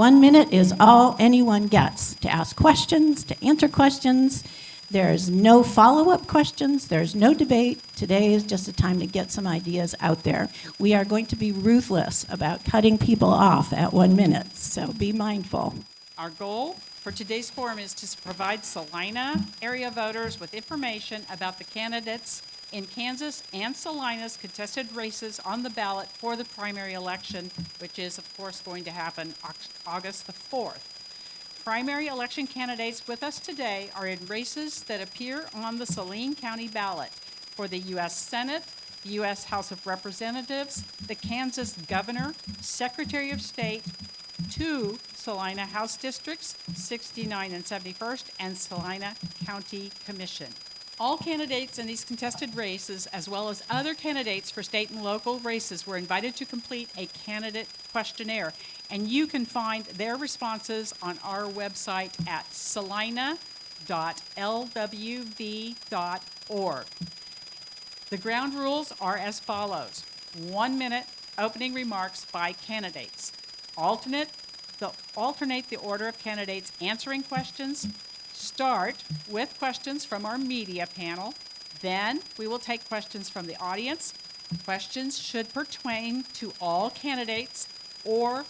1 minute is all anyone gets to ask questions, to answer questions. There's no follow-up questions. There's no debate. Today is just a time to get some ideas out there. We are going to be ruthless about cutting people off at 1 minute, so be mindful. Our goal for today's forum is to provide Salina area voters with information about the candidates in Kansas and Salina's contested races on the ballot for the primary election, which is, of course, going to happen August the 4th. Primary election candidates with us today are in races that appear on the Saline County ballot for the U.S. Senate, the U.S. House of Representatives, the Kansas Governor, Secretary of State, 2 Salina House Districts, 69 and 71st, and Salina County Commission. All candidates in these contested races, as well as other candidates for state and local races, were invited to complete a candidate questionnaire, and you can find their responses on our website at salina.lwv.org. The ground rules are as follows. 1 minute opening remarks by candidates. Alternate the order of candidates answering questions. Start with questions from our media panel. Then we will take questions from the audience. Questions should pertain to all candidates, or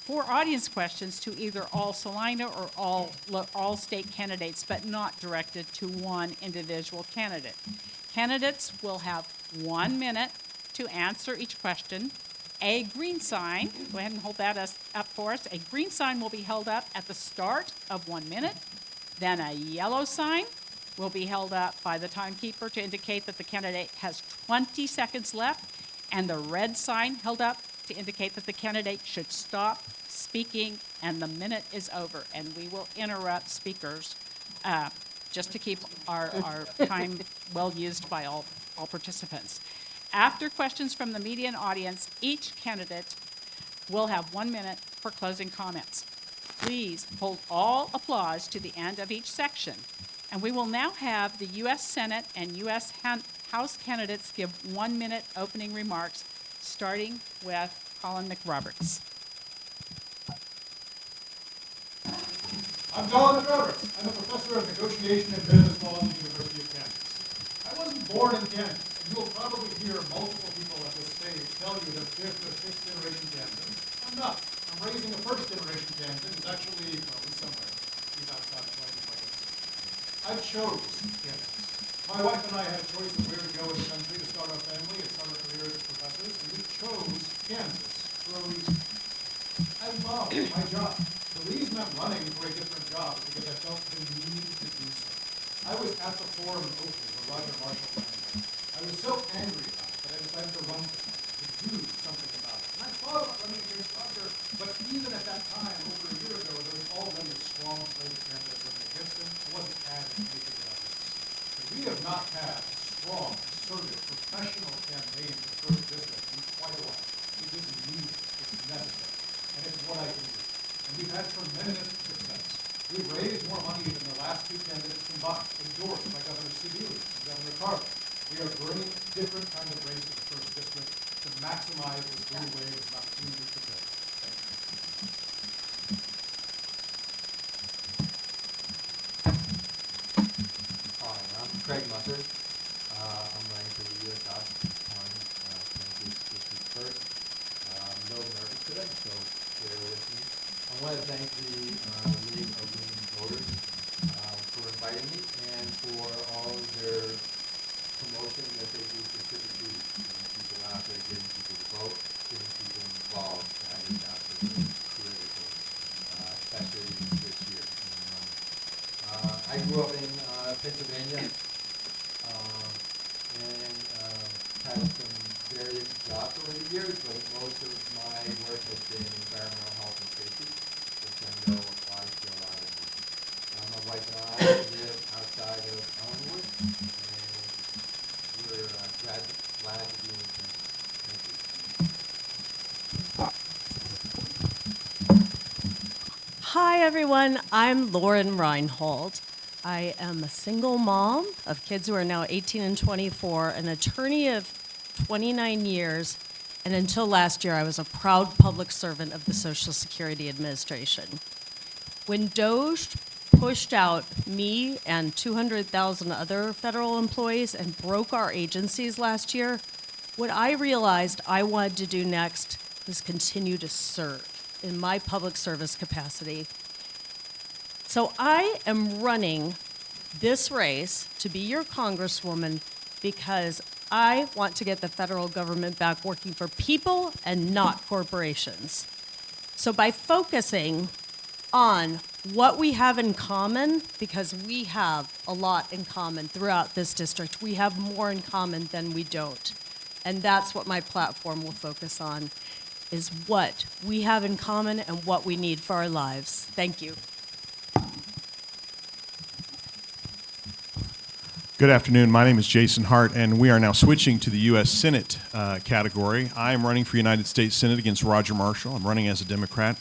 for audience questions to either all Salina or all state candidates, but not directed to one individual candidate. Candidates will have 1 minute to answer each question. A green sign, go ahead and hold that up for us. A green sign will be held up at the start of 1 minute. Then a yellow sign will be held up by the timekeeper to indicate that the candidate has 20 seconds left, and the red sign held up to indicate that the candidate should stop speaking and the minute is over. And we will interrupt speakers just to keep our time well used by all participants. After questions from the media and audience, each candidate will have 1 minute for closing comments. Please hold all applause to the end of each section. And we will now have the U.S. Senate and U.S. House candidates give 1 minute opening remarks, starting with Colin McRoberts. I'm Colin McRoberts. I'm a professor of negotiation and business law at the University of Kansas. I wasn't born in Kansas. You will probably hear multiple people at this stage tell you that they're fifth-generation Kansans. I'm not. I'm raising a first-generation Kansan who's actually, well, he's somewhere. He's outside playing like this. I chose Kansas. My wife and I had a choice of where to go in the country to start our family and start our careers as professors, and we chose Kansas for a reason. I love my job. The reason I'm running for a different job is because I felt the need to do so. I was at the forum in Oakley where Roger Marshall ran. I was so angry about it that I decided to run for it, to do something about it. And I thought about running against Roger, but even at that time, over a year ago, there was already a strong slate of candidates running against him. I wasn't adding anything about this. And we have not had a strong, assertive, professional campaign for the first district in quite a while. It isn't needed. It's necessary. And it's what I can do. And we've had tremendous success. We've raised more money than the last two candidates combined, endorsed by Governor Sebelius and Governor Carter. We are bringing a different kind of race to the first district to maximize this blue wave as an opportunity to build. Thank you. Hi, I'm Craig Musser. I'm running for the U.S. House on Kansas District 1st. I'm a little nervous today, so bear with me. I want to thank the League of Women Voters for inviting me and for all of their promotion that they do specifically getting people out there, getting people to vote, getting people involved. That is absolutely critical, especially this year. I grew up in Pennsylvania and had some various jobs over the years, but most of my work has been environmental health and safety, which I know applies to a lot of people. My wife and I live outside of Ellenwood, and we're glad to be in Kansas. Thank you. Hi, everyone. I'm Lauren Reinhold. I am a single mom of kids who are now 18 and 24, an attorney of 29 years, And until last year, I was a proud public servant of the Social Security Administration. When DOGE pushed out me and 200,000 other federal employees and broke our agencies last year, what I realized I wanted to do next was continue to serve in my public service capacity. So I am running this race to be your congresswoman because I want to get the federal government back working for people and not corporations. So by focusing on what we have in common, because we have a lot in common throughout this district, we have more in common than we don't. And that's what my platform will focus on, is what we have in common and what we need for our lives. Thank you. Good afternoon. My name is Jason Hart, and we are now switching to the U.S. Senate category. I am running for United States Senate against Roger Marshall. I'm running as a Democrat.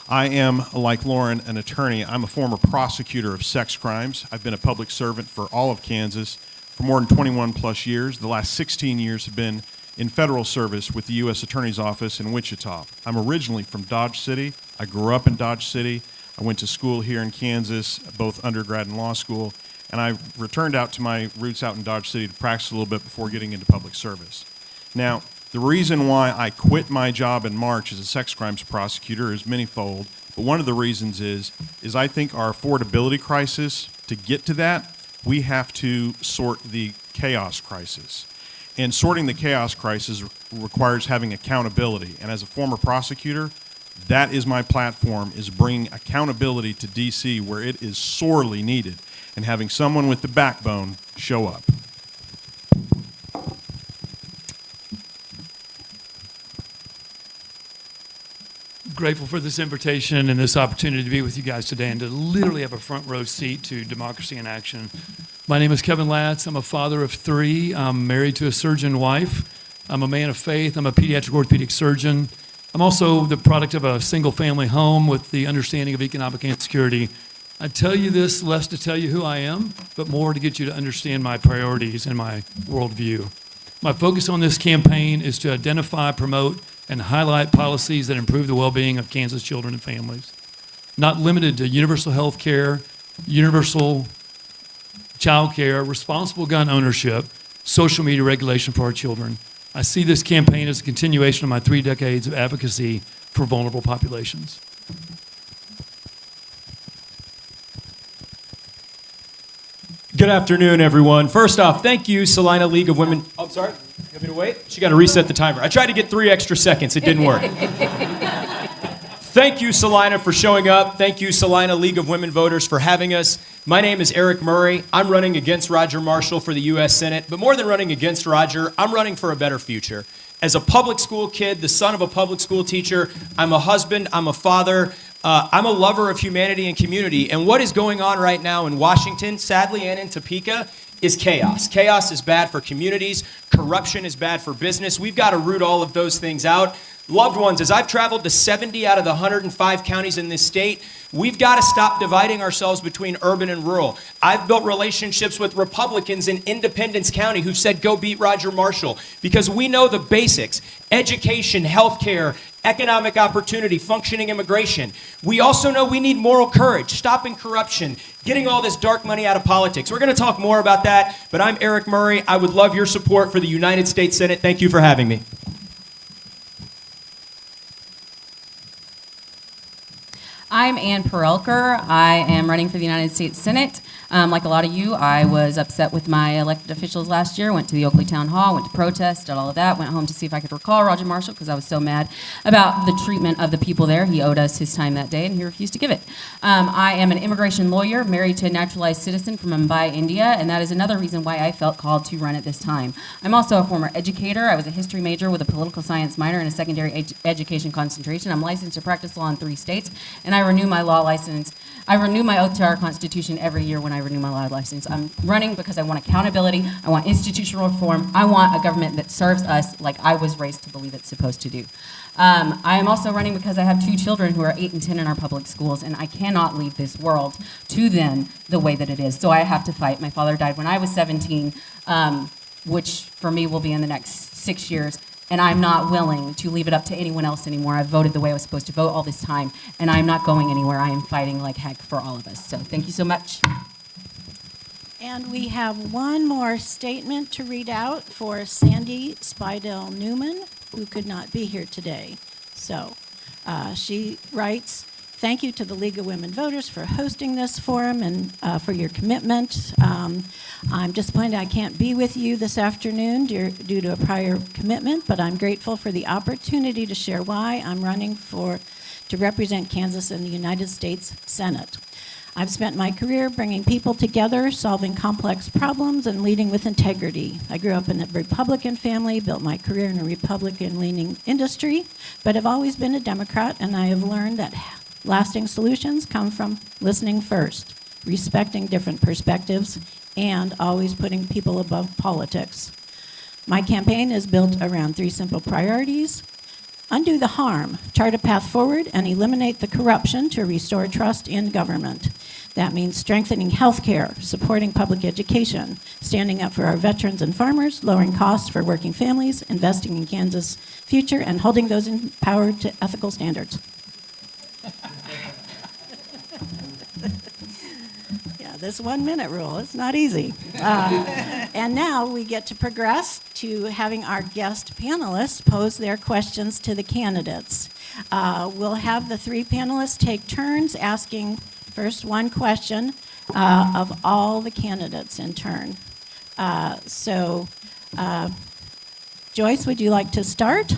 I am, like Lauren, an attorney. I'm a former prosecutor of sex crimes. I've been a public servant for all of Kansas for more than 21 plus years. The last 16 years have been in federal service with the U.S. Attorney's Office in Wichita. I'm originally from Dodge City. I grew up in Dodge City. I went to school here in Kansas, both undergrad and law school, and I returned out to my roots out in Dodge City to practice a little bit before getting into public service. Now, the reason why I quit my job in March as a sex crimes prosecutor is manyfold, but one of the reasons is I think our affordability crisis, to get to that, we have to sort the chaos crisis. And sorting the chaos crisis requires having accountability. And as a former prosecutor, that is my platform, is bringing accountability to D.C. where it is sorely needed, and having someone with the backbone show up. Grateful for this invitation and this opportunity to be with you guys today and to literally have a front row seat to democracy in action. My name is Kevin Latz. I'm a father of 3. I'm married to a surgeon wife. I'm a man of faith. I'm a pediatric orthopedic surgeon. I'm also the product of a single-family home with the understanding of economic insecurity. I tell you this less to tell you who I am, but more to get you to understand my priorities and my worldview. My focus on this campaign is to identify, promote, and highlight policies that improve the well-being of Kansas children and families. Not limited to universal health care, universal child care, responsible gun ownership, social media regulation for our children. I see this campaign as a continuation of my 3 decades of advocacy for vulnerable populations. Good afternoon, everyone. First off, thank you, Salina League of Women. Oh, sorry. You want me to wait? She got to reset the timer. I tried to get 3 extra seconds. It didn't work. Thank you, Salina, for showing up. Thank you, Salina League of Women Voters, for having us. My name is Eric Murray. I'm running against Roger Marshall for the U.S. Senate. But more than running against Roger, I'm running for a better future. As a public school kid, the son of a public school teacher, I'm a husband, I'm a father, I'm a lover of humanity and community. And what is going on right now in Washington, sadly, and in Topeka, is chaos. Chaos is bad for communities. Corruption is bad for business. We've got to root all of those things out. Loved ones, as I've traveled to 70 out of the 105 counties in this state, we've got to stop dividing ourselves between urban and rural. I've built relationships with Republicans in Independence County who said, go beat Roger Marshall, because we know the basics: education, healthcare, economic opportunity, functioning immigration. We also know we need moral courage, stopping corruption, getting all this dark money out of politics. We're going to talk more about that, but I'm Eric Murray. I would love your support for the United States Senate. Thank you for having me. I'm Ann Perelker. I am running for the United States Senate. Like a lot of you, I was upset with my elected officials last year, went to the Oakley Town Hall, went to protest, did all of that, went home to see if I could recall Roger Marshall because I was so mad about the treatment of the people there. He owed us his time that day, and he refused to give it. I am an immigration lawyer, married to a naturalized citizen from Mumbai, India, and that is another reason why I felt called to run at this time. I'm also a former educator. I was a history major with a political science minor and a secondary education concentration. I'm licensed to practice law in 3 states, and I renew my law license. I renew my oath to our Constitution every year when I renew my law license. I'm running because I want accountability. I want institutional reform. I want a government that serves us like I was raised to believe it's supposed to do. I am also running because I have 2 children who are 8 and 10 in our public schools, and I cannot leave this world to them the way that it is. So I have to fight. My father died when I was 17, which for me will be in the next 6 years. And I'm not willing to leave it up to anyone else anymore. I've voted the way I was supposed to vote all this time, and I'm not going anywhere. I am fighting like heck for all of us. So thank you so much. And we have one more statement to read out for Sandy Spidell Newman, who could not be here today. So she writes, thank you to the League of Women Voters for hosting this forum and for your commitment. I'm disappointed I can't be with you this afternoon due to a prior commitment, but I'm grateful for the opportunity to share why I'm running to represent Kansas in the United States Senate. I've spent my career bringing people together, solving complex problems, and leading with integrity. I grew up in a Republican family, built my career in a Republican-leaning industry, but have always been a Democrat, and I have learned that lasting solutions come from listening first, respecting different perspectives, and always putting people above politics. My campaign is built around 3 simple priorities: undo the harm, chart a path forward, and eliminate the corruption to restore trust in government. That means strengthening health care, supporting public education, standing up for our veterans and farmers, lowering costs for working families, investing in Kansas' future, and holding those in power to ethical standards. Yeah, this 1 minute rule, it's not easy. And now we get to progress to having our guest panelists pose their questions to the candidates. We'll have the 3 panelists take turns asking first one question of all the candidates in turn. Joyce, would you like to start?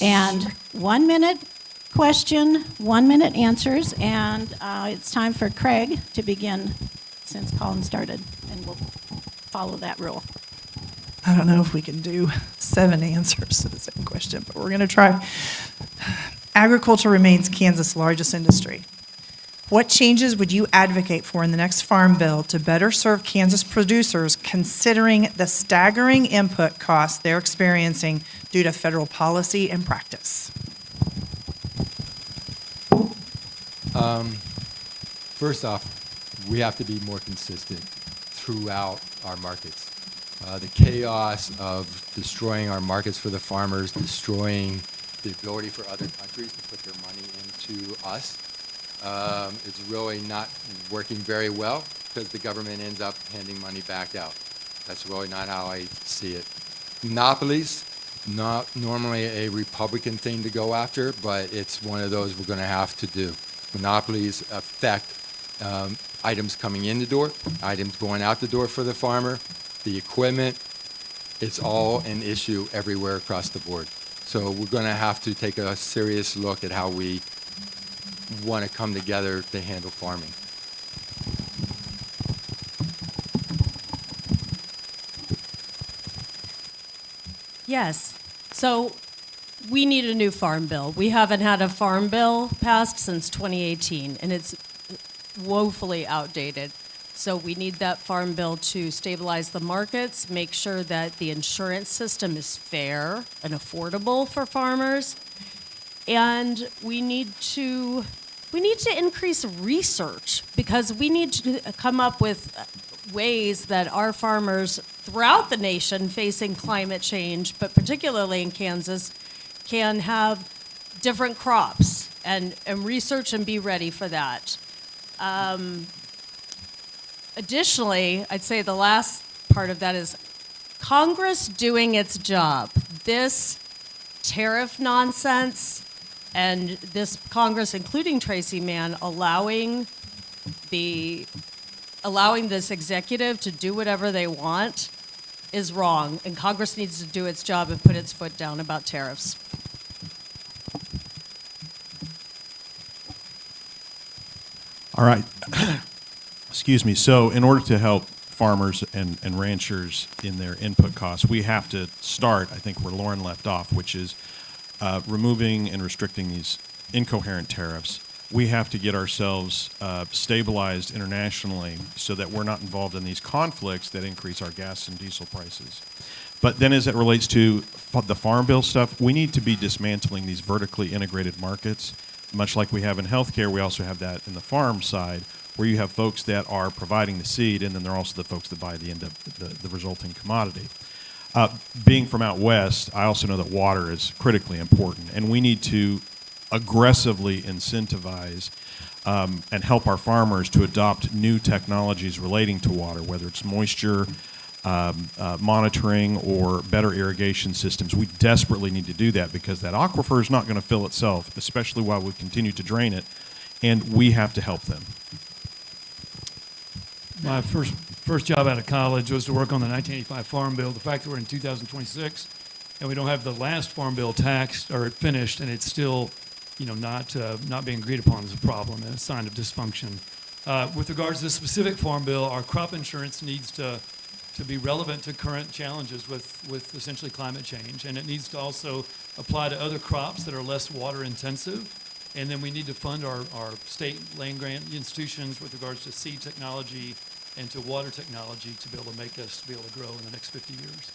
And 1 minute question, 1 minute answers, and it's time for Craig to begin since Colin started, and we'll follow that rule. I don't know if we can do 7 answers to the same question, but we're going to try. Agriculture remains Kansas' largest industry. What changes would you advocate for in the next farm bill to better serve Kansas producers, considering the staggering input costs they're experiencing due to federal policy and practice? First off, we have to be more consistent throughout our markets. The chaos of destroying our markets for the farmers, destroying the ability for other countries to put their money into us, it's really not working very well because the government ends up handing money back out. That's really not how I see it. Monopolies, not normally a Republican thing to go after, but it's one of those we're going to have to do. Monopolies affect items coming in the door, items going out the door for the farmer, the equipment. It's all an issue everywhere across the board. So we're going to have to take a serious look at how we want to come together to handle farming. Yes. So we need a new farm bill. We haven't had a farm bill passed since 2018, and it's woefully outdated. So we need that farm bill to stabilize the markets, make sure that the insurance system is fair and affordable for farmers. And we need to increase research, because we need to come up with ways that our farmers throughout the nation facing climate change, but particularly in Kansas, can have different crops and research and be ready for that. Additionally, I'd say the last part of that is Congress doing its job. This tariff nonsense and this Congress, including Tracy Mann, allowing this executive to do whatever they want is wrong, and Congress needs to do its job and put its foot down about tariffs. All right. Excuse me. So in order to help farmers and ranchers in their input costs, we have to start, I think, where Lauren left off, which is removing and restricting these incoherent tariffs. We have to get ourselves stabilized internationally so that we're not involved in these conflicts that increase our gas and diesel prices. But then as it relates to the farm bill stuff, we need to be dismantling these vertically integrated markets. Much like we have in healthcare, we also have that in the farm side, where you have folks that are providing the seed, and then they're also the folks that buy the resulting commodity. Being from out west, I also know that water is critically important, and we need to aggressively incentivize and help our farmers to adopt new technologies relating to water, whether it's moisture monitoring or better irrigation systems. We desperately need to do that because that aquifer is not going to fill itself, especially while we continue to drain it, and we have to help them. My first job out of college was to work on the 1985 Farm Bill. The fact that we're in 2026 and we don't have the last Farm Bill taxed or finished, and it's still, not being agreed upon is a problem and a sign of dysfunction. With regards to the specific Farm Bill, our crop insurance needs to be relevant to current challenges with essentially climate change, and it needs to also apply to other crops that are less water intensive. And then we need to fund our state land grant institutions with regards to seed technology and to water technology to be able to make us be able to grow in the next 50 years.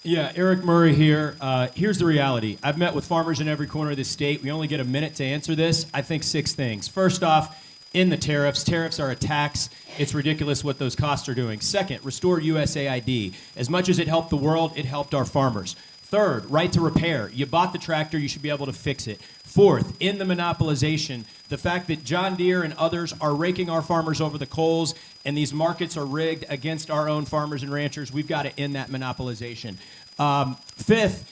Yeah, Eric Murray here. Here's the reality. I've met with farmers in every corner of the state. We only get a minute to answer this. I think 6 things. First off, in the tariffs. Tariffs are a tax. It's ridiculous what those costs are doing. Second, restore USAID. As much as it helped the world, it helped our farmers. Third, right to repair. You bought the tractor, you should be able to fix it. Fourth, in the monopolization, the fact that John Deere and others are raking our farmers over the coals and these markets are rigged against our own farmers and ranchers, we've got to end that monopolization. Fifth,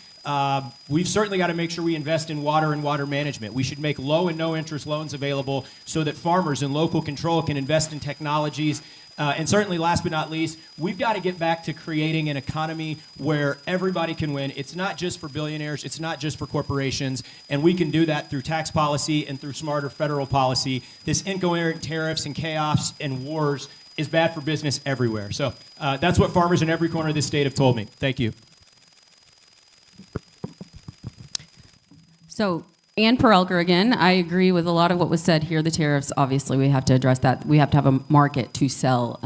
we've certainly got to make sure we invest in water and water management. We should make low and no interest loans available so that farmers in local control can invest in technologies. And certainly, last but not least, we've got to get back to creating an economy where everybody can win. It's not just for billionaires. It's not just for corporations. And we can do that through tax policy and through smarter federal policy. This incoherent tariffs and chaos and wars is bad for business everywhere. So that's what farmers in every corner of this state have told me. Thank you. So, Ann Perelker again, I agree with a lot of what was said here. The tariffs, obviously, we have to address that. We have to have a market to sell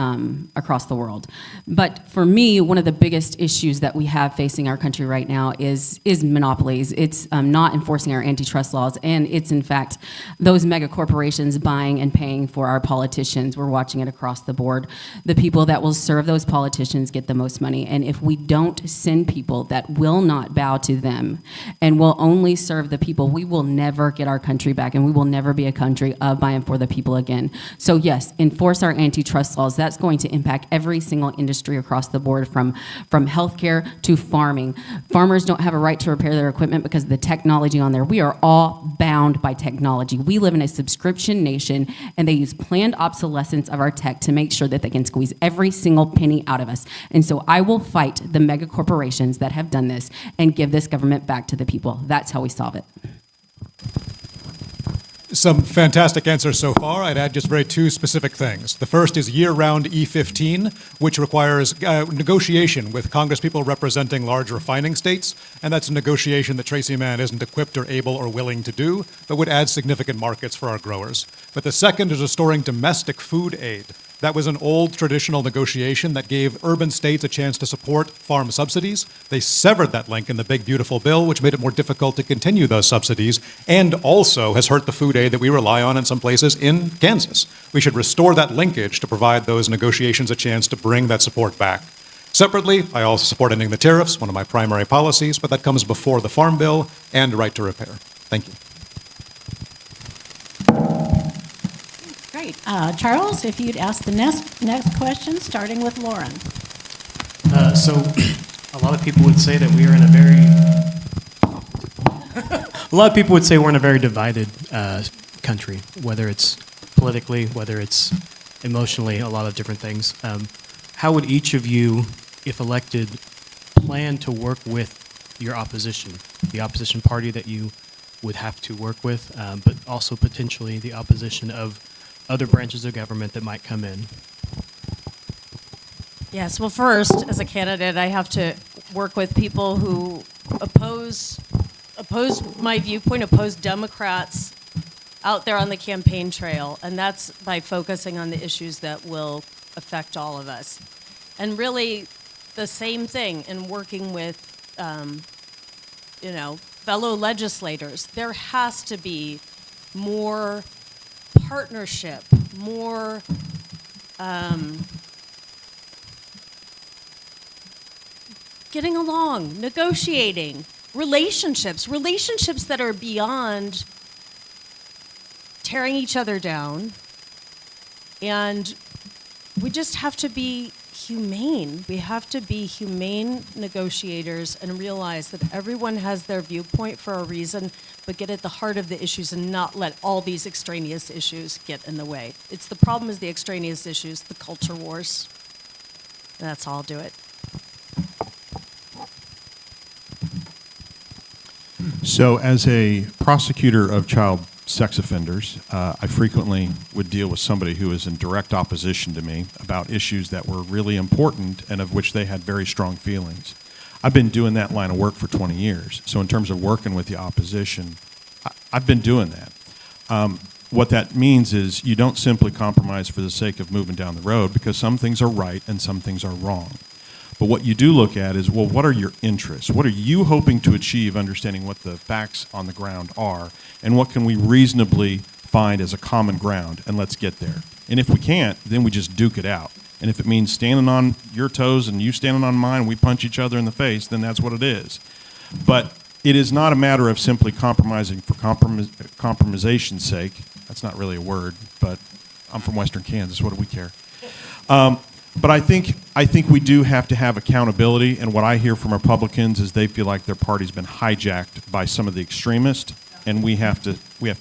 across the world. But for me, one of the biggest issues that we have facing our country right now is monopolies. It's not enforcing our antitrust laws, and it's, in fact, those mega corporations buying and paying for our politicians. We're watching it across the board. The people that will serve those politicians get the most money, and if we don't send people that will not bow to them and will only serve the people, we will never get our country back, and we will never be a country of, by, and for the people again. So yes, enforce our antitrust laws. That's going to impact every single industry across the board, from healthcare to farming. Farmers don't have a right to repair their equipment because of the technology on there. We are all bound by technology. We live in a subscription nation, and they use planned obsolescence of our tech to make sure that they can squeeze every single penny out of us. And so I will fight the mega corporations that have done this and give this government back to the people. That's how we solve it. Some fantastic answers so far. I'd add just very 2 specific things. The first is year-round E15, which requires negotiation with congresspeople representing large refining states, and that's a negotiation that Tracy Mann isn't equipped or able or willing to do, but would add significant markets for our growers. But the second is restoring domestic food aid. That was an old traditional negotiation that gave urban states a chance to support farm subsidies. They severed that link in the big, beautiful bill, which made it more difficult to continue those subsidies, and also has hurt the food aid that we rely on in some places in Kansas. We should restore that linkage to provide those negotiations a chance to bring that support back. Separately, I also support ending the tariffs, one of my primary policies, but that comes before the Farm Bill and right to repair. Thank you. Great. Charles, if you'd ask the next question, starting with Lauren. So a lot of people would say that we are in a very we're in a very divided country, whether it's politically, whether it's emotionally, a lot of different things. How would each of you, if elected, plan to work with your opposition, the opposition party that you would have to work with, but also potentially the opposition of other branches of government that might come in? Yes, well, first, as a candidate, I have to work with people who oppose my viewpoint, oppose Democrats out there on the campaign trail, and that's by focusing on the issues that will affect all of us. And really, the same thing in working with, fellow legislators. There has to be more partnership, more getting along, negotiating, relationships that are beyond tearing each other down. And we just have to be humane. We have to be humane negotiators and realize that everyone has their viewpoint for a reason, but get at the heart of the issues and not let all these extraneous issues get in the way. It's the problem is the extraneous issues, the culture wars. That's all. I'll do it. So, as a prosecutor of child sex offenders, I frequently would deal with somebody who is in direct opposition to me about issues that were really important and of which they had very strong feelings. I've been doing that line of work for 20 years. So in terms of working with the opposition, I've been doing that. What that means is you don't simply compromise for the sake of moving down the road, because some things are right and some things are wrong. But what you do look at is, well, what are your interests? What are you hoping to achieve, understanding what the facts on the ground are, and what can we reasonably find as a common ground, and let's get there. And if we can't, then we just duke it out. And if it means standing on your toes and you standing on mine, and we punch each other in the face, then that's what it is. But it is not a matter of simply compromising for compromisation's sake. That's not really a word, but I'm from Western Kansas. What do we care? But I think we do have to have accountability, and what I hear from Republicans is they feel like their party's been hijacked by some of the extremists, and we have to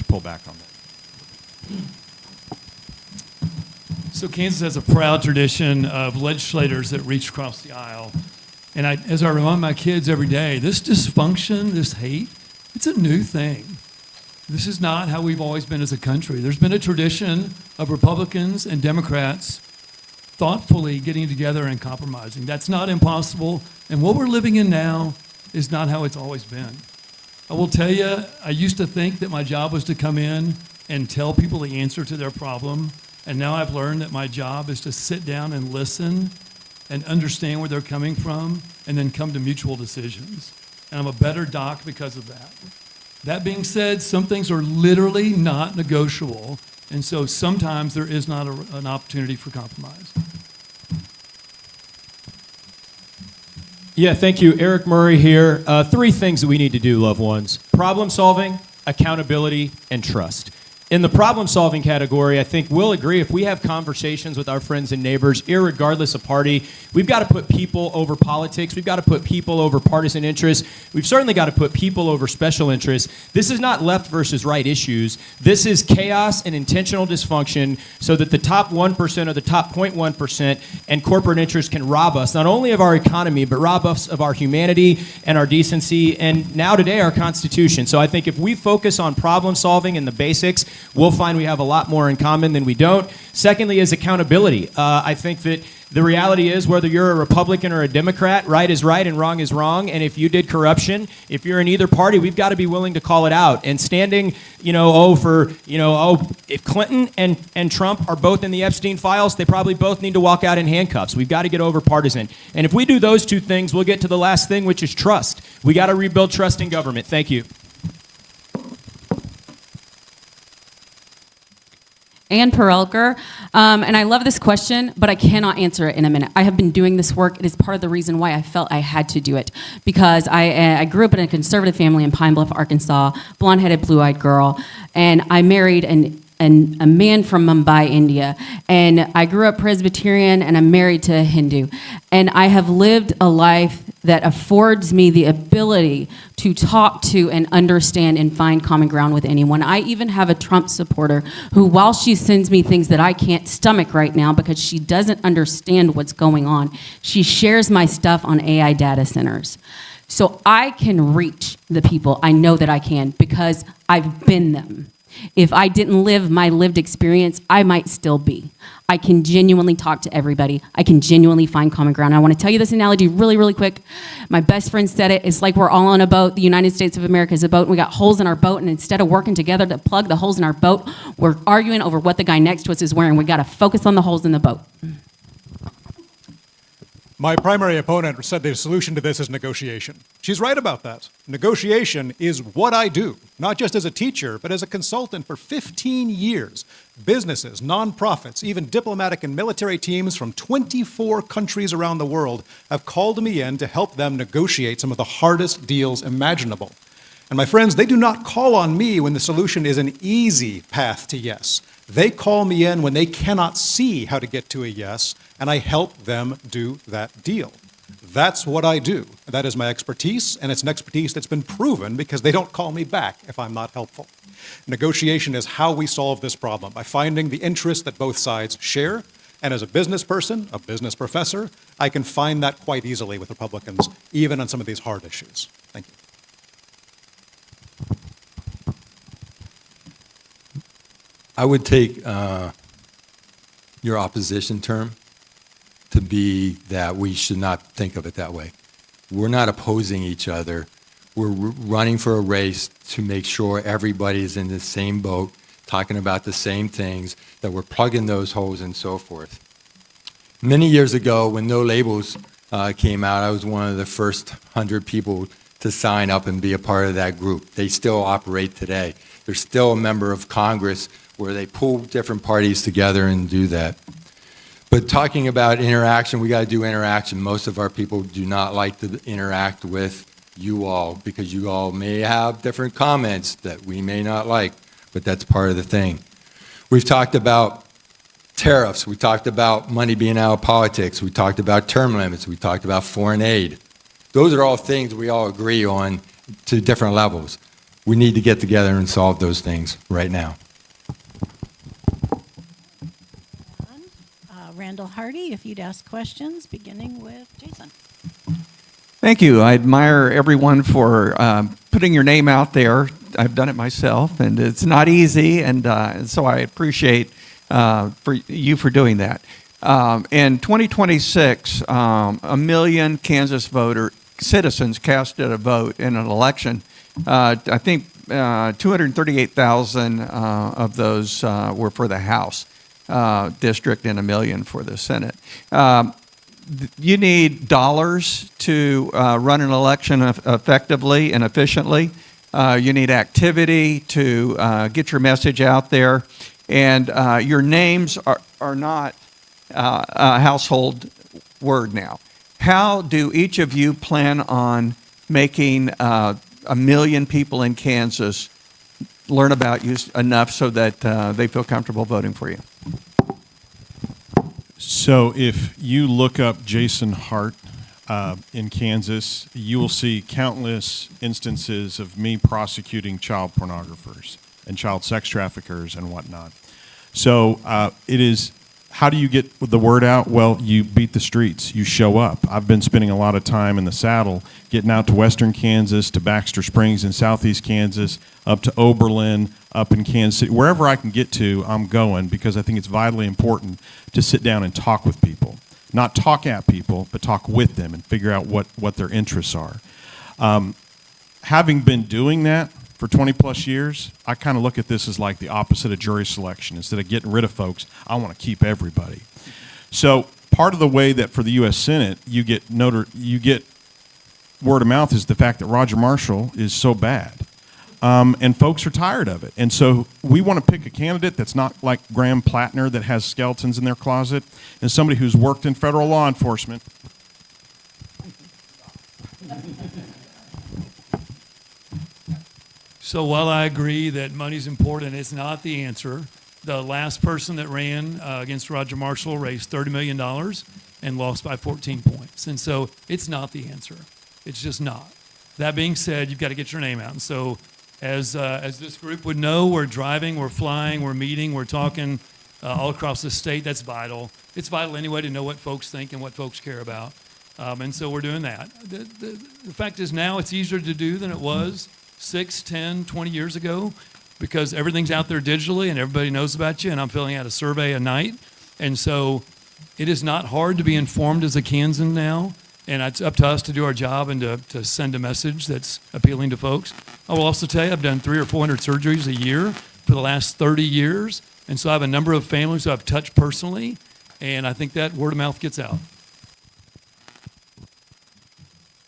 pull back on that. So Kansas has a proud tradition of legislators that reach across the aisle. And as I remind my kids every day, this dysfunction, this hate, it's a new thing. This is not how we've always been as a country. There's been a tradition of Republicans and Democrats thoughtfully getting together and compromising. That's not impossible. And what we're living in now is not how it's always been. I will tell you, I used to think that my job was to come in and tell people the answer to their problem. And now I've learned that my job is to sit down and listen and understand where they're coming from and then come to mutual decisions. And I'm a better doc because of that. That being said, some things are literally not negotiable. And so sometimes there is not an opportunity for compromise. Yeah, thank you. Eric Murray here. 3 things that we need to do, loved ones. Problem solving, accountability, and trust. In the problem-solving category, I think we'll agree if we have conversations with our friends and neighbors, irregardless of party, we've got to put people over politics. We've got to put people over partisan interests. We've certainly got to put people over special interests. This is not left versus right issues. This is chaos and intentional dysfunction so that the top 1% or the top 0.1% and corporate interests can rob us, not only of our economy, but rob us of our humanity and our decency, and now today our Constitution. So I think if we focus on problem-solving and the basics, we'll find we have a lot more in common than we don't. Secondly is accountability. I think that the reality is whether you're a Republican or a Democrat, right is right and wrong is wrong. And if you did corruption, if you're in either party, we've got to be willing to call it out. And standing, if Clinton and Trump are both in the Epstein files, they probably both need to walk out in handcuffs. We've got to get over partisan. And if we do those 2 things, we'll get to the last thing, which is trust. We got to rebuild trust in government. Thank you. Ann Perelker, and I love this question, but I cannot answer it in a minute. I have been doing this work. It is part of the reason why I felt I had to do it, because I grew up in a conservative family in Pine Bluff, Arkansas, blonde-headed, blue-eyed girl, and I married a man from Mumbai, India, and I grew up Presbyterian, and I'm married to a Hindu, and I have lived a life that affords me the ability to talk to and understand and find common ground with anyone. I even have a Trump supporter who, while she sends me things that I can't stomach right now because she doesn't understand what's going on, she shares my stuff on AI data centers. So I can reach the people. I know that I can because I've been them. If I didn't live my lived experience, I might still be. I can genuinely talk to everybody. I can genuinely find common ground. I want to tell you this analogy really, really quick. My best friend said it. It's like we're all on a boat. The United States of America is a boat, and we got holes in our boat, and instead of working together to plug the holes in our boat, we're arguing over what the guy next to us is wearing. We got to focus on the holes in the boat. My primary opponent said the solution to this is negotiation. She She's right about that. Negotiation is what I do, not just as a teacher, but as a consultant for 15 years. Businesses, nonprofits, even diplomatic and military teams from 24 countries around the world have called me in to help them negotiate some of the hardest deals imaginable. And my friends, they do not call on me when the solution is an easy path to yes. They call me in when they cannot see how to get to a yes, and I help them do that deal. That's what I do. That is my expertise, and it's an expertise that's been proven because they don't call me back if I'm not helpful. Negotiation is how we solve this problem, by finding the interests that both sides share. And as a business person, a business professor, I can find that quite easily with Republicans, even on some of these hard issues. Thank you. I would take your opposition term to be that we should not think of it that way. We're not opposing each other. We're running for a race to make sure everybody is in the same boat, talking about the same things, that we're plugging those holes and so forth. Many years ago, when No Labels came out, I was one of the first 100 people to sign up and be a part of that group. They still operate today. They're still a member of Congress where they pull different parties together and do that. But talking about interaction, we got to do interaction. Most of our people do not like to interact with you all because you all may have different comments that we may not like, but that's part of the thing. We've talked about tariffs. We talked about money being out of politics. We talked about term limits. We talked about foreign aid. Those are all things we all agree on to different levels. We need to get together and solve those things right now. Randall Hardy, if you'd ask questions, beginning with Jason. Thank you. I admire everyone for putting your name out there. I've done it myself, and it's not easy, and so I appreciate for you for doing that. In 2026, 1 million Kansas citizens cast a vote in an election. I think 238,000 of those were for the House district and 1 million for the Senate. You need dollars to run an election effectively and efficiently. You need activity to get your message out there. And your names are not a household word now. How do each of you plan on making 1 million people in Kansas learn about you enough so that they feel comfortable voting for you? So if you look up Jason Hart in Kansas, you will see countless instances of me prosecuting child pornographers and child sex traffickers and whatnot. So it is, how do you get the word out? Well, you beat the streets. You show up. I've been spending a lot of time in the saddle, getting out to western Kansas, to Baxter Springs in southeast Kansas, up to Oberlin, up in Kansas City. Wherever I can get to, I'm going, because I think it's vitally important to sit down and talk with people. Not talk at people, but talk with them and figure out what their interests are. Having been doing that for 20 plus years, I kind of look at this as like the opposite of jury selection. Instead of getting rid of folks, I want to keep everybody. So part of the way that for the U.S. Senate you get word of mouth is the fact that Roger Marshall is so bad. And folks are tired of it. And so we want to pick a candidate that's not like Graham Plattner that has skeletons in their closet, and somebody who's worked in federal law enforcement. So while I agree that money's important, it's not the answer. The last person that ran against Roger Marshall raised $30 million and lost by 14 points. And so it's not the answer. It's just not. That being said, you've got to get your name out. And so as this group would know, we're driving, we're flying, we're meeting, we're talking all across the state. That's vital. It's vital anyway to know what folks think and what folks care about. And so we're doing that. The fact is now it's easier to do than it was 6, 10, 20 years ago because everything's out there digitally and everybody knows about you, and I'm filling out a survey a night. And so it is not hard to be informed as a Kansan now, and it's up to us to do our job and to send a message that's appealing to folks. I will also tell you I've done 300 or 400 surgeries a year for the last 30 years, and so I have a number of families who I've touched personally, and I think that word of mouth gets out.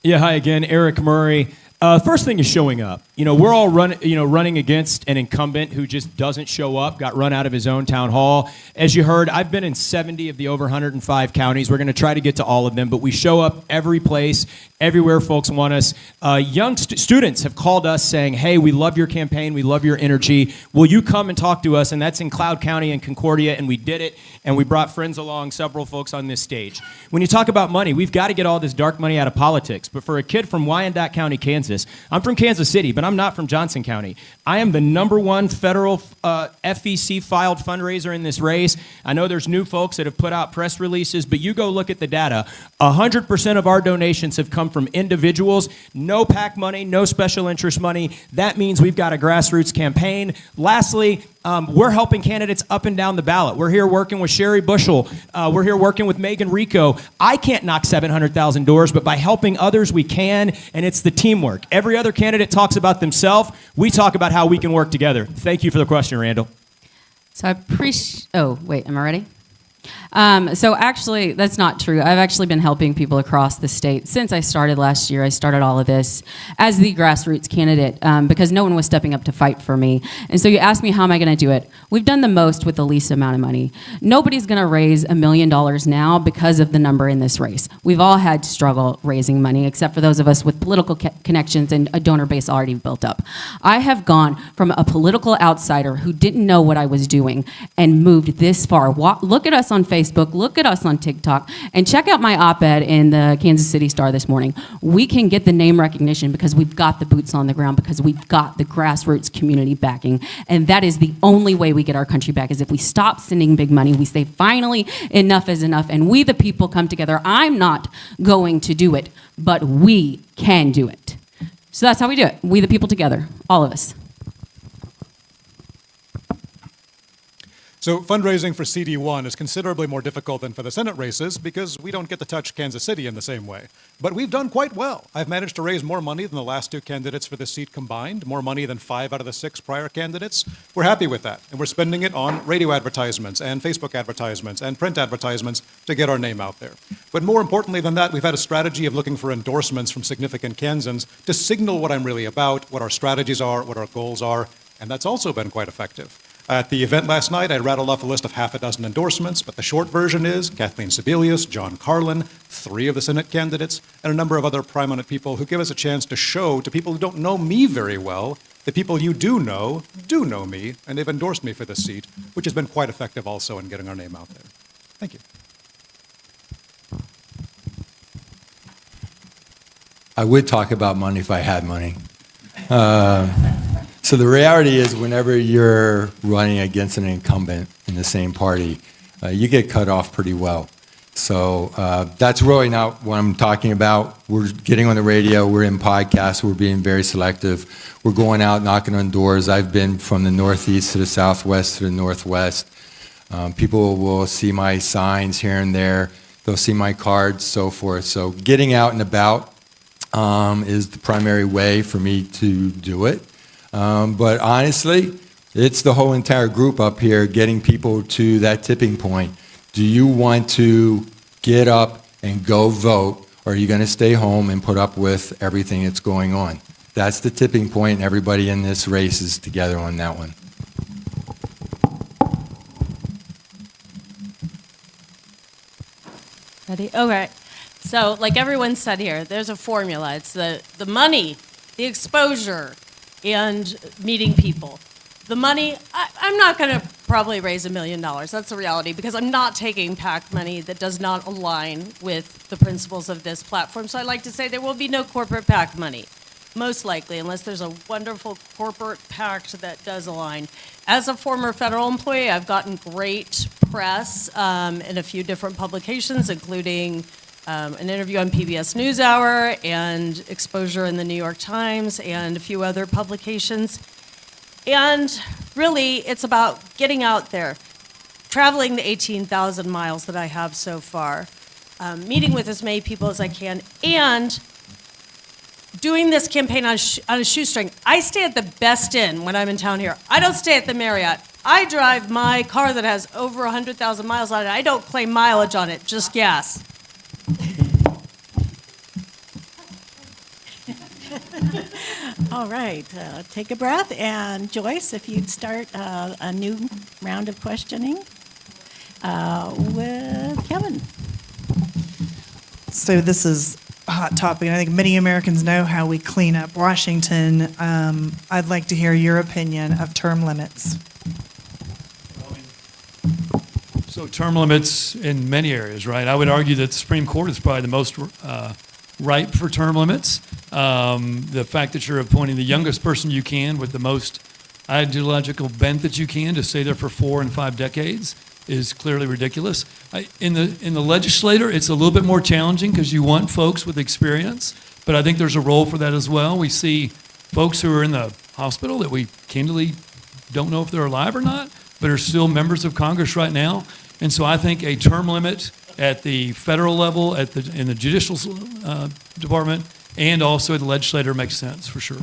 Yeah, hi again, Eric Murray. First thing is showing up. We're all running against an incumbent who just doesn't show up, got run out of his own town hall. As you heard, I've been in 70 of the over 105 counties. We're going to try to get to all of them, but we show up every place, everywhere folks want us. Young students have called us saying, hey, we love your campaign, we love your energy. Will you come and talk to us? And that's in Cloud County and Concordia, and we did it, and we brought friends along, several folks on this stage. When you talk about money, we've got to get all this dark money out of politics, but for a kid from Wyandotte County, Kansas, I'm from Kansas City, but I'm not from Johnson County. I am the #1 federal FEC filed fundraiser in this race. I know there's new folks that have put out press releases, but you go look at the data. 100% of our donations have come from individuals. No PAC money, no special interest money. That means we've got a grassroots campaign. Lastly, we're helping candidates up and down the ballot. We're here working with Sherry Bushell. We're here working with Megan Rico. I can't knock 700,000 doors, but by helping others, we can, and it's the teamwork. Every other candidate talks about themselves. We talk about how we can work together. Thank you for the question, Randall. So I appreciate, oh, wait, am I ready? So actually, that's not true. I've actually been helping people across the state since I started last year. I started all of this as the grassroots candidate because no one was stepping up to fight for me. And so you asked me, how am I going to do it? We've done the most with the least amount of money. Nobody's going to raise $1 million now because of the number in this race. We've all had to struggle raising money, except for those of us with political connections and a donor base already built up. I have gone from a political outsider who didn't know what I was doing and moved this far. Look at us on Facebook, look at us on TikTok, and check out my op-ed in the Kansas City Star this morning. We can get the name recognition because we've got the boots on the ground, because we've got the grassroots community backing, and that is the only way we get our country back, is if we stop sending big money, we say finally enough is enough, and we the people come together. I'm not going to do it, but we can do it. So that's how we do it. We the people together, all of us. So fundraising for CD1 is considerably more difficult than for the Senate races because we don't get to touch Kansas City in the same way. But we've done quite well. I've managed to raise more money than the last two candidates for this seat combined, more money than 5 out of the 6 prior candidates. We're happy with that, and we're spending it on radio advertisements and Facebook advertisements and print advertisements to get our name out there. But more importantly than that, we've had a strategy of looking for endorsements from significant Kansans to signal what I'm really about, what our strategies are, what our goals are, and that's also been quite effective. At the event last night, I rattled off a list of half a dozen endorsements, but the short version is Kathleen Sebelius, John Carlin, 3 of the Senate candidates, and a number of other prominent people who give us a chance to show to people who don't know me very well, the people you do know me, and they've endorsed me for this seat, which has been quite effective also in getting our name out there. Thank you. I would talk about money if I had money. So the reality is whenever you're running against an incumbent in the same party, you get cut off pretty well. So that's really not what I'm talking about. We're getting on the radio, we're in podcasts, we're being very selective. We're going out knocking on doors. I've been from the Northeast to the Southwest to the Northwest. People will see my signs here and there. They'll see my cards, so forth. So getting out and about is the primary way for me to do it. But honestly, it's the whole entire group up here getting people to that tipping point. Do you want to get up and go vote, or are you going to stay home and put up with everything that's going on? That's the tipping point, and everybody in this race is together on that one. Ready? Okay. So, like everyone said here, there's a formula. It's the money, the exposure, and meeting people. The money, I'm not going to probably raise $1 million. That's the reality, because I'm not taking PAC money that does not align with the principles of this platform. So I'd like to say there will be no corporate PAC money, most likely, unless there's a wonderful corporate PAC that does align. As a former federal employee, I've gotten great press in a few different publications, including an interview on PBS NewsHour and exposure in the New York Times and a few other publications. And really, it's about getting out there, traveling the 18,000 miles that I have so far, meeting with as many people as I can, and doing this campaign on a shoestring. I stay at the Best Inn when I'm in town here. I don't stay at the Marriott. I drive my car that has over 100,000 miles on it. I don't claim mileage on it, just gas. All right, take a breath, and Joyce, if you'd start a new round of questioning with Kevin. So this is a hot topic, and I think many Americans know how we clean up Washington. I'd like to hear your opinion of term limits. So term limits in many areas, right? I would argue that the Supreme Court is probably the most ripe for term limits. The fact that you're appointing the youngest person you can with the most ideological bent that you can to stay there for 4 and 5 decades is clearly ridiculous. In the legislature, it's a little bit more challenging because you want folks with experience, but I think there's a role for that as well. We see folks who are in the hospital that we candidly don't know if they're alive or not, but are still members of Congress right now. And so I think a term limit at the federal level, in the judicial department, and also at the legislature makes sense for sure.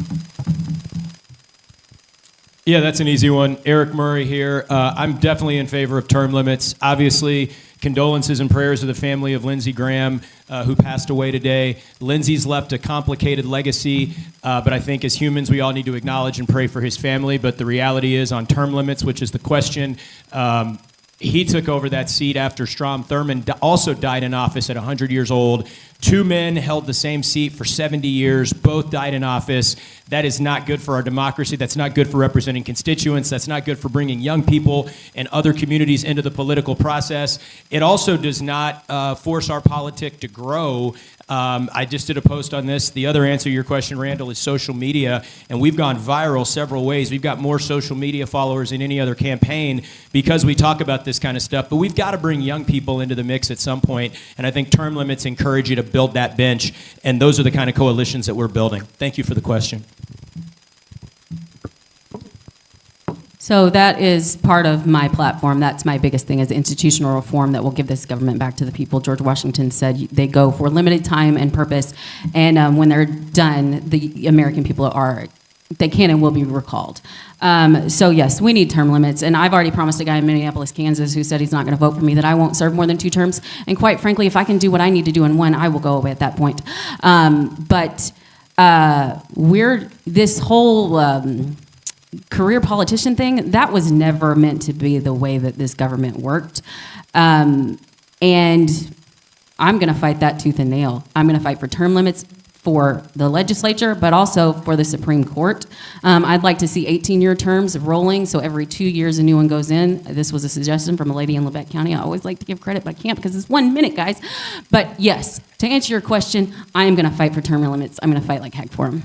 Yeah, that's an easy one. Eric Murray here. I'm definitely in favor of term limits. Obviously, condolences and prayers to the family of Lindsey Graham, who passed away today. Lindsey's left a complicated legacy, but I think as humans, we all need to acknowledge and pray for his family. But the reality is on term limits, which is the question, he took over that seat after Strom Thurmond also died in office at 100 years old. 2 men held the same seat for 70 years. Both died in office. That is not good for our democracy. That's not good for representing constituents. That's not good for bringing young people and other communities into the political process. It also does not force our politic to grow. I just did a post on this. The other answer to your question, Randall, is social media, and we've gone viral several ways. We've got more social media followers than any other campaign because we talk about this kind of stuff, but we've got to bring young people into the mix at some point, and I think term limits encourage you to build that bench, and those are the kind of coalitions that we're building. Thank you for the question. So that is part of my platform. That's my biggest thing is institutional reform that will give this government back to the people. George Washington said they go for limited time and purpose, and when they're done, the American people they can and will be recalled. So yes, we need term limits, and I've already promised a guy in Minneapolis, Kansas, who said he's not going to vote for me, that I won't serve more than 2 terms. And quite frankly, if I can do what I need to do in 1, I will go away at that point. But this whole career politician thing, that was never meant to be the way that this government worked. And I'm going to fight that tooth and nail. I'm going to fight for term limits for the legislature, but also for the Supreme Court. I'd like to see 18-year terms rolling, so every 2 years a new one goes in. This was a suggestion from a lady in Lebec County. I always like to give credit, but I can't because it's 1 minute, guys. But yes, to answer your question, I am going to fight for term limits. I'm going to fight like heck for them.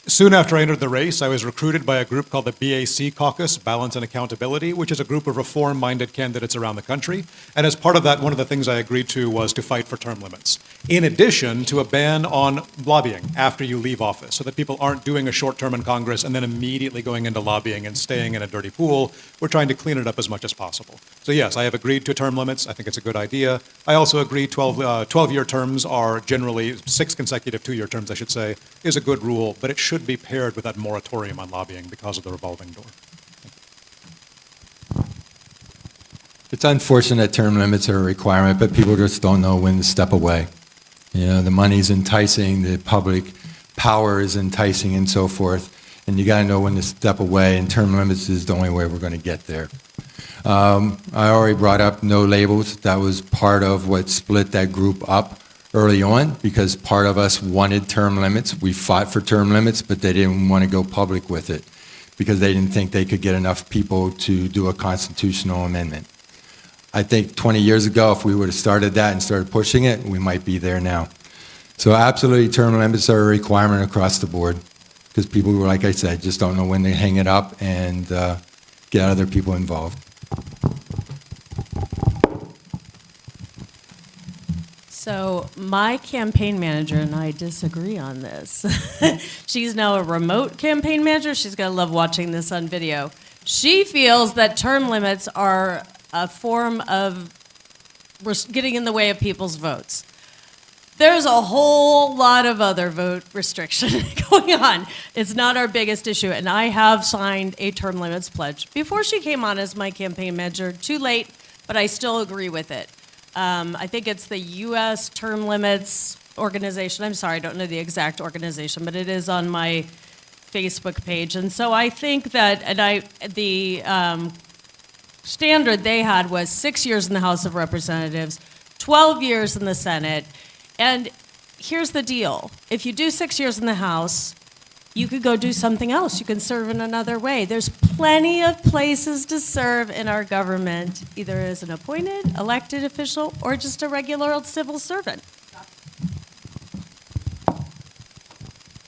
Soon after I entered the race, I was recruited by a group called the BAC Caucus, Balance and Accountability, which is a group of reform-minded candidates around the country. And as part of that, one of the things I agreed to was to fight for term limits. In addition to a ban on lobbying after you leave office, so that people aren't doing a short term in Congress and then immediately going into lobbying and staying in a dirty pool. We're trying to clean it up as much as possible. So yes, I have agreed to term limits. I think it's a good idea. I also agree 12-year terms are generally 6 consecutive 2-year terms, I should say, is a good rule, but it should be paired with that moratorium on lobbying because of the revolving door. It's unfortunate term limits are a requirement, but people just don't know when to step away. You know, the money's enticing, the public power is enticing and so forth, and you got to know when to step away, and term limits is the only way we're going to get there. I already brought up no labels. That was part of what split that group up early on, because part of us wanted term limits. We fought for term limits, but they didn't want to go public with it because they didn't think they could get enough people to do a constitutional amendment. I think 20 years ago, if we would have started that and started pushing it, we might be there now. So absolutely, term limits are a requirement across the board because people, like I said, just don't know when they hang it up and get other people involved. So my campaign manager and I disagree on this. She's now a remote campaign manager. She's going to love watching this on video. She feels that term limits are a form of getting in the way of people's votes. There's a whole lot of other vote restriction going on. It's not our biggest issue, and I have signed a term limits pledge before she came on as my campaign manager. Too late, but I still agree with it. I think it's the US term limits organization. I'm sorry, I don't know the exact organization, but it is on my Facebook page. And so I think that, the standard they had was 6 years in the House of Representatives, 12 years in the Senate. And here's the deal. If you do 6 years in the House, you could go do something else. You can serve in another way. There's plenty of places to serve in our government, either as an appointed, elected official, or just a regular old civil servant.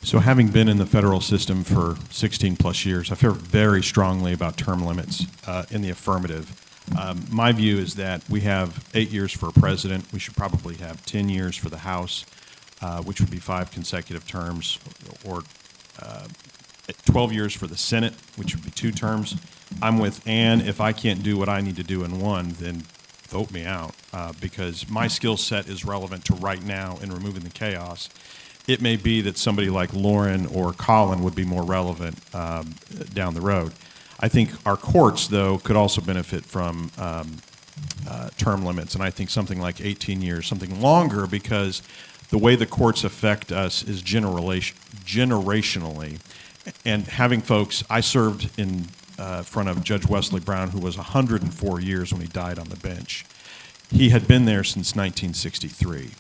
So having been in the federal system for 16 plus years, I feel very strongly about term limits in the affirmative. My view is that we have 8 years for a president. We should probably have 10 years for the House, which would be 5 consecutive terms, or 12 years for the Senate, which would be 2 terms. I'm with Ann. If I can't do what I need to do in one, then vote me out, because my skill set is relevant to right now in removing the chaos. It may be that somebody like Lauren or Colin would be more relevant down the road. I think our courts, though, could also benefit from term limits, and I think something like 18 years, something longer, because the way the courts affect us is generationally. And having folks, I served in front of Judge Wesley Brown, who was 104 years when he died on the bench. He had been there since 1963.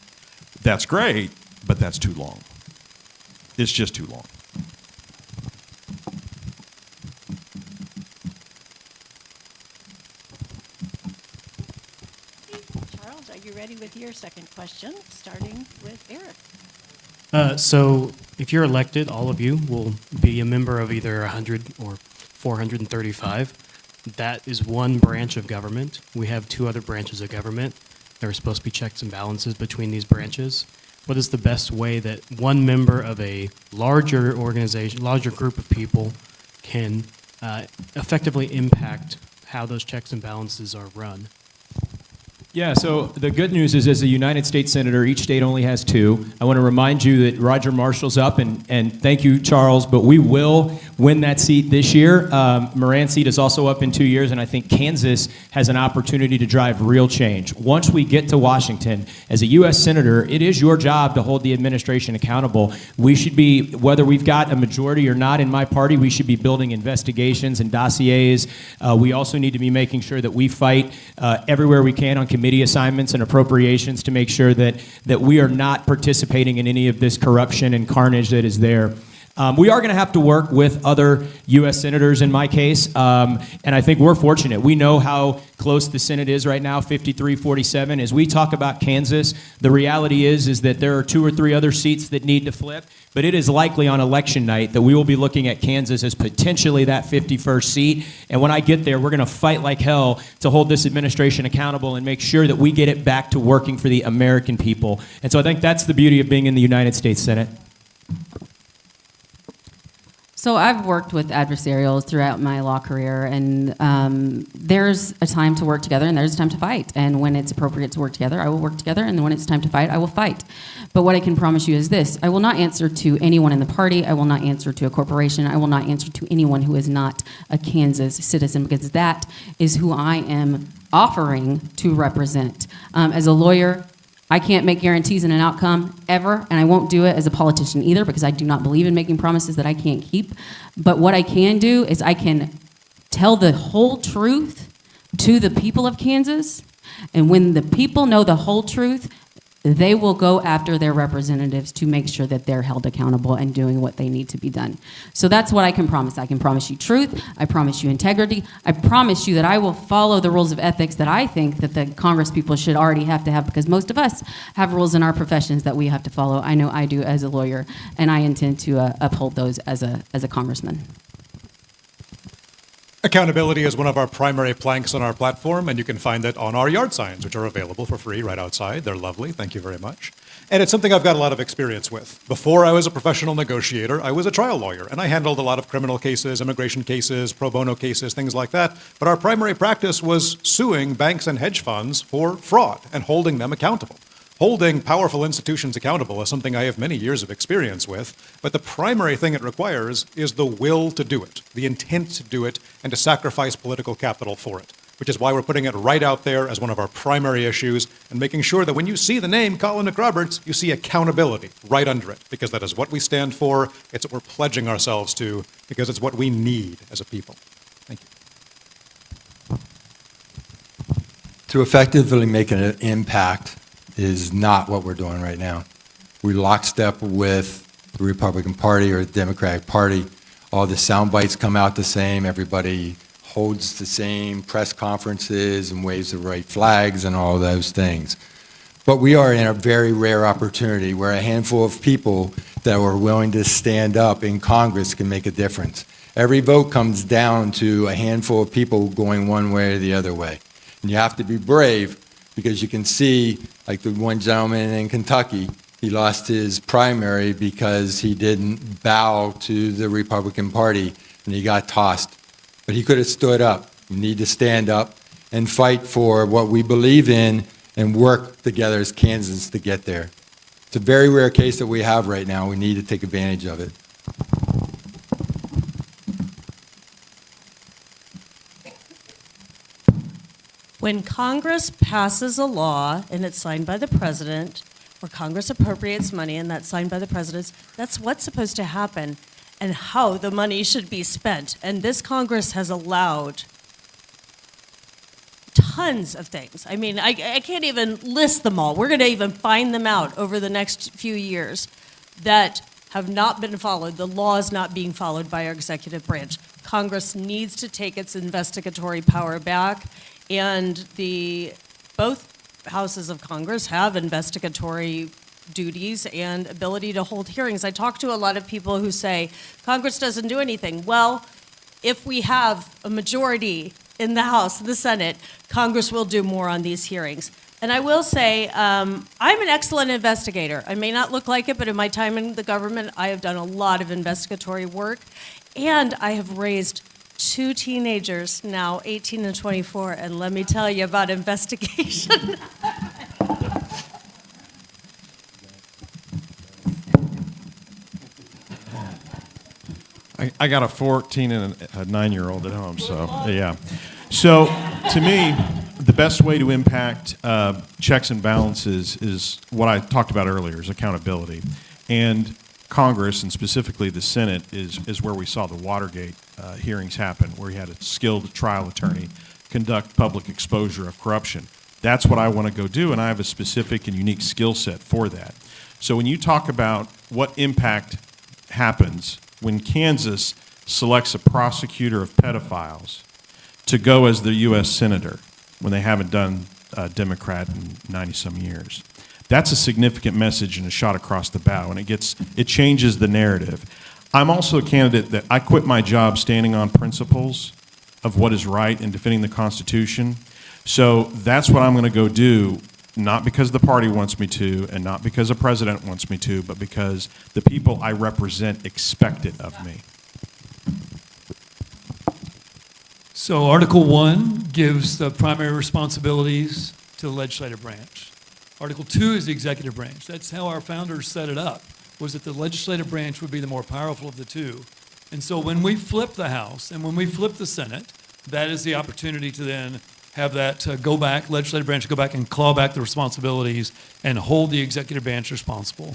That's great, but that's too long. It's just too long. Charles, are you ready with your second question, starting with Eric? So if you're elected, all of you will be a member of either 100 or 435. That is one branch of government. We have 2 other branches of government. There are supposed to be checks and balances between these branches. What is the best way that one member of a larger organization, larger group of people can effectively impact how those checks and balances are run? Yeah, so the good news is, as a United States Senator, each state only has 2. I want to remind you that Roger Marshall's up, and thank you, Charles, but we will win that seat this year. Moran's seat is also up in 2 years, and I think Kansas has an opportunity to drive real change. Once we get to Washington, as a U.S. Senator, it is your job to hold the administration accountable. We should be, whether we've got a majority or not in my party, we should be building investigations and dossiers. We also need to be making sure that we fight everywhere we can on committee assignments and appropriations to make sure that we are not participating in any of this corruption and carnage that is there. We are going to have to work with other U.S. senators in my case, and I think we're fortunate. We know how close the Senate is right now, 53-47. As we talk about Kansas, the reality is that there are 2 or 3 other seats that need to flip, but it is likely on election night that we will be looking at Kansas as potentially that 51st seat. And when I get there, we're going to fight like hell to hold this administration accountable and make sure that we get it back to working for the American people. And so I think that's the beauty of being in the United States Senate. So I've worked with adversarials throughout my law career, and there's a time to work together and there's a time to fight. And when it's appropriate to work together, I will work together, and when it's time to fight, I will fight. But what I can promise you is this: I will not answer to anyone in the party. I will not answer to a corporation. I will not answer to anyone who is not a Kansas citizen, because that is who I am offering to represent. As a lawyer, I can't make guarantees in an outcome ever, and I won't do it as a politician either, because I do not believe in making promises that I can't keep. But what I can do is I can tell the whole truth to the people of Kansas, and when the people know the whole truth, they will go after their representatives to make sure that they're held accountable and doing what they need to be done. So that's what I can promise. I can promise you truth. I promise you integrity. I promise you that I will follow the rules of ethics that I think that the Congress people should already have to have, because most of us have rules in our professions that we have to follow. I know I do as a lawyer, and I intend to uphold those as a congressman. Accountability is one of our primary planks on our platform, and you can find that on our yard signs, which are available for free right outside. They're lovely. Thank you very much. And it's something I've got a lot of experience with. Before I was a professional negotiator, I was a trial lawyer, and I handled a lot of criminal cases, immigration cases, pro bono cases, things like that. But our primary practice was suing banks and hedge funds for fraud and holding them accountable. Holding powerful institutions accountable is something I have many years of experience with, but the primary thing it requires is the will to do it, the intent to do it, and to sacrifice political capital for it. which is why we're putting it right out there as one of our primary issues and making sure that when you see the name Colin McRoberts, you see accountability right under it, because that is what we stand for, it's what we're pledging ourselves to, because it's what we need as a people. Thank you. To effectively make an impact is not what we're doing right now. We lockstep with the Republican Party or the Democratic Party. All the sound bites come out the same. Everybody holds the same press conferences and waves the right flags and all those things. But we are in a very rare opportunity where a handful of people that are willing to stand up in Congress can make a difference. Every vote comes down to a handful of people going one way or the other way. And you have to be brave, because you can see, like the one gentleman in Kentucky, he lost his primary because he didn't bow to the Republican Party and he got tossed. But he could have stood up. You need to stand up and fight for what we believe in and work together as Kansans to get there. It's a very rare case that we have right now. We need to take advantage of it. When Congress passes a law and it's signed by the president, or Congress appropriates money and that's signed by the president, that's what's supposed to happen and how the money should be spent. And this Congress has allowed tons of things. I mean, I can't even list them all. We're going to even find them out over the next few years that have not been followed. The law is not being followed by our executive branch. Congress needs to take its investigatory power back, and both houses of Congress have investigatory duties and ability to hold hearings. I talk to a lot of people who say Congress doesn't do anything. Well, if we have a majority in the House and the Senate, Congress will do more on these hearings. And I will say, I'm an excellent investigator. I may not look like it, but in my time in the government, I have done a lot of investigatory work, and I have raised 2 teenagers, now 18 and 24, and let me tell you about investigation. I got a 14 and a 9-year-old at home, so yeah. So to me, the best way to impact checks and balances is what I talked about earlier, is accountability. And Congress, and specifically the Senate, is where we saw the Watergate hearings happen, where you had a skilled trial attorney conduct public exposure of corruption. That's what I want to go do, and I have a specific and unique skill set for that. So when you talk about what impact happens when Kansas selects a prosecutor of pedophiles to go as the U.S. Senator, when they haven't done Democrat in 90-some years, that's a significant message and a shot across the bow, and it changes the narrative. I'm also a candidate that I quit my job standing on principles of what is right and defending the Constitution. So that's what I'm going to go do, not because the party wants me to and not because a president wants me to, but because the people I represent expect it of me. So Article 1 gives the primary responsibilities to the legislative branch. Article 2 is the executive branch. That's how our founders set it up, was that the legislative branch would be the more powerful of the two. And so when we flip the House and when we flip the Senate, that is the opportunity to then have that go back, legislative branch go back and claw back the responsibilities and hold the executive branch responsible.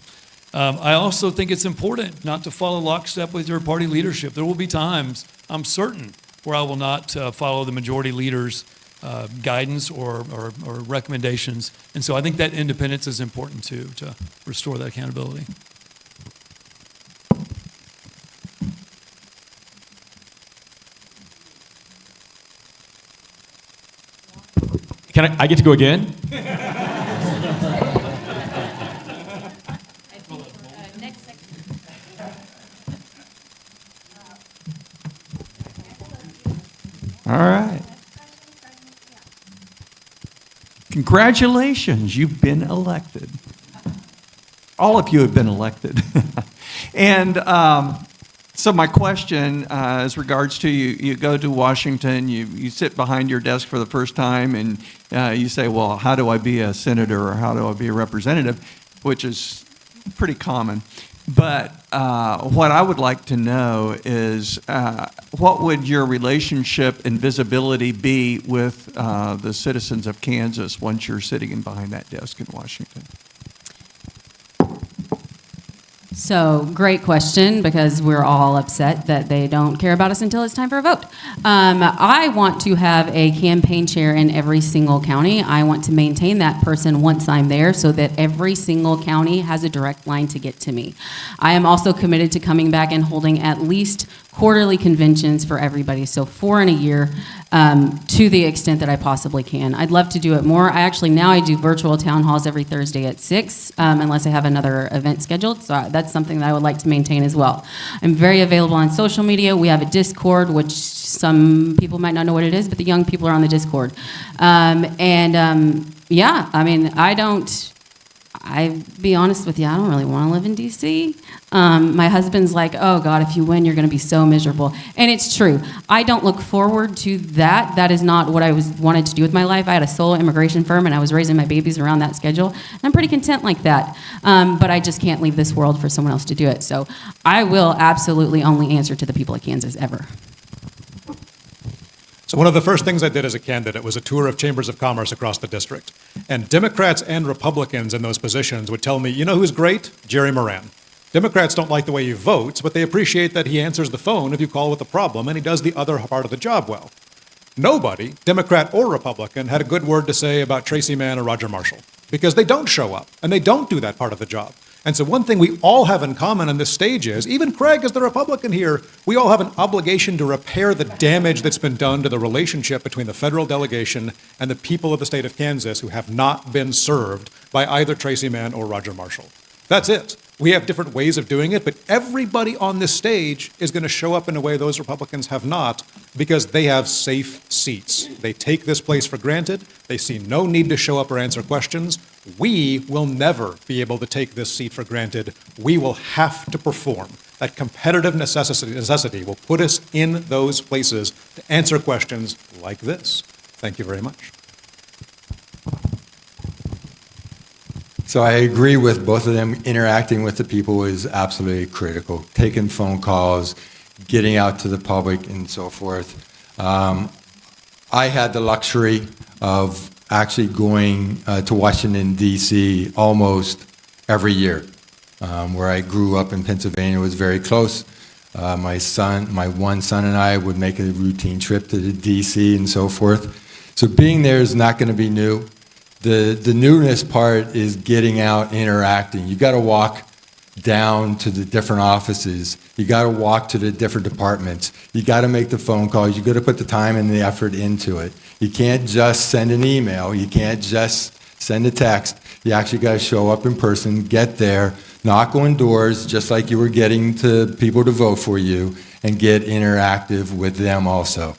I also think it's important not to follow lockstep with your party leadership. There will be times, I'm certain, where I will not follow the majority leader's guidance or recommendations. And so I think that independence is important too, to restore that accountability. Can I get to go again? All right. Congratulations, you've been elected. All of you have been elected. And so my question as regards to you go to Washington, you sit behind your desk for the first time, and you say, well, how do I be a senator or how do I be a representative, which is pretty common. But what I would like to know is what would your relationship and visibility be with the citizens of Kansas once you're sitting in behind that desk in Washington? So, great question, because we're all upset that they don't care about us until it's time for a vote. I want to have a campaign chair in every single county. I want to maintain that person once I'm there so that every single county has a direct line to get to me. I am also committed to coming back and holding at least quarterly conventions for everybody, so 4 in a year, to the extent that I possibly can. I'd love to do it more. Now I do virtual town halls every Thursday at 6, unless I have another event scheduled, so that's something that I would like to maintain as well. I'm very available on social media. We have a Discord, which some people might not know what it is, but the young people are on the Discord. Yeah, I mean, I'll be honest with you, I don't really want to live in D.C. My husband's like, oh God, if you win, you're going to be so miserable. And it's true. I don't look forward to that. That is not what I wanted to do with my life. I had a solo immigration firm, and I was raising my babies around that schedule. And I'm pretty content like that. But I just can't leave this world for someone else to do it. So I will absolutely only answer to the people of Kansas ever. So one of the first things I did as a candidate was a tour of chambers of commerce across the district. And Democrats and Republicans in those positions would tell me, you know who's great? Jerry Moran. Democrats don't like the way he votes, but they appreciate that he answers the phone if you call with a problem, and he does the other part of the job well. Nobody, Democrat or Republican, had a good word to say about Tracy Mann or Roger Marshall, because they don't show up, and they don't do that part of the job. And so one thing we all have in common on this stage is, even Craig is the Republican here, we all have an obligation to repair the damage that's been done to the relationship between the federal delegation and the people of the state of Kansas who have not been served by either Tracy Mann or Roger Marshall. That's it. We have different ways of doing it, but everybody on this stage is going to show up in a way those Republicans have not, because they have safe seats. They take this place for granted. They see no need to show up or answer questions. We will never be able to take this seat for granted. We will have to perform. That competitive necessity will put us in those places to answer questions like this. Thank you very much. So I agree with both of them. Interacting with the people is absolutely critical. Taking phone calls, getting out to the public, and so forth. I had the luxury of actually going to Washington, D.C. almost every year. Where I grew up in Pennsylvania was very close. My one son and I would make a routine trip to the D.C. and so forth. So being there is not going to be new. The newness part is getting out, interacting. You got to walk down to the different offices. You got to walk to the different departments. You got to make the phone calls. You got to put the time and the effort into it. You can't just send an email. You can't just send a text. You actually got to show up in person, get there, knock on doors, just like you were getting to people to vote for you, and get interactive with them also.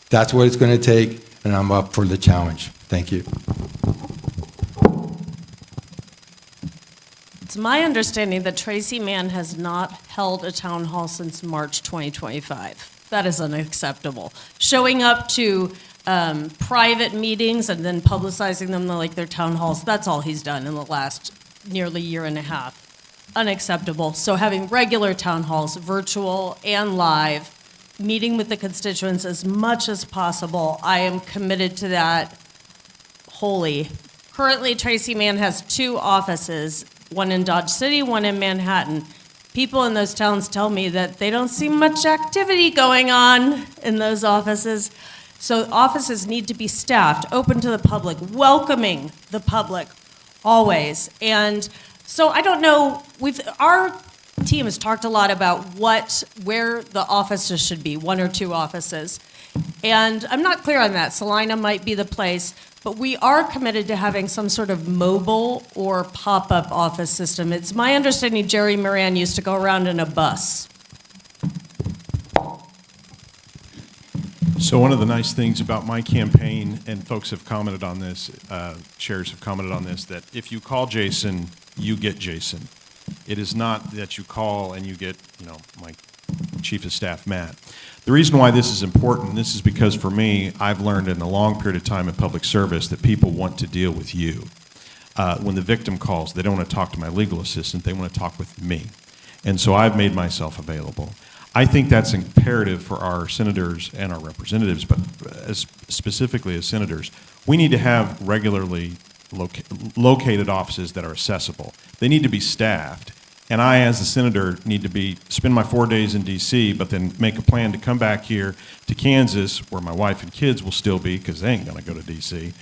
That's what it's going to take, and I'm up for the challenge. Thank you. It's my understanding that Tracy Mann has not held a town hall since March 2025. That is unacceptable. Showing up to private meetings and then publicizing them like they're town halls, that's all he's done in the last nearly year and a half. Unacceptable. So having regular town halls, virtual and live, meeting with the constituents as much as possible, I am committed to that wholly. Currently, Tracy Mann has 2 offices, one in Dodge City, one in Manhattan. People in those towns tell me that they don't see much activity going on in those offices. So offices need to be staffed, open to the public, welcoming the public, always. And so I don't know, our team has talked a lot about where the offices should be, 1 or 2 offices. And I'm not clear on that. Salina might be the place, but we are committed to having some sort of mobile or pop-up office system. It's my understanding Jerry Moran used to go around in a bus. So one of the nice things about my campaign, and folks have commented on this, chairs have commented on this, that if you call Jason, you get Jason. It is not that you call and you get, my chief of staff, Matt. The reason why this is important, this is because for me, I've learned in a long period of time in public service that people want to deal with you. When the victim calls, they don't want to talk to my legal assistant, they want to talk with me. And so I've made myself available. I think that's imperative for our senators and our representatives, but specifically as senators. We need to have regularly located offices that are accessible. They need to be staffed. And I, as a senator, need to spend my 4 days in D.C., but then make a plan to come back here to Kansas, where my wife and kids will still be, because they ain't going to go to D.C.,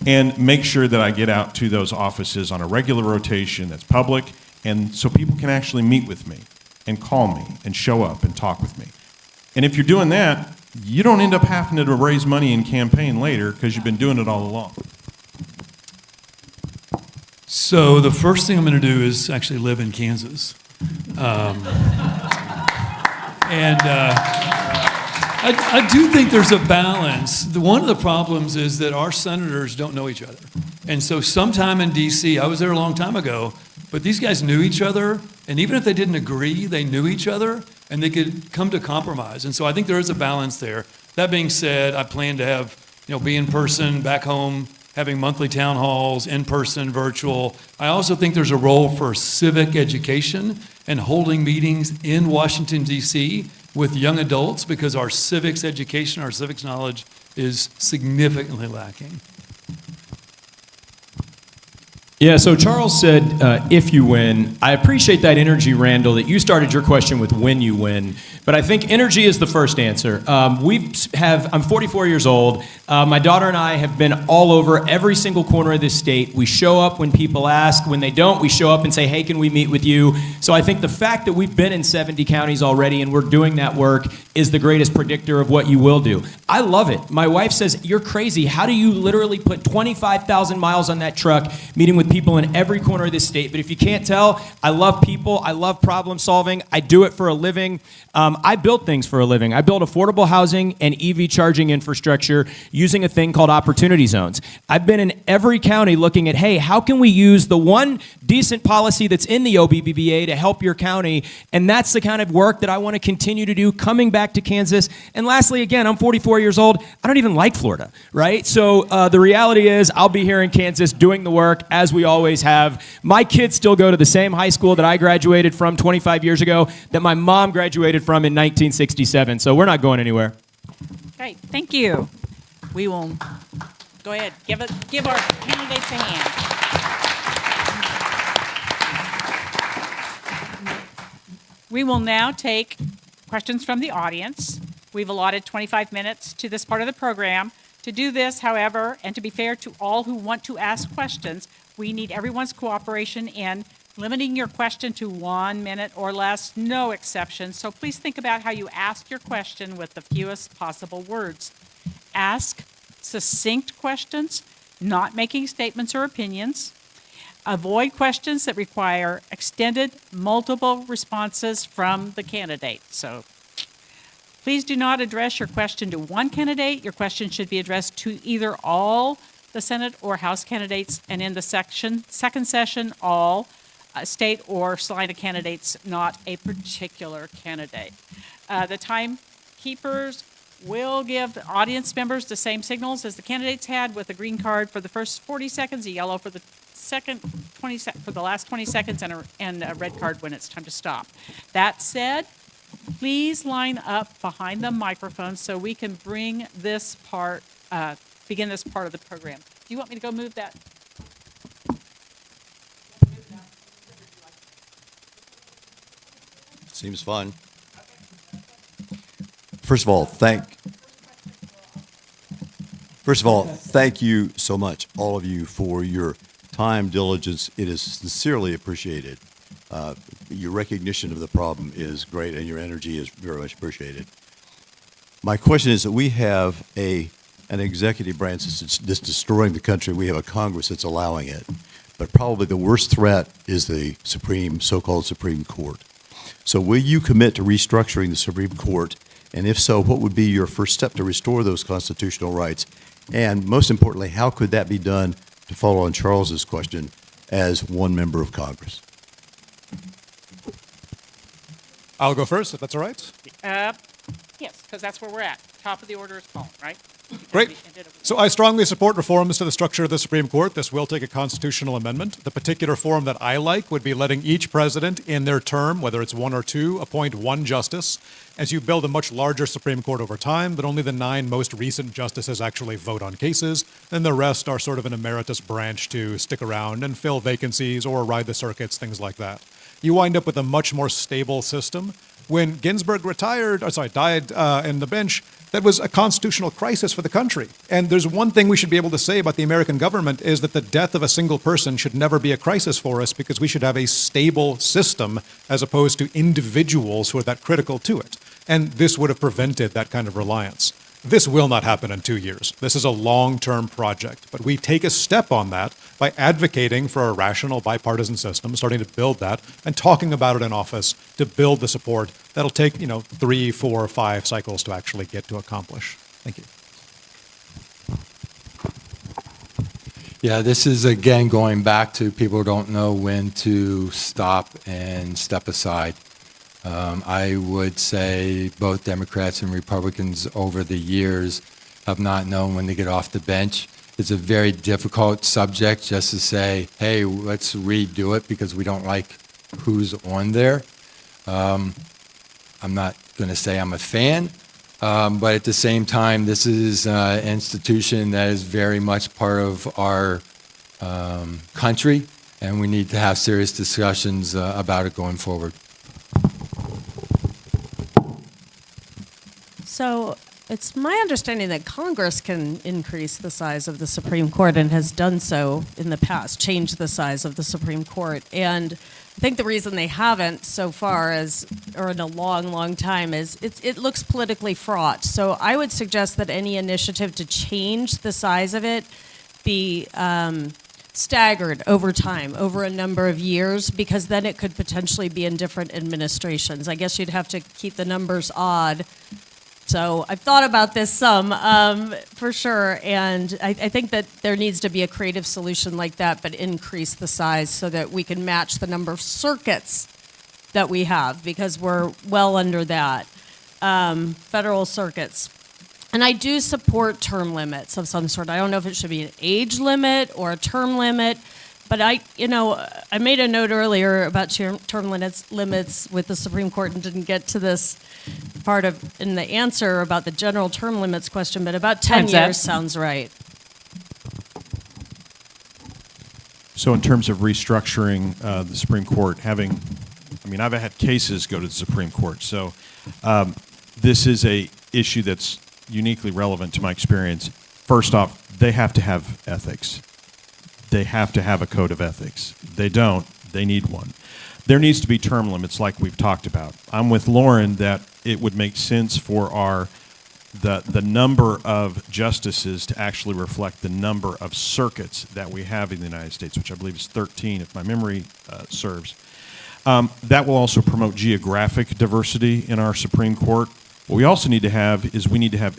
and make sure that I get out to those offices on a regular rotation that's public, and so people can actually meet with me and call me and show up and talk with me. And if you're doing that, you don't end up having to raise money in campaign later because you've been doing it all along. So the first thing I'm going to do is actually live in Kansas. I do think there's a balance. One of the problems is that our senators don't know each other. And so sometime in D.C., I was there a long time ago, but these guys knew each other, and even if they didn't agree, they knew each other, and they could come to compromise. And so I think there is a balance there. That being said, I plan to have, be in person back home, having monthly town halls, in person, virtual. I also think there's a role for civic education and holding meetings in Washington, D.C. with young adults, because our civics education, our civics knowledge is significantly lacking. Yeah, so Charles said, if you win. I appreciate that energy, Randall, that you started your question with when you win. But I think energy is the first answer. I'm 44 years old. My daughter and I have been all over every single corner of this state. We show up when people ask. When they don't, we show up and say, hey, can we meet with you? So I think the fact that we've been in 70 counties already and we're doing that work is the greatest predictor of what you will do. I love it. My wife says, you're crazy. How do you literally put 25,000 miles on that truck, meeting with people in every corner of this state? But if you can't tell, I love people. I love problem solving. I do it for a living. I build things for a living. I build affordable housing and EV charging infrastructure using a thing called opportunity zones. I've been in every county looking at, hey, how can we use the one decent policy that's in the OBBBA to help your county? And that's the kind of work that I want to continue to do coming back to Kansas. And lastly, again, I'm 44 years old. I don't even like Florida, right? So the reality is I'll be here in Kansas doing the work as we always have. My kids still go to the same high school that I graduated from 25 years ago, that my mom graduated from in 1967. So we're not going anywhere. Okay, thank you. We will go ahead, give our candidates a hand. We will now take questions from the audience. We've allotted 25 minutes to this part of the program. To do this, however, and to be fair to all who want to ask questions, we need everyone's cooperation in limiting your question to 1 minute or less, no exceptions. So please think about how you ask your question with the fewest possible words. Ask succinct questions, not making statements or opinions. Avoid questions that require extended, multiple responses from the candidate. So please do not address your question to one candidate. Your question should be addressed to either all the Senate or House candidates, and in the second session, all state or Salina candidates, not a particular candidate. The timekeepers will give the audience members the same signals as the candidates had, with a green card for the first 40 seconds, a yellow for the for the last 20 seconds, and a red card when it's time to stop. That said, please line up behind the microphone so we can bring this part, begin this part of the program. Do you want me to go move that? Seems fun. First of all, thank you so much, all of you, for your time, diligence. It is sincerely appreciated. Your recognition of the problem is great, and your energy is very much appreciated. My question is that we have an executive branch that's destroying the country. We have a Congress that's allowing it. But probably the worst threat is the so-called Supreme Court. So will you commit to restructuring the Supreme Court? And if so, what would be your first step to restore those constitutional rights? And most importantly, how could that be done, to follow on Charles's question, as one member of Congress? I'll go first, if that's all right. Yes, because that's where we're at. Top of the order is called, right? Great. So I strongly support reforms to the structure of the Supreme Court. This will take a constitutional amendment. The particular form that I like would be letting each president in their term, whether it's one or two, appoint one justice. As you build a much larger Supreme Court over time, that only the 9 most recent justices actually vote on cases, and the rest are sort of an emeritus branch to stick around and fill vacancies or ride the circuits, things like that. You wind up with a much more stable system. When Ginsburg died in the bench, that was a constitutional crisis for the country. And there's one thing we should be able to say about the American government is that the death of a single person should never be a crisis for us because we should have a stable system as opposed to individuals who are that critical to it. And this would have prevented that kind of reliance. This will not happen in 2 years. This is a long-term project, but we take a step on that by advocating for a rational bipartisan system, starting to build that, and talking about it in office to build the support that'll take, 3, 4, 5 cycles to actually get to accomplish. Thank you. Yeah, this is again going back to people who don't know when to stop and step aside. I would say both Democrats and Republicans over the years have not known when to get off the bench. It's a very difficult subject just to say, hey, let's redo it because we don't like who's on there. I'm not going to say I'm a fan, but at the same time, this is an institution that is very much part of our country, and we need to have serious discussions about it going forward. So it's my understanding that Congress can increase the size of the Supreme Court and has done so in the past, changed the size of the Supreme Court. And I think the reason they haven't so far or in a long, long time is it looks politically fraught. So I would suggest that any initiative to change the size of it be staggered over time, over a number of years, because then it could potentially be in different administrations. I guess you'd have to keep the numbers odd. So I've thought about this some, for sure, and I think that there needs to be a creative solution like that, but increase the size so that we can match the number of circuits that we have, because we're well under that, federal circuits. And I do support term limits of some sort. I don't know if it should be an age limit or a term limit, but I made a note earlier about term limits with the Supreme Court and didn't get to this part in the answer about the general term limits question, but about 10 years sounds right. So in terms of restructuring the Supreme Court, I've had cases go to the Supreme Court. So this is a issue that's uniquely relevant to my experience. First off, they have to have ethics. They have to have a code of ethics. They don't, they need one. There needs to be term limits like we've talked about. I'm with Lauren that it would make sense for the number of justices to actually reflect the number of circuits that we have in the United States, which I believe is 13, if my memory serves. That will also promote geographic diversity in our Supreme Court. What we also need to have is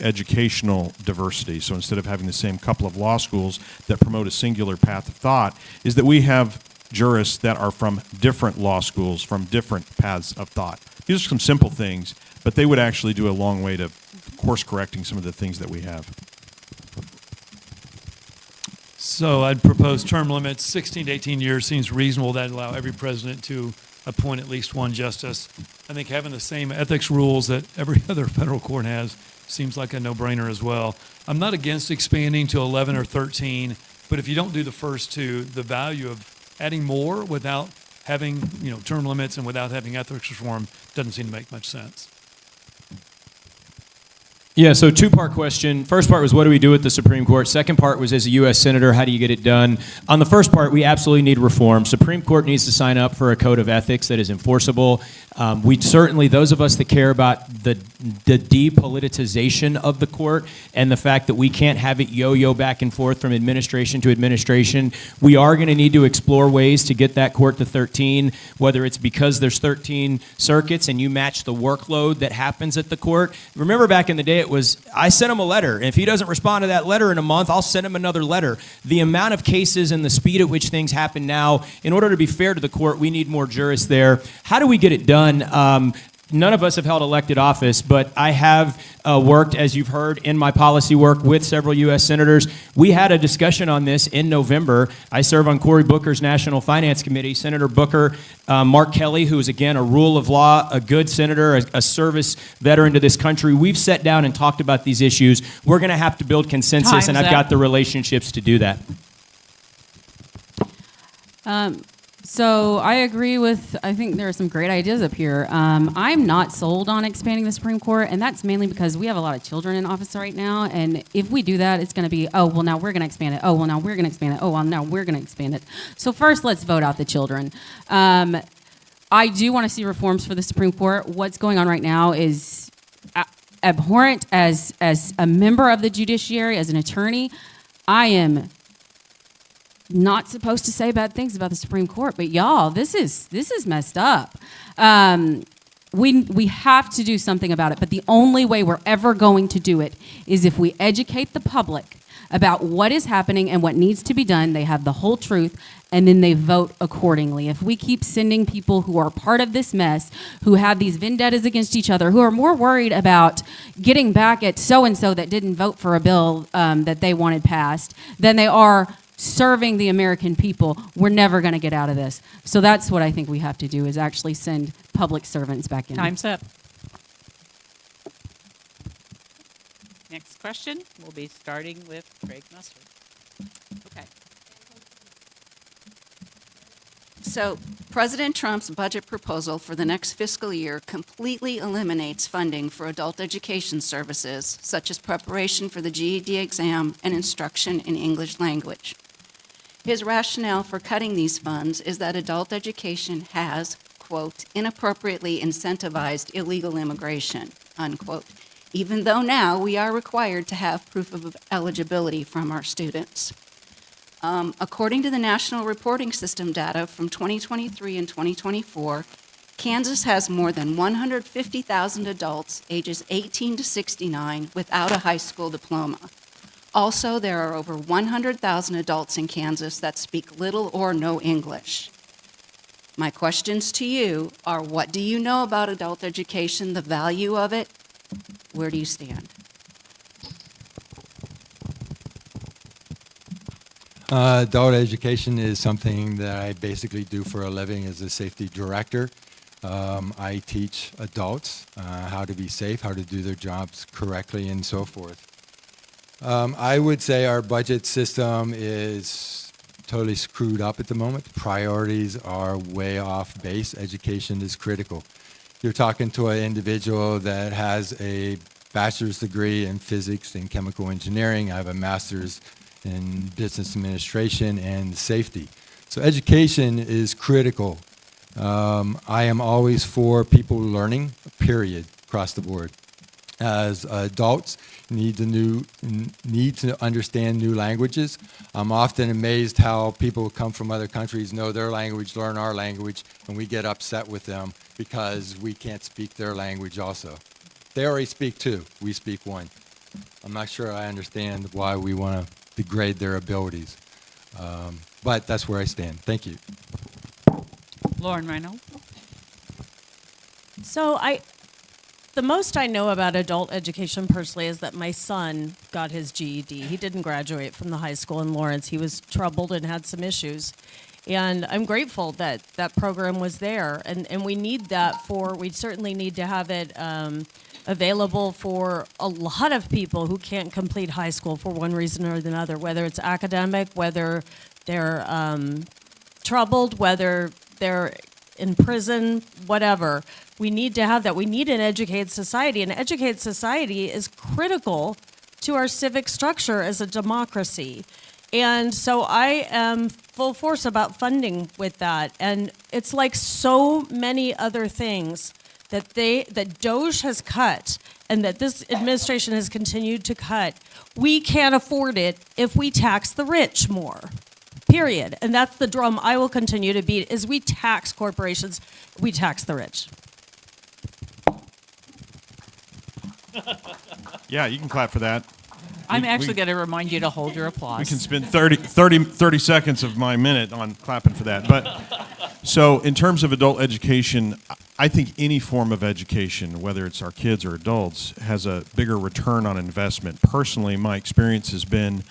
educational diversity. So instead of having the same couple of law schools that promote a singular path of thought, is that we have jurists that are from different law schools, from different paths of thought. These are some simple things, but they would actually do a long way to course correcting some of the things that we have. So I'd propose term limits, 16 to 18 years seems reasonable. That'd allow every president to appoint at least one justice. I think having the same ethics rules that every other federal court has seems like a no-brainer as well. I'm not against expanding to 11 or 13, but if you don't do the first two, the value of adding more without having term limits and without having ethics reform doesn't seem to make much sense. Yeah, so two-part question. First part was, what do we do with the Supreme Court? Second part was, as a U.S. Senator, how do you get it done? On the first part, we absolutely need reform. Supreme Court needs to sign up for a code of ethics that is enforceable. We certainly, those of us that care about the depoliticization of the court and the fact that we can't have it yo-yo back and forth from administration to administration, we are going to need to explore ways to get that court to 13, whether it's because there's 13 circuits and you match the workload that happens at the court. Remember back in the day, I sent him a letter, and if he doesn't respond to that letter in a month, I'll send him another letter. The amount of cases and the speed at which things happen now, in order to be fair to the court, we need more jurists there. How do we get it done? none of us have held elected office, but I have worked, as you've heard, in my policy work with several U.S. senators. We had a discussion on this in November. I serve on Cory Booker's National Finance Committee. Senator Booker, Mark Kelly, who is, again, a rule of law, a good senator, a service veteran to this country. We've sat down and talked about these issues. We're going to have to build consensus, Time's and I've up. got the relationships to do that. So I agree with, I think there are some great ideas up here. I'm not sold on expanding the Supreme Court, and that's mainly because we have a lot of children in office right now, and if we do that, it's going to be, oh, well, now we're going to expand it. Oh, well, now we're going to expand it. Oh, well, now we're going to expand it. So first, let's vote out the children. I do want to see reforms for the Supreme Court. What's going on right now is abhorrent. As a member of the judiciary, as an attorney, I am not supposed to say bad things about the Supreme Court, but y'all, this is messed up. We have to do something about it, but the only way we're ever going to do it is if we educate the public about what is happening and what needs to be done. They have the whole truth, and then they vote accordingly. If we keep sending people who are part of this mess, who have these vendettas against each other, who are more worried about getting back at so-and-so that didn't vote for a bill that they wanted passed than they are serving the American people, we're never going to get out of this. So that's what I think we have to do, is actually send public servants back in. Time's up. Next question, we'll be starting with Craig Mustard. Okay. So President Trump's budget proposal for the next fiscal year completely eliminates funding for adult education services, such as preparation for the GED exam and instruction in English language. His rationale for cutting these funds is that adult education has, quote, inappropriately incentivized illegal immigration, unquote, even though now we are required to have proof of eligibility from our students. According to the National Reporting System data from 2023 and 2024, Kansas has more than 150,000 adults ages 18 to 69 without a high school diploma. Also, there are over 100,000 adults in Kansas that speak little or no English. My questions to you are, what do you know about adult education, the value of it? Where do you stand? Adult education is something that I basically do for a living as a safety director. I teach adults how to be safe, how to do their jobs correctly, and so forth. I would say our budget system is totally screwed up at the moment. Priorities are way off base. Education is critical. You're talking to an individual that has a bachelor's degree in physics and chemical engineering. I have a master's in business administration and safety. So education is critical. I am always for people learning, period, across the board. As adults, need to understand new languages. I'm often amazed how people who come from other countries know their language, learn our language, and we get upset with them because we can't speak their language also. They already speak two, we speak one. I'm not sure I understand why we want to degrade their abilities. But that's where I stand. Thank you. Lauren Reynolds. So the most I know about adult education personally is that my son got his GED. He didn't graduate from the high school in Lawrence. He was troubled and had some issues. And I'm grateful that that program was there. And we need that we certainly need to have it available for a lot of people who can't complete high school for one reason or another, whether it's academic, whether they're troubled, whether they're in prison, whatever. We need to have that. We need an educated society. An educated society is critical to our civic structure as a democracy. And so I am full force about funding with that. And it's like so many other things that DOJ has cut and that this administration has continued to cut. We can't afford it if we tax the rich more. Period. And that's the drum I will continue to beat, is we tax corporations, we tax the rich. Yeah, you can clap for that. I'm actually going to remind you to hold your applause. We can spend 30 seconds of my minute on clapping for that. But So, in terms of adult education, I think any form of education, whether it's our kids or adults, has a bigger return on investment. Personally, my experience has been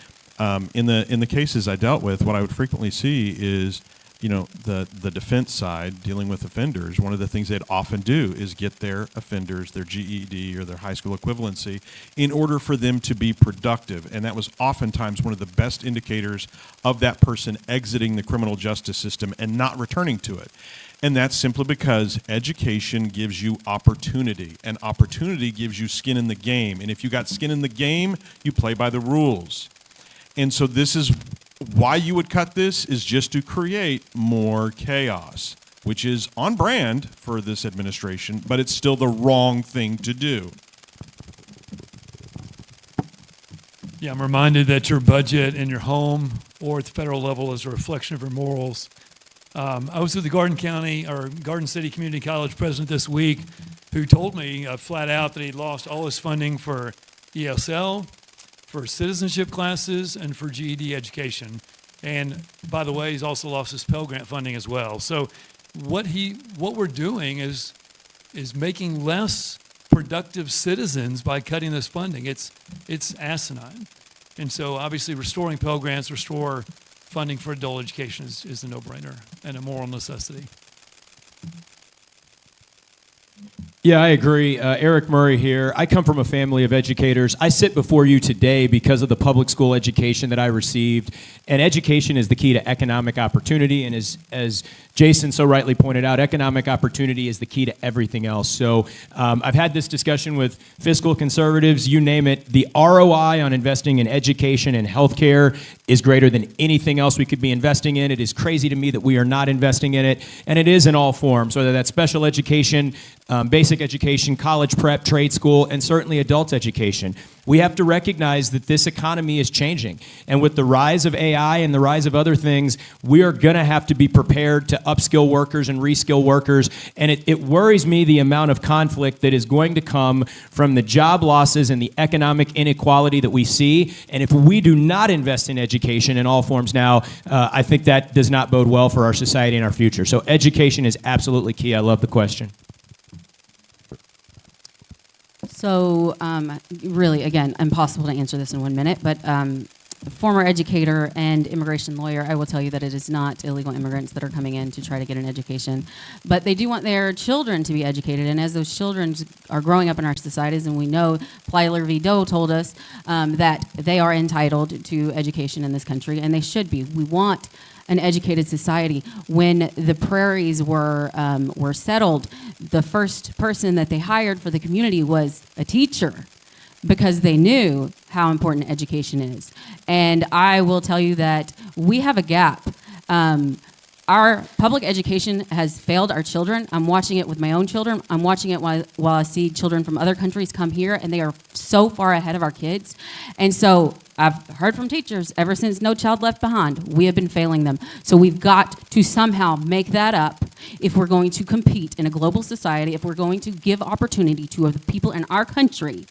in the cases I dealt with. What I would frequently see is, the defense side dealing with offenders. One of the things they'd often do is get their offenders their GED or their high school equivalency in order for them to be productive, and that was oftentimes one of the best indicators of that person exiting the criminal justice system and not returning to it. And that's simply because education gives you opportunity, and opportunity gives you skin in the game. And if you got skin in the game, you play by the rules. And so this is why you would cut this, is just to create more chaos, which is on brand for this administration, but it's still the wrong thing to do. Yeah, I'm reminded that your budget in your home or at the federal level is a reflection of your morals. I was with the Garden City Community College president this week, who told me flat out that he lost all his funding for ESL, for citizenship classes, and for GED education. And by the way, he's also lost his Pell Grant funding as well. So what we're doing is making less productive citizens by cutting this funding. It's asinine. And so obviously restoring Pell Grants, restore funding for adult education is a no-brainer and a moral necessity. Yeah, I agree. Eric Murray here. I come from a family of educators. I sit before you today because of the public school education that I received. And education is the key to economic opportunity. And as Jason so rightly pointed out, economic opportunity is the key to everything else. So I've had this discussion with fiscal conservatives, you name it. The ROI on investing in education and healthcare is greater than anything else we could be investing in. It is crazy to me that we are not investing in it. And it is in all forms, whether that's special education, basic education, college prep, trade school, and certainly adult education. We have to recognize that this economy is changing. And with the rise of AI and the rise of other things, we are going to have to be prepared to upskill workers and reskill workers. And it worries me the amount of conflict that is going to come from the job losses and the economic inequality that we see. And if we do not invest in education in all forms now, I think that does not bode well for our society and our future. So education is absolutely key. I love the question. So really, again, impossible to answer this in 1 minute, but former educator and immigration lawyer, I will tell you that it is not illegal immigrants that are coming in to try to get an education, but they do want their children to be educated, and as those children are growing up in our societies, and we know LWV told us that they are entitled to education in this country, and they should be. We want an educated society. When the prairies were settled, the first person that they hired for the community was a teacher, because they knew how important education is. And I will tell you that we have a gap. Our public education has failed our children. I'm watching it with my own children. I'm watching it while I see children from other countries come here, and they are so far ahead of our kids. And so I've heard from teachers ever since No Child Left Behind, we have been failing them. So we've got to somehow make that up if we're going to compete in a global society, if we're going to give opportunity to the people in our country.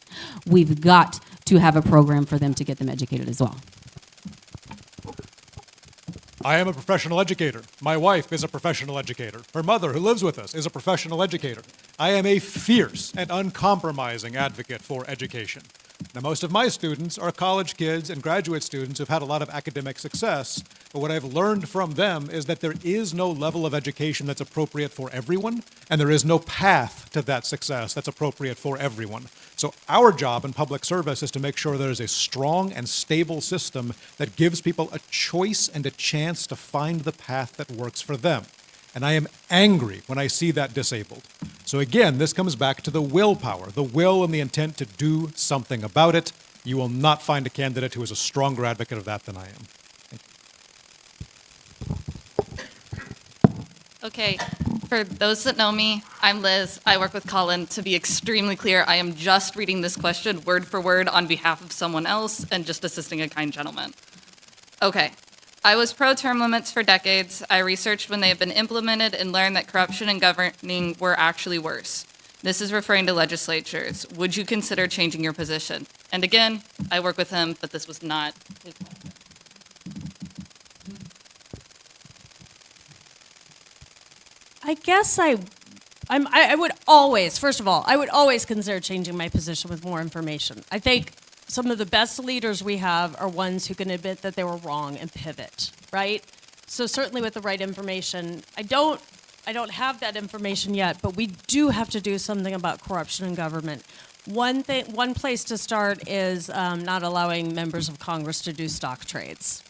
We've got to have a program for them to get them educated as well. I am a professional educator. My wife is a professional educator. Her mother, who lives with us, is a professional educator. I am a fierce and uncompromising advocate for education. Now, most of my students are college kids and graduate students who've had a lot of academic success, but what I've learned from them is that there is no level of education that's appropriate for everyone, and there is no path to that success that's appropriate for everyone. So our job in public service is to make sure there is a strong and stable system that gives people a choice and a chance to find the path that works for them. And I am angry when I see that disabled. So again, this comes back to the willpower, the will and the intent to do something about it. You will not find a candidate who is a stronger advocate of that than I am. Okay, for those that know me, I'm Liz. I work with Colin. To be extremely clear, I am just reading this question word for word on behalf of someone else and just assisting a kind gentleman. Okay. I was pro-term limits for decades. I researched when they have been implemented and learned that corruption and governing were actually worse. This is referring to legislatures. Would you consider changing your position? And again, I work with him, but this was not his. I guess I would always, first of all, I would always consider changing my position with more information. I think some of the best leaders we have are ones who can admit that they were wrong and pivot, right? So certainly with the right information, I don't have that information yet, but we do have to do something about corruption in government. One place to start is not allowing members of Congress to do stock trades.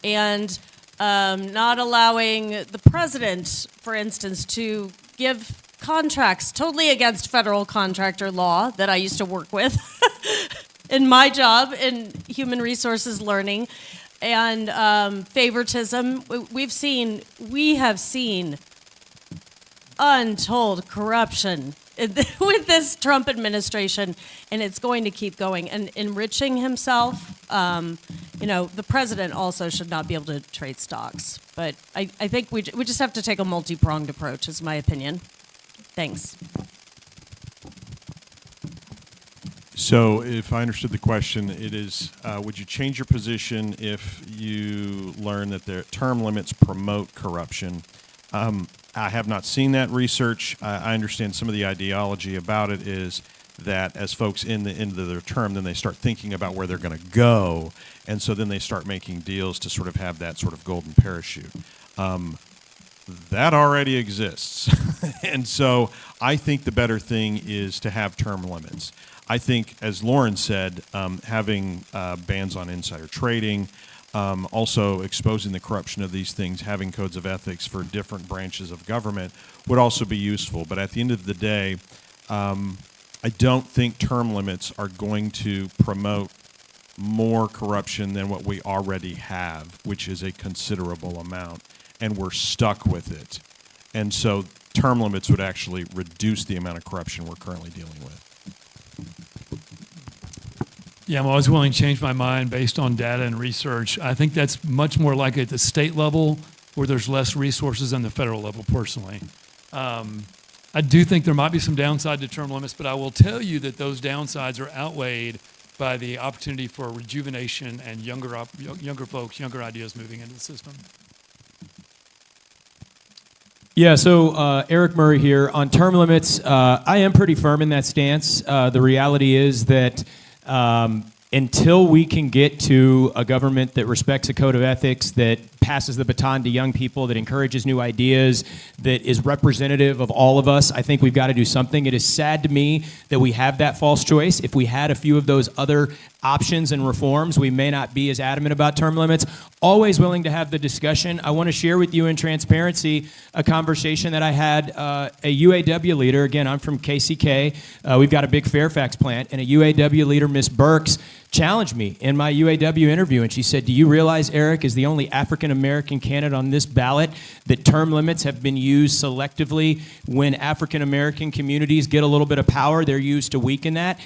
And not allowing the president, for instance, to give contracts totally against federal contractor law that I used to work with in my job in human resources learning, and favoritism. We have seen untold corruption with this Trump administration, and it's going to keep going. And enriching himself, the president also should not be able to trade stocks. But I think we just have to take a multi-pronged approach, is my opinion. Thanks. So if I understood the question, it is, would you change your position if you learn that their term limits promote corruption? I have not seen that research. I understand some of the ideology about it is that as folks in the end of their term, then they start thinking about where they're going to go, and so then they start making deals to sort of have that sort of golden parachute. That already exists. And so I think the better thing is to have term limits. I think, as Lauren said, having bans on insider trading, also exposing the corruption of these things, having codes of ethics for different branches of government would also be useful. But at the end of the day, I don't think term limits are going to promote more corruption than what we already have, which is a considerable amount, and we're stuck with it. And so term limits would actually reduce the amount of corruption we're currently dealing with. Yeah, I'm always willing to change my mind based on data and research. I think that's much more likely at the state level where there's less resources than the federal level, personally. I do think there might be some downside to term limits, but I will tell you that those downsides are outweighed by the opportunity for rejuvenation and younger folks, younger ideas moving into the system. Yeah, so Eric Murray here. On term limits, I am pretty firm in that stance. The reality is that until we can get to a government that respects a code of ethics, that passes the baton to young people, that encourages new ideas, that is representative of all of us, I think we've got to do something. It is sad to me that we have that false choice. If we had a few of those other options and reforms, we may not be as adamant about term limits. Always willing to have the discussion. I want to share with you in transparency a conversation that I had. A UAW leader, again, I'm from KCK. We've got a big Fairfax plant, and a UAW leader, Ms. Burks, challenged me in my UAW interview, and she said, "Do you realize, Eric, as the only African-American candidate on this ballot, that term limits have been used selectively when African-American communities get a little bit of power, they're used to weaken that?"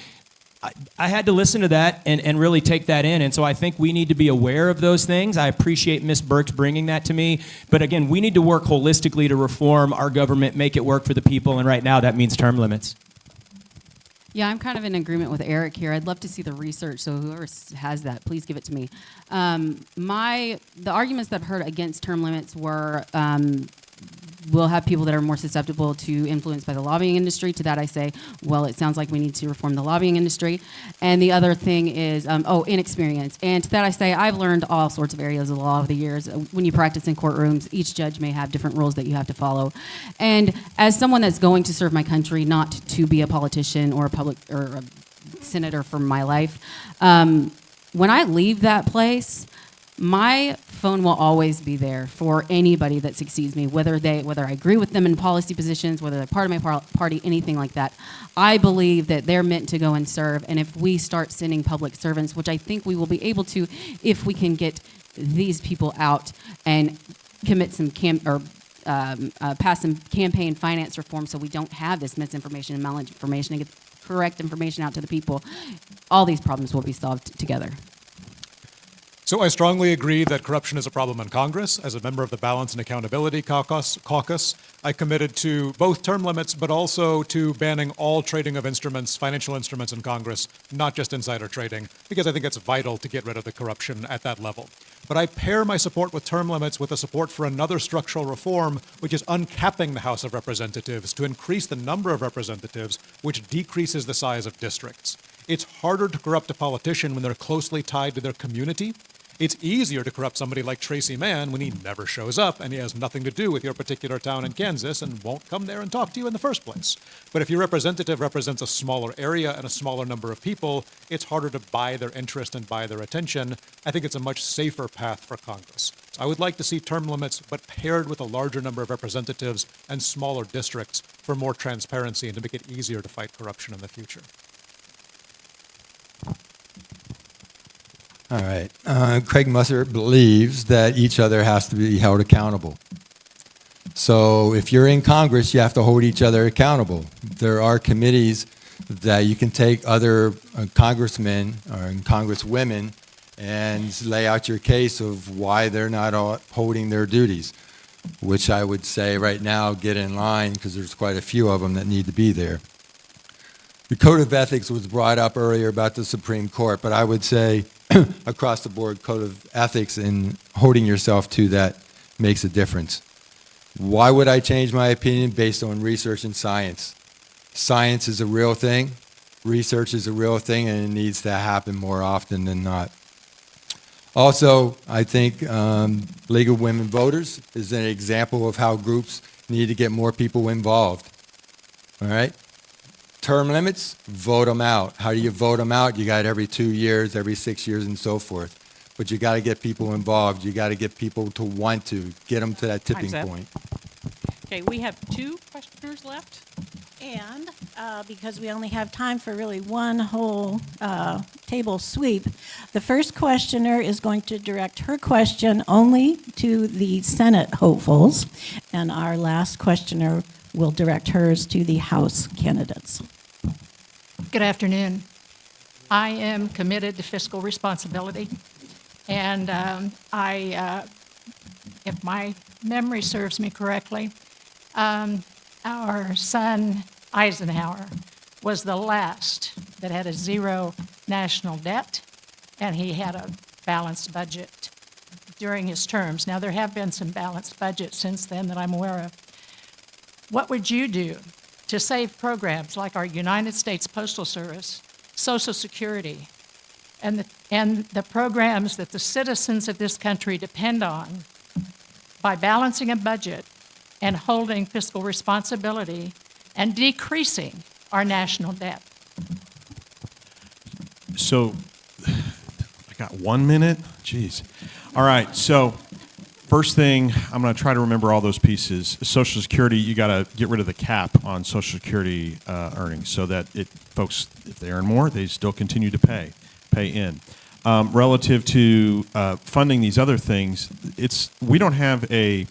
I had to listen to that and really take that in, and so I think we need to be aware of those things. I appreciate Ms. Burks bringing that to me, but again, we need to work holistically to reform our government, make it work for the people, and right now that means term limits. Yeah, I'm kind of in agreement with Eric here. I'd love to see the research, so whoever has that, please give it to me. The arguments that I've heard against term limits were we'll have people that are more susceptible to influence by the lobbying industry. To that I say, well, it sounds like we need to reform the lobbying industry. And the other thing is, inexperience. And to that I say, I've learned all sorts of areas of the law over the years. When you practice in courtrooms, each judge may have different rules that you have to follow. And as someone that's going to serve my country, not to be a politician or a senator for my life, when I leave that place, my phone will always be there for anybody that succeeds me, whether I agree with them in policy positions, whether they're part of my party, anything like that. I believe that they're meant to go and serve, and if we start sending public servants, which I think we will be able to if we can get these people out and commit some pass some campaign finance reform so we don't have this misinformation and malinformation and get correct information out to the people, all these problems will be solved together. So I strongly agree that corruption is a problem in Congress. As a member of the Balance and Accountability Caucus, I committed to both term limits, but also to banning all trading of instruments, financial instruments in Congress, not just insider trading, because I think it's vital to get rid of the corruption at that level. but I pair my support with term limits with a support for another structural reform, which is uncapping the House of Representatives to increase the number of representatives, which decreases the size of districts. It's harder to corrupt a politician when they're closely tied to their community. It's easier to corrupt somebody like Tracy Mann when he never shows up and he has nothing to do with your particular town in Kansas and won't come there and talk to you in the first place. But if your representative represents a smaller area and a smaller number of people, it's harder to buy their interest and buy their attention. I think it's a much safer path for Congress. I would like to see term limits, but paired with a larger number of representatives and smaller districts for more transparency and to make it easier to fight corruption in the future. All right. Craig Musser believes that each other has to be held accountable. So if you're in Congress, you have to hold each other accountable. There are committees that you can take other congressmen or congresswomen and lay out your case of why they're not holding their duties, which I would say right now get in line because there's quite a few of them that need to be there. The Code of Ethics was brought up earlier about the Supreme Court, but I would say across the board Code of Ethics and holding yourself to that makes a difference. Why would I change my opinion? Based on research and science. Science is a real thing, research is a real thing, and it needs to happen more often than not. Also, I think League of Women Voters is an example of how groups need to get more people involved. All right? Term limits, vote them out. How do you vote them out? You got every 2 years, every 6 years, and so forth. But you got to get people involved. You got to get people to want to get them to that tipping Time's up. point. Okay, we have 2 questioners left. And because we only have time for really one whole table sweep, the first questioner is going to direct her question only to the Senate hopefuls, and our last questioner will direct hers to the House candidates. Good afternoon. I am committed to fiscal responsibility, and if my memory serves me correctly, our son Eisenhower was the last that had a zero national debt, and he had a balanced budget during his terms. Now, there have been some balanced budgets since then that I'm aware of. What would you do to save programs like our United States Postal Service, Social Security, and the programs that the citizens of this country depend on by balancing a budget and holding fiscal responsibility and decreasing our national debt? So, I got 1 minute? Jeez. All right, so first thing, I'm going to try to remember all those pieces. Social Security, you got to get rid of the cap on Social Security earnings so that folks, if they earn more, they still continue to pay in. Relative to funding these other things, we don't have a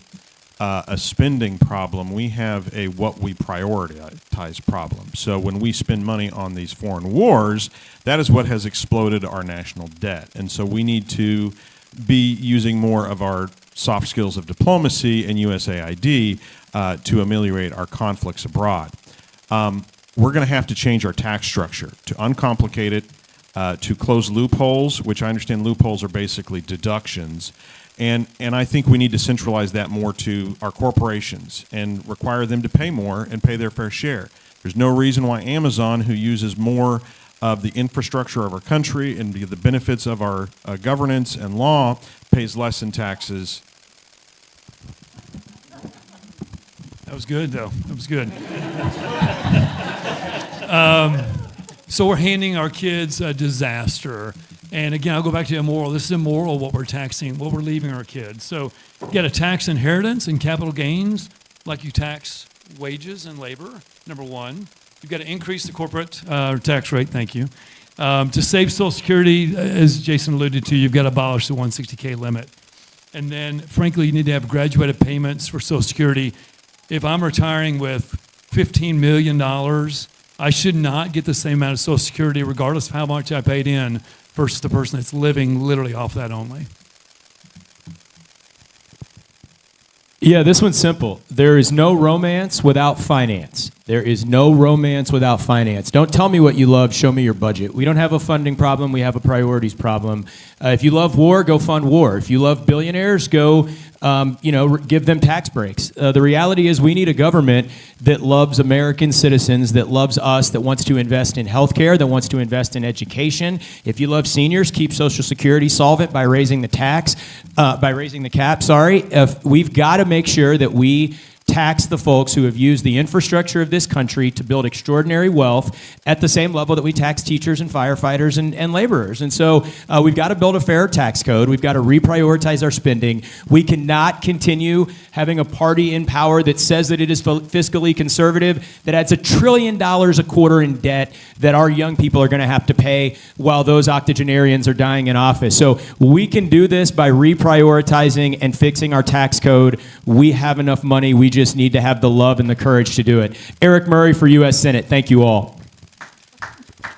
spending problem. We have a what we prioritize problem. So when we spend money on these foreign wars, that is what has exploded our national debt. And so we need to be using more of our soft skills of diplomacy and USAID to ameliorate our conflicts abroad. We're going to have to change our tax structure to uncomplicate it, to close loopholes, which I understand loopholes are basically deductions. And I think we need to centralize that more to our corporations and require them to pay more and pay their fair share. There's no reason why Amazon, who uses more of the infrastructure of our country and the benefits of our governance and law, pays less in taxes. That was good, though. That was good. So we're handing our kids a disaster. And again, I'll go back to immoral. This is immoral, what we're taxing, what we're leaving our kids. So you got to tax inheritance and capital gains like you tax wages and labor, number one. You've got to increase the corporate tax rate, thank you. To save Social Security, as Jason alluded to, you've got to abolish the 160K limit. And then, frankly, you need to have graduated payments for Social Security. If I'm retiring with $15 million, I should not get the same amount of Social Security regardless of how much I paid in versus the person that's living literally off that only. Yeah, this one's simple. There is no romance without finance. There is no romance without finance. Don't tell me what you love, show me your budget. We don't have a funding problem, we have a priorities problem. If you love war, go fund war. If you love billionaires, go give them tax breaks. The reality is we need a government that loves American citizens, that loves us, that wants to invest in healthcare, that wants to invest in education. If you love seniors, keep Social Security solvent by raising the cap. We've got to make sure that we tax the folks who have used the infrastructure of this country to build extraordinary wealth at the same level that we tax teachers and firefighters and laborers. And so we've got to build a fair tax code. We've got to reprioritize our spending. We cannot continue having a party in power that says that it is fiscally conservative, that adds $1 trillion a quarter in debt that our young people are going to have to pay while those octogenarians are dying in office. So we can do this by reprioritizing and fixing our tax code. We have enough money. We just need to have the love and the courage to do it. Eric Murray for U.S. Senate. Thank you all.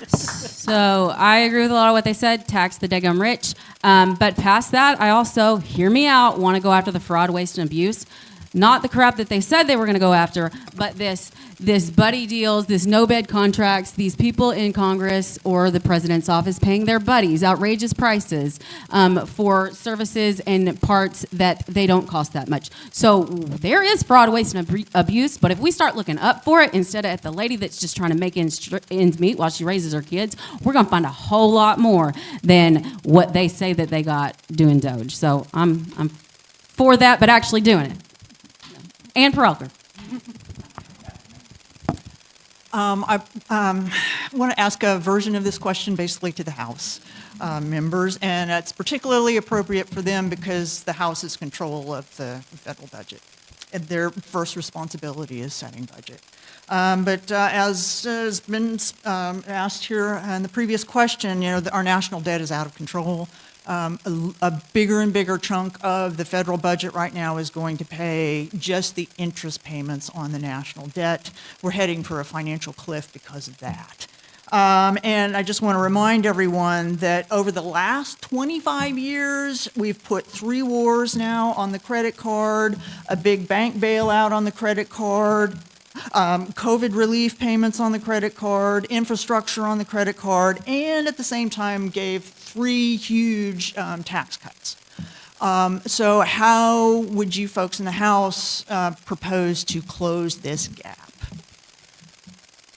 So I agree with a lot of what they said, tax the daggum rich. But past that, I also, hear me out, want to go after the fraud, waste, and abuse. Not the crap that they said they were going to go after, but this buddy deals, this no-bid contracts, these people in Congress or the president's office paying their buddies outrageous prices for services and parts that they don't cost that much. So there is fraud, waste, and abuse, but if we start looking up for it instead of at the lady that's just trying to make ends meet while she raises her kids, we're going to find a whole lot more than what they say that they got doing Doge. So I'm for that, but actually doing it. Ann Perelker. I want to ask a version of this question basically to the House members, and it's particularly appropriate for them because the House is control of the federal budget. And their first responsibility is setting budget. But as has been asked here in the previous question, our national debt is out of control. A bigger and bigger chunk of the federal budget right now is going to pay just the interest payments on the national debt. We're heading for a financial cliff because of that. And I just want to remind everyone that over the last 25 years, we've put 3 wars now on the credit card, a big bank bailout on the credit card, COVID relief payments on the credit card, infrastructure on the credit card, and at the same time gave 3 huge tax cuts. So how would you folks in the House propose to close this gap?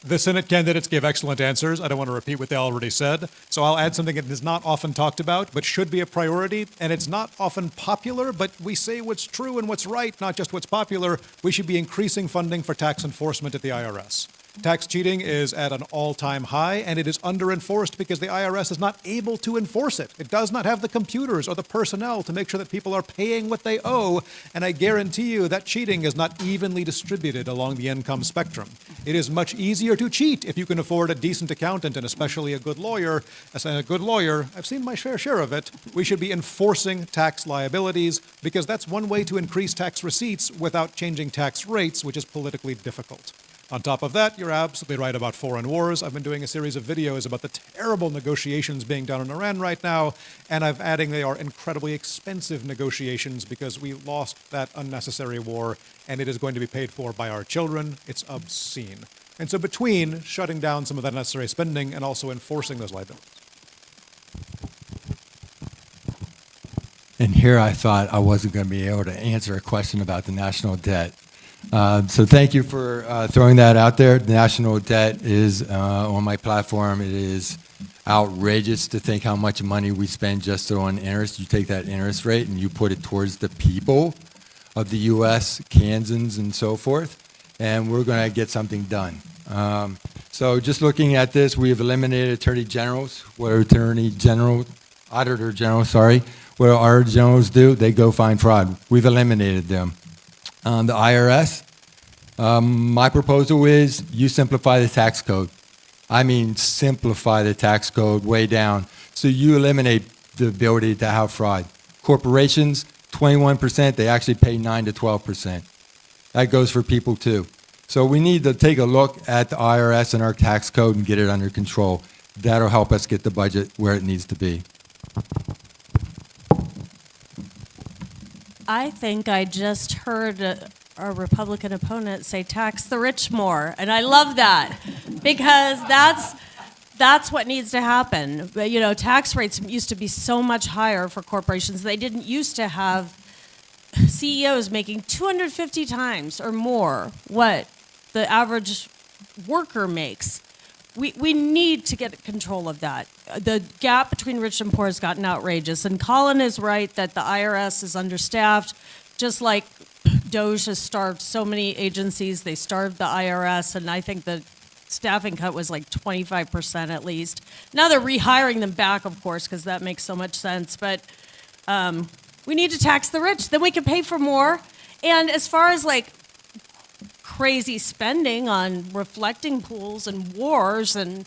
The Senate candidates gave excellent answers. I don't want to repeat what they already said. So I'll add something that is not often talked about, but should be a priority. And it's not often popular, but we say what's true and what's right, not just what's popular. We should be increasing funding for tax enforcement at the IRS. Tax cheating is at an all-time high, and it is under-enforced because the IRS is not able to enforce it. It does not have the computers or the personnel to make sure that people are paying what they owe, and I guarantee you that cheating is not evenly distributed along the income spectrum. It is much easier to cheat if you can afford a decent accountant and especially a good lawyer. As a good lawyer, I've seen my fair share of it. We should be enforcing tax liabilities because that's one way to increase tax receipts without changing tax rates, which is politically difficult. On top of that, you're absolutely right about foreign wars. I've been doing a series of videos about the terrible negotiations being done in Iran right now, and I'm adding they are incredibly expensive negotiations because we lost that unnecessary war, and it is going to be paid for by our children. It's obscene. And so between shutting down some of that unnecessary spending and also enforcing those liabilities. And here I thought I wasn't going to be able to answer a question about the national debt. So thank you for throwing that out there. The national debt is on my platform. It is outrageous to think how much money we spend just on interest. You take that interest rate and you put it towards the people of the U.S., Kansans, and so forth, and we're going to get something done. So just looking at this, we have eliminated attorney generals. What are auditor generals, what do our generals do? They go find fraud. We've eliminated them. The IRS, my proposal is you simplify the tax code. I mean simplify the tax code way down. So you eliminate the ability to have fraud. Corporations, 21%, they actually pay 9 to 12%. That goes for people too. So we need to take a look at the IRS and our tax code and get it under control. That'll help us get the budget where it needs to be. I think I just heard our Republican opponent say tax the rich more. And I love that because that's what needs to happen. But, you know, tax rates used to be so much higher for corporations. They didn't used to have CEOs making 250 times or more what the average worker makes. We need to get control of that. The gap between rich and poor has gotten outrageous. And Colin is right that the IRS is understaffed, just like DOJ has starved so many agencies. They starved the IRS, and I think the staffing cut was like 25% at least. Now they're rehiring them back, of course, because that makes so much sense. But we need to tax the rich. Then we can pay for more. And as far as like crazy spending on reflecting pools and wars and,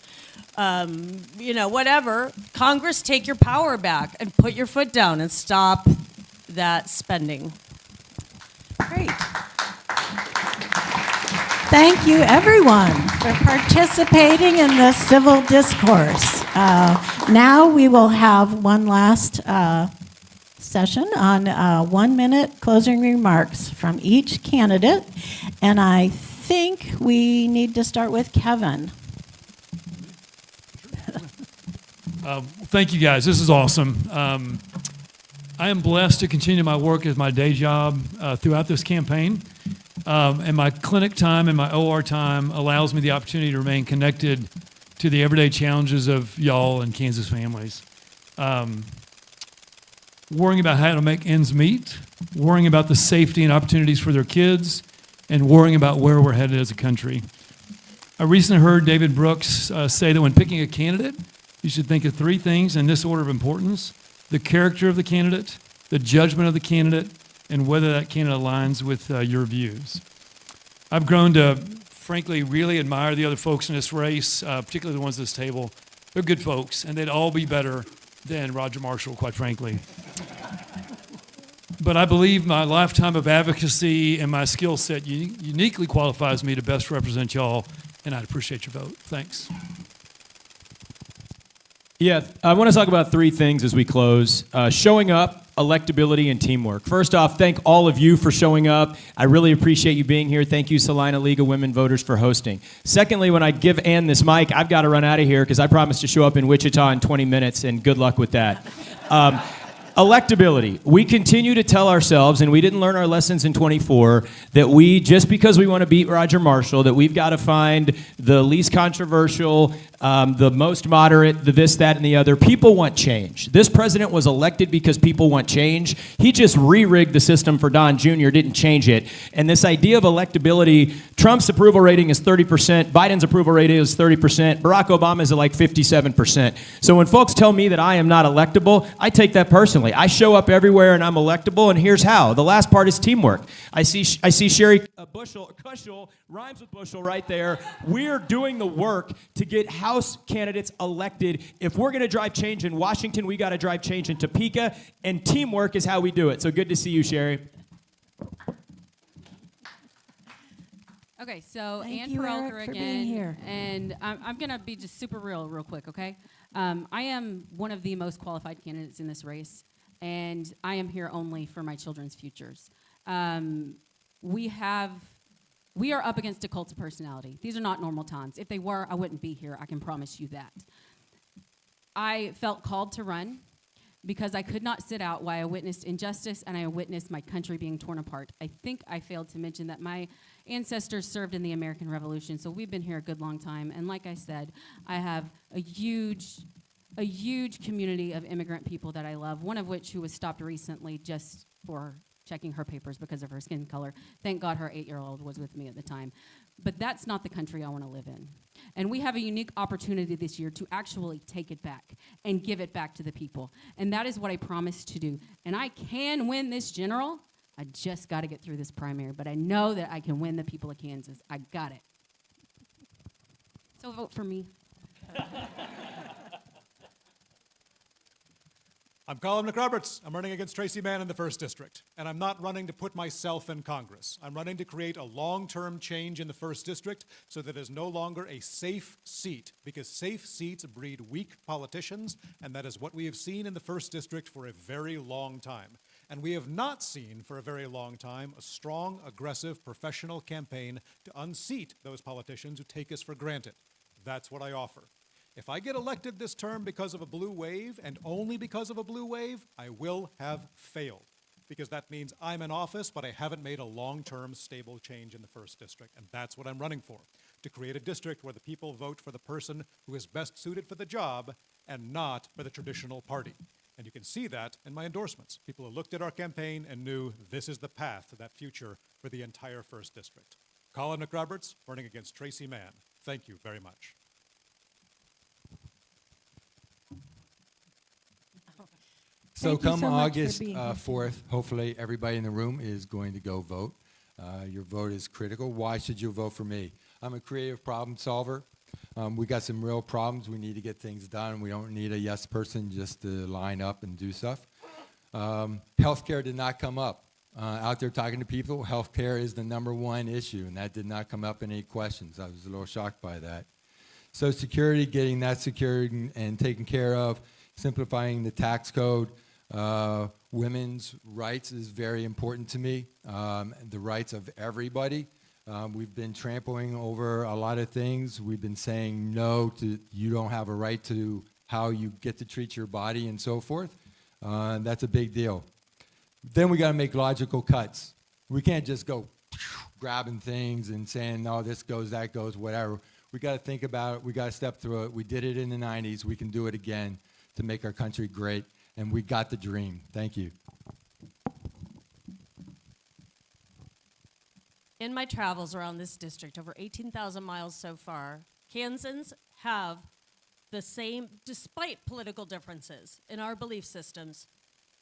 you know, whatever, Congress, take your power back and put your foot down and stop that spending. Great. Thank you, everyone, for participating in this civil discourse. Now we will have one last session on 1 minute closing remarks from each candidate. And I think we need to start with Kevin. Thank you, guys. This is awesome. I am blessed to continue my work as my day job throughout this campaign. And my clinic time and my OR time allows me the opportunity to remain connected to the everyday challenges of y'all and Kansas families. Worrying about how to make ends meet, worrying about the safety and opportunities for their kids, and worrying about where we're headed as a country. I recently heard David Brooks say that when picking a candidate, you should think of three things in this order of importance: the character of the candidate, the judgment of the candidate, and whether that candidate aligns with your views. I've grown to, frankly, really admire the other folks in this race, particularly the ones at this table. They're good folks, and they'd all be better than Roger Marshall, quite frankly. But I believe my lifetime of advocacy and my skill set uniquely qualifies me to best represent y'all, and I'd appreciate your vote. Thanks. Yeah, I want to talk about three things as we close. Showing up, electability, and teamwork. First off, thank all of you for showing up. I really appreciate you being here. Thank you, Salina League of Women Voters, for hosting. Secondly, when I give Ann this mic, I've got to run out of here because I promised to show up in Wichita in 20 minutes, and good luck with that. Electability. We continue to tell ourselves, and we didn't learn our lessons in 24, that we, just because we want to beat Roger Marshall, that we've got to find the least controversial, the most moderate, the this, that, and the other. People want change. This president was elected because people want change. He just re-rigged the system for Don Jr., didn't change it. And this idea of electability, Trump's approval rating is 30%, Biden's approval rating is 30%, Barack Obama's at like 57%. So when folks tell me that I am not electable, I take that personally. I show up everywhere and I'm electable, and here's how. The last part is teamwork. I see Sherry Kushel, rhymes with Bushel right there. We're doing the work to get House candidates elected. If we're going to drive change in Washington, we got to drive change in Topeka, and teamwork is how we do it. So good to see you, Sherry. Okay, so Thank Ann you, Perelker Eric, for again, being here. and I'm going to be just super real quick, okay? I am one of the most qualified candidates in this race, and I am here only for my children's futures. We are up against a cult of personality. These are not normal times. If they were, I wouldn't be here. I can promise you that. I felt called to run because I could not sit out while I witnessed injustice and I witnessed my country being torn apart. I think I failed to mention that my ancestors served in the American Revolution, so we've been here a good long time. And like I said, I have a huge community of immigrant people that I love, one of which who was stopped recently just for checking her papers because of her skin color. Thank God her 8-year-old was with me at the time. But that's not the country I want to live in. And we have a unique opportunity this year to actually take it back and give it back to the people. And that is what I promised to do. And I can win this general. I just got to get through this primary. But I know that I can win the people of Kansas. I got it. So vote for me. I'm Colin McRoberts. I'm running against Tracy Mann in the 1st District. And I'm not running to put myself in Congress. I'm running to create a long-term change in the 1st District so that it is no longer a safe seat, because safe seats breed weak politicians, and that is what we have seen in the 1st District for a very long time. And we have not seen for a very long time a strong, aggressive, professional campaign to unseat those politicians who take us for granted. That's what I offer. If I get elected this term because of a blue wave, and only because of a blue wave, I will have failed. Because that means I'm in office, but I haven't made a long-term stable change in the 1st District. And that's what I'm running for, to create a district where the people vote for the person who is best suited for the job and not for the traditional party. And you can see that in my endorsements. People who looked at our campaign and knew this is the path to that future for the entire 1st District. Colin McRoberts, running against Tracy Mann. Thank you very much. So Thank you come so much for August being here. 4th, hopefully everybody in the room is going to go vote. Your vote is critical. Why should you vote for me? I'm a creative problem solver. We got some real problems. We need to get things done. We don't need a yes person just to line up and do stuff. Healthcare did not come up. Out there talking to people, healthcare is the #1 issue, and that did not come up in any questions. I was a little shocked by that. Social Security, getting that secured and taken care of, simplifying the tax code. Women's rights is very important to me, the rights of everybody. We've been trampling over a lot of things. We've been saying no to, you don't have a right to how you get to treat your body and so forth. That's a big deal. Then we got to make logical cuts. We can't just go grabbing things and saying, no, this goes, that goes, whatever. We got to think about it. We got to step through it. We did it in the 90s. We can do it again to make our country great. And we got the dream. Thank you. In my travels around this district, over 18,000 miles so far, Kansans have the same, despite political differences in our belief systems,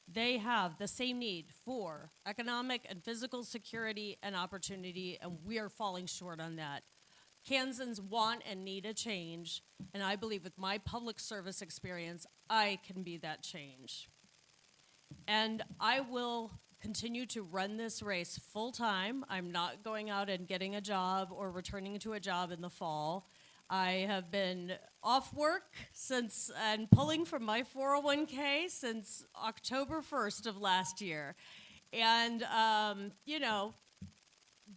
they have the same need for economic and physical security and opportunity, and we are falling short on that. Kansans want and need a change, and I believe with my public service experience, I can be that change. And I will continue to run this race full-time. I'm not going out and getting a job or returning to a job in the fall. I have been off work since and pulling from my 401k since October 1st of last year. And, you know,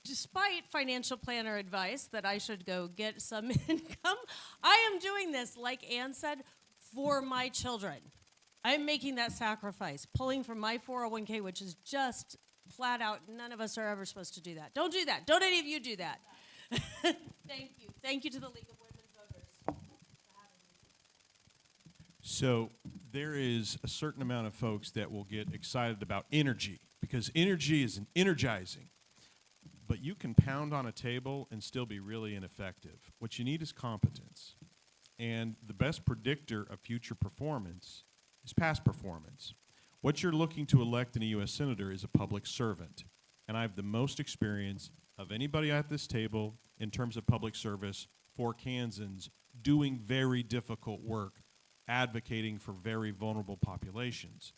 despite financial planner advice that I should go get some income, I am doing this, like Ann said, for my children. I'm making that sacrifice, pulling from my 401k, which is just flat out, none of us are ever supposed to do that. Don't do that. Don't any of you do that. Thank you. Thank you to the League of Women Voters for having me. So there is a certain amount of folks that will get excited about energy, because energy is energizing. But you can pound on a table and still be really ineffective. What you need is competence. And the best predictor of future performance is past performance. What you're looking to elect in a U.S. Senator is a public servant. And I have the most experience of anybody at this table in terms of public service for Kansans doing very difficult work, advocating for very vulnerable populations.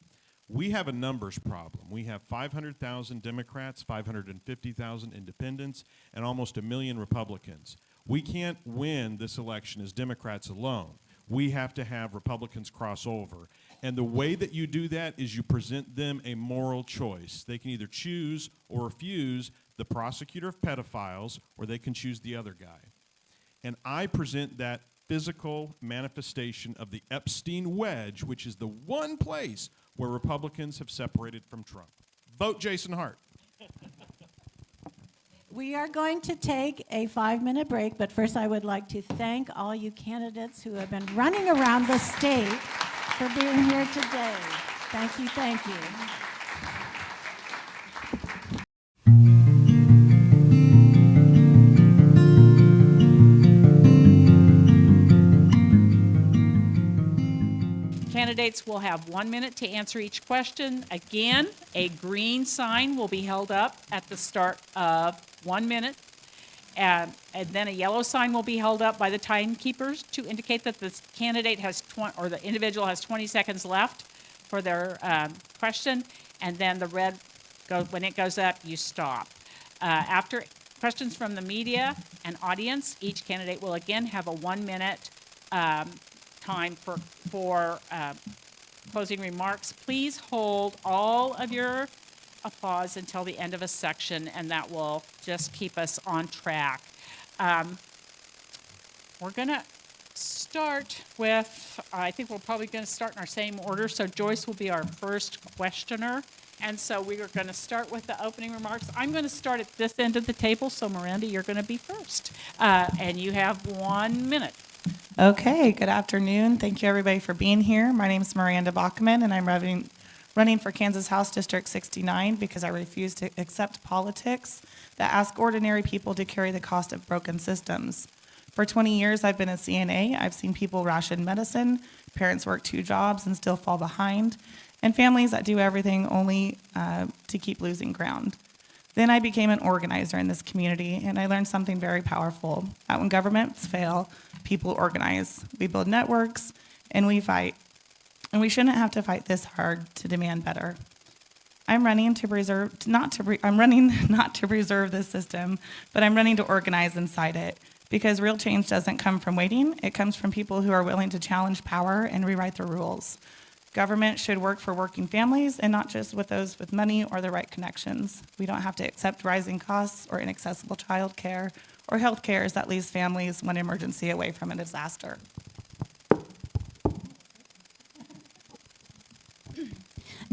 We have a numbers problem. We have 500,000 Democrats, 550,000 independents, and almost 1 million Republicans. We can't win this election as Democrats alone. We have to have Republicans cross over. And the way that you do that is you present them a moral choice. They can either choose or refuse the prosecutor of pedophiles, or they can choose the other guy. And I present that physical manifestation of the Epstein wedge, which is the one place where Republicans have separated from Trump. Vote Jason Hart. We are going to take a 5-minute break, but first I would like to thank all you candidates who have been running around the state for being here today. Thank you, thank you. Candidates will have 1 minute to answer each question. Again, a green sign will be held up at the start of 1 minute, and then a yellow sign will be held up by the timekeepers to indicate that the candidate has or the individual has 20 seconds left for their question, and then the red, when it goes up, you stop. After questions from the media and audience, each candidate will again have a 1 minute time for closing remarks. Please hold all of your applause until the end of a section, and that will just keep us on track. We're going to start with, I think we're probably going to start in our same order. So Joyce will be our first questioner. And so we are going to start with the opening remarks. I'm going to start at this end of the table. So Miranda, you're going to be first. And you have 1 minute. Okay, good afternoon. Thank you everybody for being here. My name is Miranda Bachman, and I'm running for Kansas House District 69 because I refuse to accept politics that ask ordinary people to carry the cost of broken systems. For 20 years, I've been a CNA. I've seen people ration medicine, parents work 2 jobs and still fall behind, and families that do everything only to keep losing ground. Then I became an organizer in this community, and I learned something very powerful, that when governments fail, people organize. We build networks, and we fight. And we shouldn't have to fight this hard to demand better. I'm running not to preserve this system, but I'm running to organize inside it. Because real change doesn't come from waiting, it comes from people who are willing to challenge power and rewrite the rules. Government should work for working families and not just with those with money or the right connections. We don't have to accept rising costs or inaccessible child care or health cares that leaves families one emergency away from a disaster.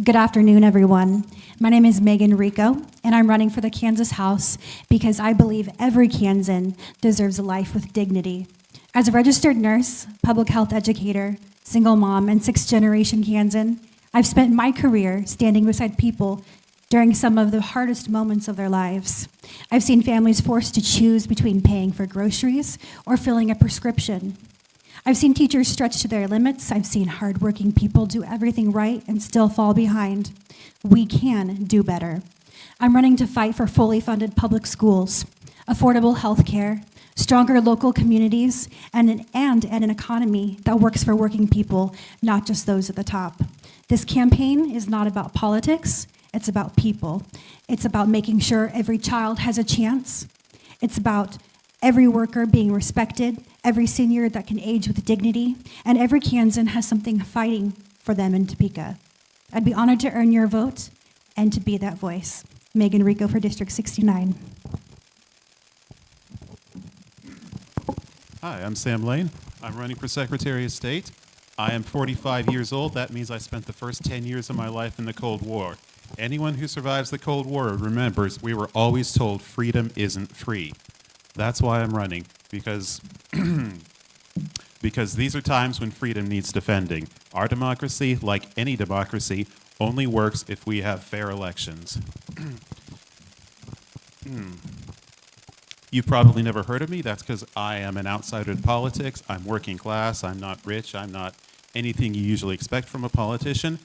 Good afternoon, everyone. My name is Megan Rico, and I'm running for the Kansas House because I believe every Kansan deserves a life with dignity. As a registered nurse, public health educator, single mom, and 6th-generation Kansan, I've spent my career standing beside people during some of the hardest moments of their lives. I've seen families forced to choose between paying for groceries or filling a prescription. I've seen teachers stretch to their limits. I've seen hardworking people do everything right and still fall behind. We can do better. I'm running to fight for fully funded public schools, affordable health care, stronger local communities, and an economy that works for working people, not just those at the top. This campaign is not about politics, it's about people. It's about making sure every child has a chance. It's about every worker being respected, every senior that can age with dignity, and every Kansan has something fighting for them in Topeka. I'd be honored to earn your vote and to be that voice. Megan Rico for District 69. Hi, I'm Sam Lane. I'm running for Secretary of State. I am 45 years old. That means I spent the first 10 years of my life in the Cold War. Anyone who survives the Cold War remembers we were always told freedom isn't free. That's why I'm running, because these are times when freedom needs defending. Our democracy, like any democracy, only works if we have fair elections. You've probably never heard of me. That's because I am an outsider in politics. I'm working class. I'm not rich. I'm not anything you usually expect from a politician.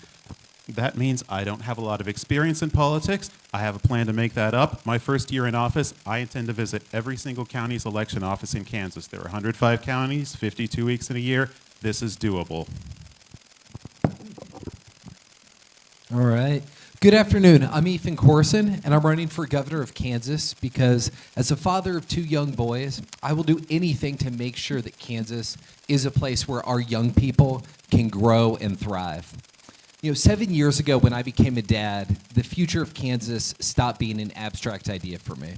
That means I don't have a lot of experience in politics. I have a plan to make that up. My first year in office, I intend to visit every single county's election office in Kansas. There are 105 counties, 52 weeks in a year. This is doable. All right. Good afternoon. I'm Ethan Corson, and I'm running for governor of Kansas because as a father of 2 young boys, I will do anything to make sure that Kansas is a place where our young people can grow and thrive. 7 years ago when I became a dad, the future of Kansas stopped being an abstract idea for me.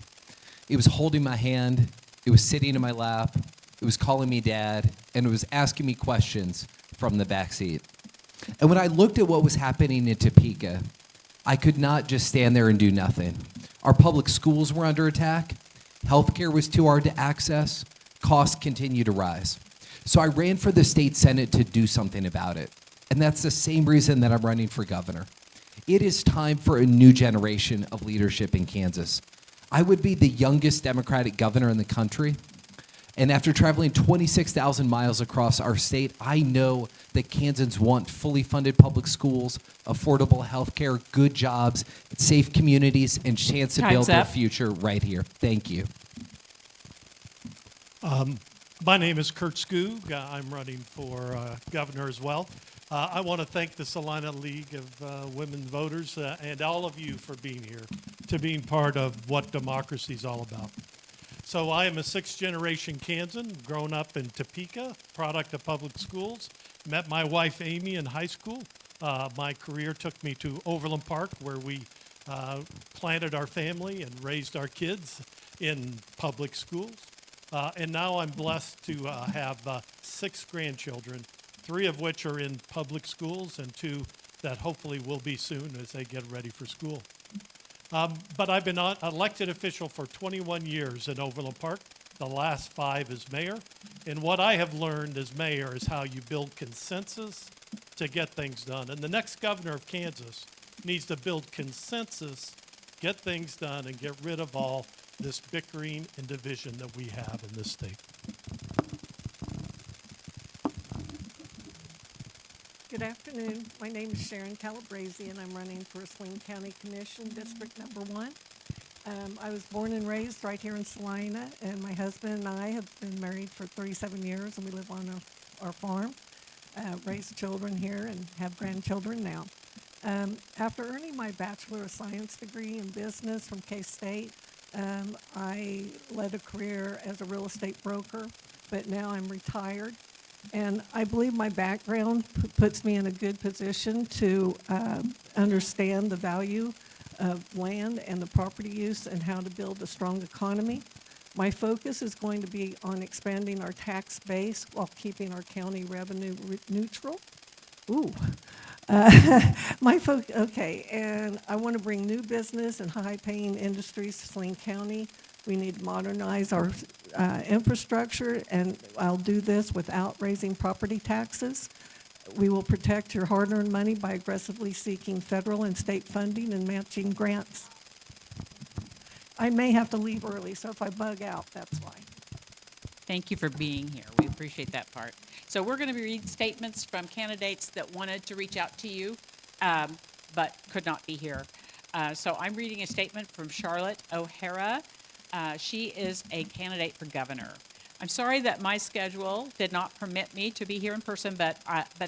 It was holding my hand, it was sitting in my lap, it was calling me dad, and it was asking me questions from the backseat. And when I looked at what was happening in Topeka, I could not just stand there and do nothing. Our public schools were under attack, healthcare was too hard to access, costs continue to rise. So I ran for the state senate to do something about it. And that's the same reason that I'm running for governor. It is time for a new generation of leadership in Kansas. I would be the youngest Democratic governor in the country. And after traveling 26,000 miles across our state, I know that Kansans want fully funded public schools, affordable health care, good jobs, safe communities, and chance to build their future right here. Thank you. My name is Kurt Skoog. I'm running for governor as well. I want to thank the Salina League of Women Voters and all of you for being here, to being part of what democracy is all about. So I am a 6th-generation Kansan, grown up in Topeka, product of public schools. Met my wife Amy in high school, My career took me to Overland Park, where we planted our family and raised our kids in public schools. And now I'm blessed to have 6 grandchildren, 3 of which are in public schools and 2 that hopefully will be soon as they get ready for school. But I've been an elected official for 21 years in Overland Park, the last 5 as mayor. And what I have learned as mayor is how you build consensus to get things done. And the next governor of Kansas needs to build consensus, get things done, and get rid of all this bickering and division that we have in this state. Good afternoon. My name is Sharon Calabrese, and I'm running for Saline County Commission, District Number 1. I was born and raised right here in Salina, and my husband and I have been married for 37 years, and we live on our farm, raise children here, and have grandchildren now. After earning my Bachelor of Science degree in business from K-State, I led a career as a real estate broker, but now I'm retired. And I believe my background puts me in a good position to understand the value of land and the property use and how to build a strong economy. My focus is going to be on expanding our tax base while keeping our county revenue neutral. Ooh. Okay, and I want to bring new business and high-paying industries to Saline County. We need to modernize our infrastructure, and I'll do this without raising property taxes. We will protect your hard-earned money by aggressively seeking federal and state funding and matching grants. I may have to leave early, so if I bug out, that's why. Thank you for being here. We appreciate that part. So we're going to read statements from candidates that wanted to reach out to you, but could not be here. So I'm reading a statement from Charlotte O'Hara. She is a candidate for governor. I'm sorry that my schedule did not permit me to be here in person, but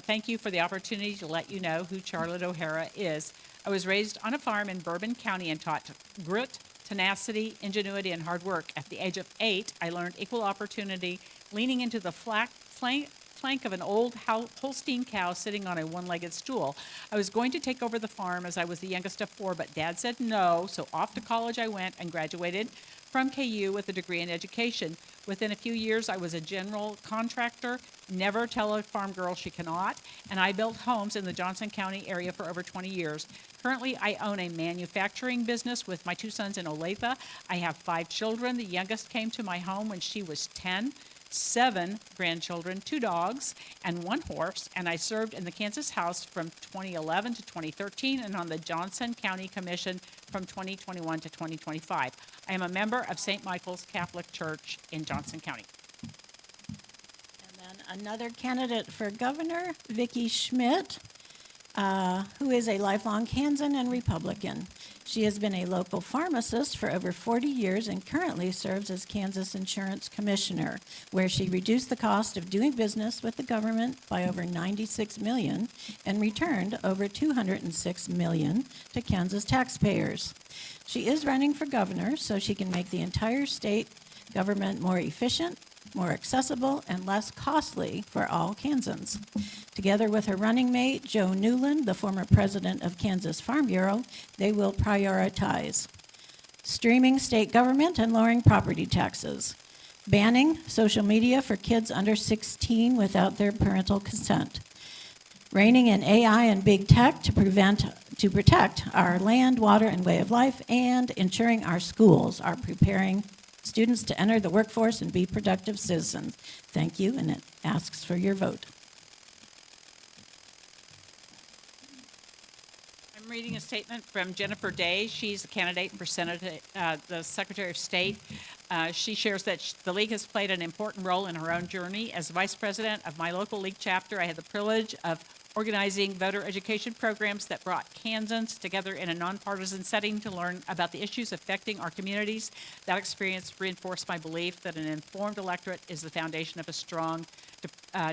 thank you for the opportunity to let you know who Charlotte O'Hara is. I was raised on a farm in Bourbon County and taught grit, tenacity, ingenuity, and hard work. At the age of 8, I learned equal opportunity, leaning into the flank of an old Holstein cow sitting on a one-legged stool. I was going to take over the farm as I was the youngest of 4, but Dad said no, so off to college I went and graduated from KU with a degree in education. Within a few years, I was a general contractor. Never tell a farm girl she cannot. And I built homes in the Johnson County area for over 20 years. Currently, I own a manufacturing business with my 2 sons in Olathe. I have 5 children. The youngest came to my home when she was 10. 7 grandchildren, 2 dogs, and 1 horse, and I served in the Kansas House from 2011 to 2013 and on the Johnson County Commission from 2021 to 2025. I am a member of St. Michael's Catholic Church in Johnson County. And then another candidate for governor, Vicki Schmidt, who is a lifelong Kansan and Republican. She has been a local pharmacist for over 40 years and currently serves as Kansas Insurance Commissioner, where she reduced the cost of doing business with the government by over $96 million and returned over $206 million to Kansas taxpayers. She is running for governor so she can make the entire state government more efficient, more accessible, and less costly for all Kansans. Together with her running mate, Joe Newland, the former president of Kansas Farm Bureau, they will prioritize streaming state government and lowering property taxes, banning social media for kids under 16 without their parental consent, reining in AI and big tech to protect our land, water, and way of life, and ensuring our schools are preparing students to enter the workforce and be productive citizens. Thank you, and it asks for your vote. I'm reading a statement from Jennifer Day. She's a candidate for the Secretary of State. She shares that the League has played an important role in her own journey. As vice president of my local League chapter, I had the privilege of organizing voter education programs that brought Kansans together in a nonpartisan setting to learn about the issues affecting our communities. That experience reinforced my belief that an informed electorate is the foundation of a strong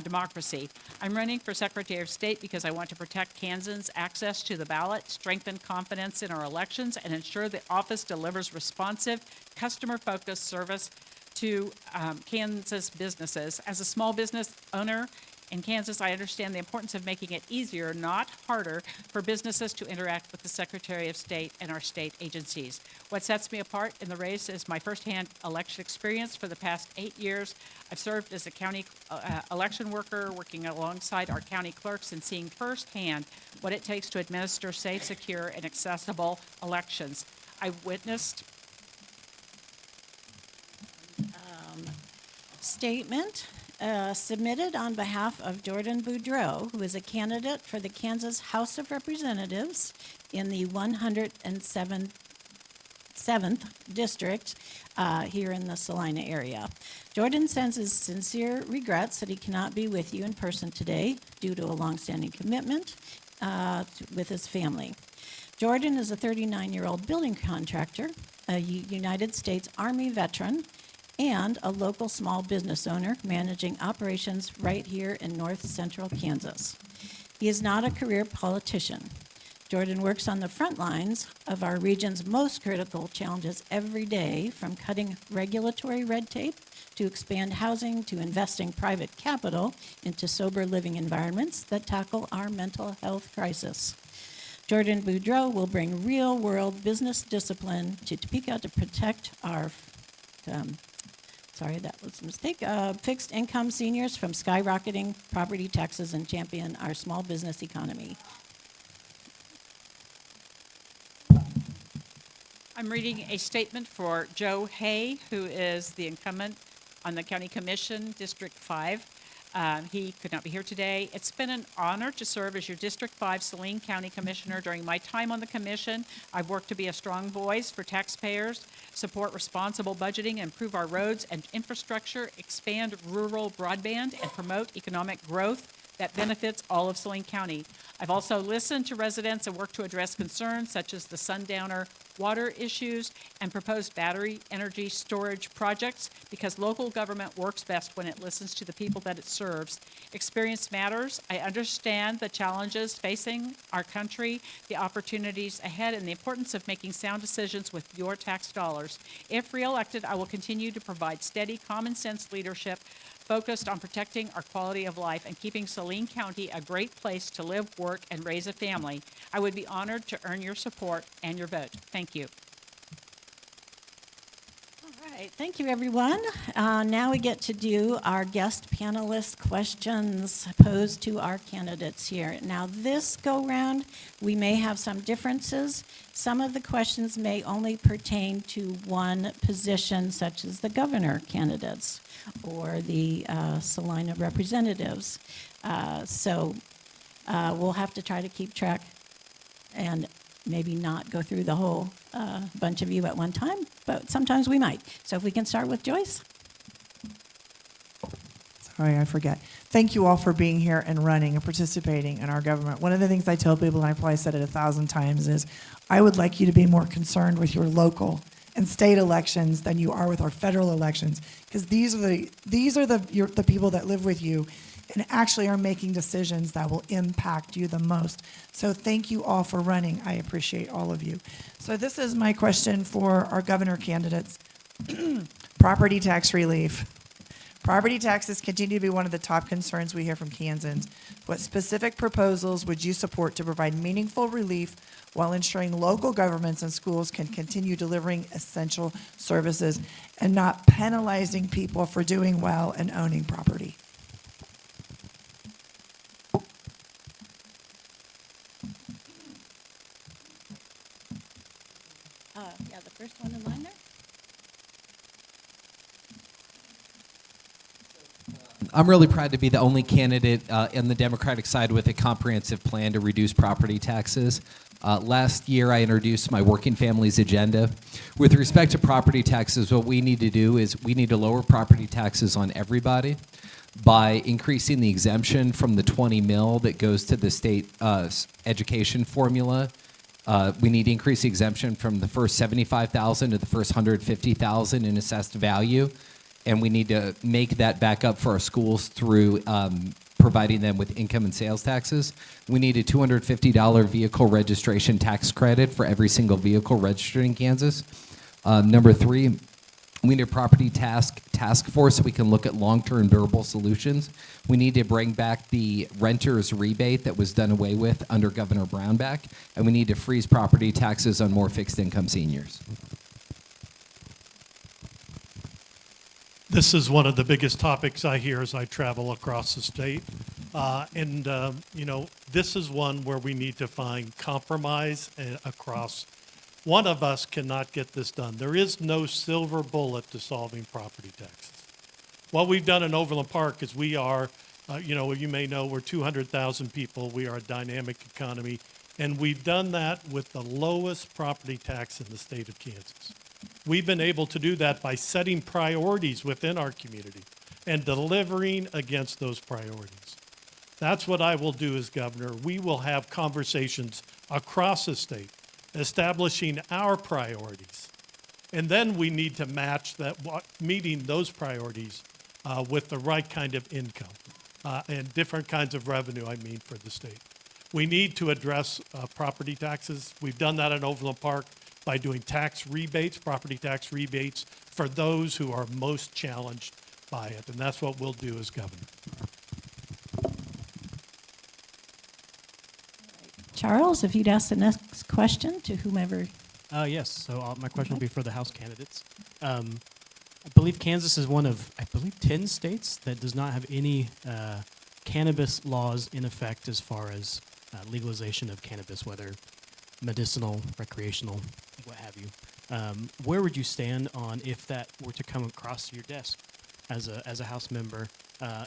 democracy. I'm running for Secretary of State because I want to protect Kansans' access to the ballot, strengthen confidence in our elections, and ensure the office delivers responsive, customer-focused service to Kansas businesses. As a small business owner In Kansas, I understand the importance of making it easier, not harder, for businesses to interact with the Secretary of State and our state agencies. What sets me apart in the race is my firsthand election experience. For the past 8 years, I've served as a county election worker, working alongside our county clerks and seeing firsthand what it takes to administer safe, secure, and accessible elections. I've witnessed statement submitted on behalf of Jordan Boudreau, who is a candidate for the Kansas House of Representatives in the 107th District here in the Salina area. Jordan sends his sincere regrets that he cannot be with you in person today due to a longstanding commitment with his family. Jordan is a 39-year-old building contractor, a United States Army veteran, and a local small business owner managing operations right here in north central Kansas. He is not a career politician. Jordan works on the front lines of our region's most critical challenges every day, from cutting regulatory red tape to expand housing to investing private capital into sober living environments that tackle our mental health crisis. Jordan Boudreau will bring real-world business discipline to Topeka to protect our fixed income seniors from skyrocketing property taxes and champion our small business economy. I'm reading a statement for Joe Hay, who is the incumbent on the County Commission, District 5. He could not be here today. It's been an honor to serve as your District 5 Saline County Commissioner. During my time on the commission, I've worked to be a strong voice for taxpayers, support responsible budgeting, improve our roads and infrastructure, expand rural broadband, and promote economic growth that benefits all of Saline County. I've also listened to residents and worked to address concerns such as the Sundowner water issues and proposed battery energy storage projects, because local government works best when it listens to the people that it serves. Experience matters. I understand the challenges facing our country, the opportunities ahead, and the importance of making sound decisions with your tax dollars. If reelected, I will continue to provide steady, common sense leadership focused on protecting our quality of life and keeping Saline County a great place to live, work, and raise a family. I would be honored to earn your support and your vote. Thank you. All right, thank you, everyone. Now we get to do our guest panelist questions posed to our candidates here. Now, this go-round, we may have some differences. Some of the questions may only pertain to one position, such as the governor candidates or the Salina representatives. So we'll have to try to keep track and maybe not go through the whole bunch of you at one time, but sometimes we might. So if we can start with Joyce. Sorry, I forget. Thank you all for being here and running and participating in our government. One of the things I tell people, and I probably said it 1,000 times, is I would like you to be more concerned with your local and state elections than you are with our federal elections, because these are the people that live with you and actually are making decisions that will impact you the most. So thank you all for running. I appreciate all of you. So this is my question for our governor candidates. Property tax relief. Property taxes continue to be one of the top concerns we hear from Kansans. What specific proposals would you support to provide meaningful relief while ensuring local governments and schools can continue delivering essential services and not penalizing people for doing well and owning property? Yeah, the first one in line there. I'm really proud to be the only candidate in the Democratic side with a comprehensive plan to reduce property taxes. Last year, I introduced my Working Families Agenda. With respect to property taxes, what we need to do is we need to lower property taxes on everybody by increasing the exemption from the 20 mil that goes to the state education formula. We need to increase the exemption from the first $75,000 to the first $150,000 in assessed value. And we need to make that back up for our schools through providing them with income and sales taxes. We need a $250 vehicle registration tax credit for every single vehicle registered in Kansas. Number three, We need a property task force so we can look at long-term durable solutions. We need to bring back the renter's rebate that was done away with under Governor Brownback, and we need to freeze property taxes on more fixed-income seniors. This is one of the biggest topics I hear as I travel across the state. This is one where we need to find compromise across. One of us cannot get this done. There is no silver bullet to solving property taxes. What we've done in Overland Park is we are, you may know, we're 200,000 people. We are a dynamic economy. And we've done that with the lowest property tax in the state of Kansas. We've been able to do that by setting priorities within our community and delivering against those priorities. That's what I will do as governor. We will have conversations across the state, establishing our priorities. And then we need to match that, meeting those priorities with the right kind of income and different kinds of revenue, for the state. We need to address property taxes. We've done that in Overland Park by doing tax rebates, property tax rebates, for those who are most challenged by it. And that's what we'll do as governor. Charles, if you'd ask the next question to whomever. Yes, so my question will be for the House candidates. I believe Kansas is one of, 10 states that does not have any cannabis laws in effect as far as legalization of cannabis, whether medicinal, recreational, what have you. Where would you stand on if that were to come across your desk as a House member,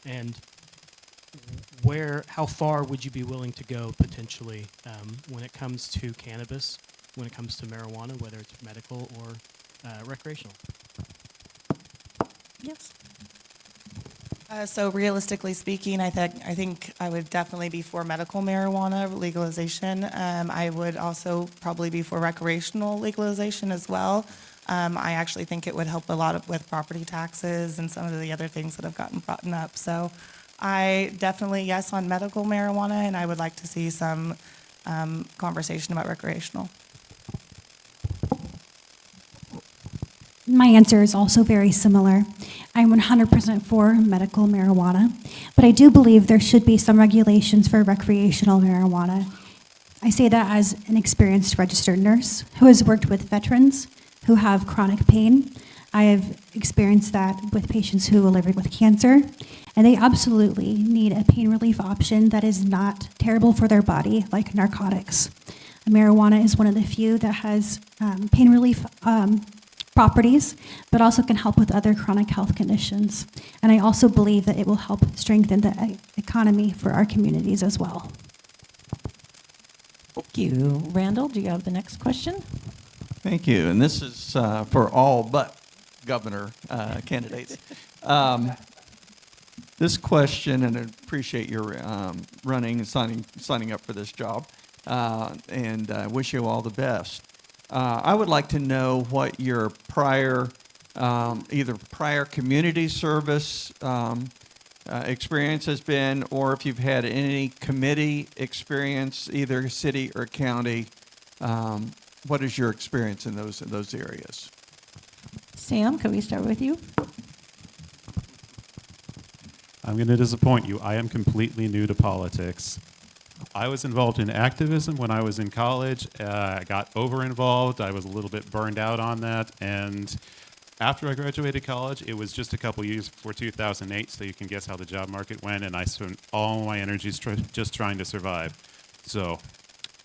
and how far would you be willing to go potentially when it comes to cannabis, when it comes to marijuana, whether it's medical or recreational? Yes. So realistically speaking, I think I would definitely be for medical marijuana legalization. I would also probably be for recreational legalization as well. I actually think it would help a lot with property taxes and some of the other things that have gotten brought up. So I definitely yes on medical marijuana, and I would like to see some conversation about recreational. My answer is also very similar. I'm 100% for medical marijuana, but I do believe there should be some regulations for recreational marijuana. I say that as an experienced registered nurse who has worked with veterans who have chronic pain. I have experienced that with patients who are living with cancer, and they absolutely need a pain relief option that is not terrible for their body, like narcotics. Marijuana is one of the few that has pain relief properties, but also can help with other chronic health conditions. And I also believe that it will help strengthen the economy for our communities as well. Thank you. Randall, do you have the next question? Thank you. And this is for all but governor candidates. This question, and I appreciate your running and signing up for this job, and wish you all the best. I would like to know what your prior, either prior community service experience has been, or if you've had any committee experience, either city or county. What is your experience in those areas? Sam, can we start with you? I'm going to disappoint you. I am completely new to politics. I was involved in activism when I was in college. I got over-involved. I was a little bit burned out on that. And after I graduated college, it was just a couple years before 2008, so you can guess how the job market went, and I spent all my energies just trying to survive. So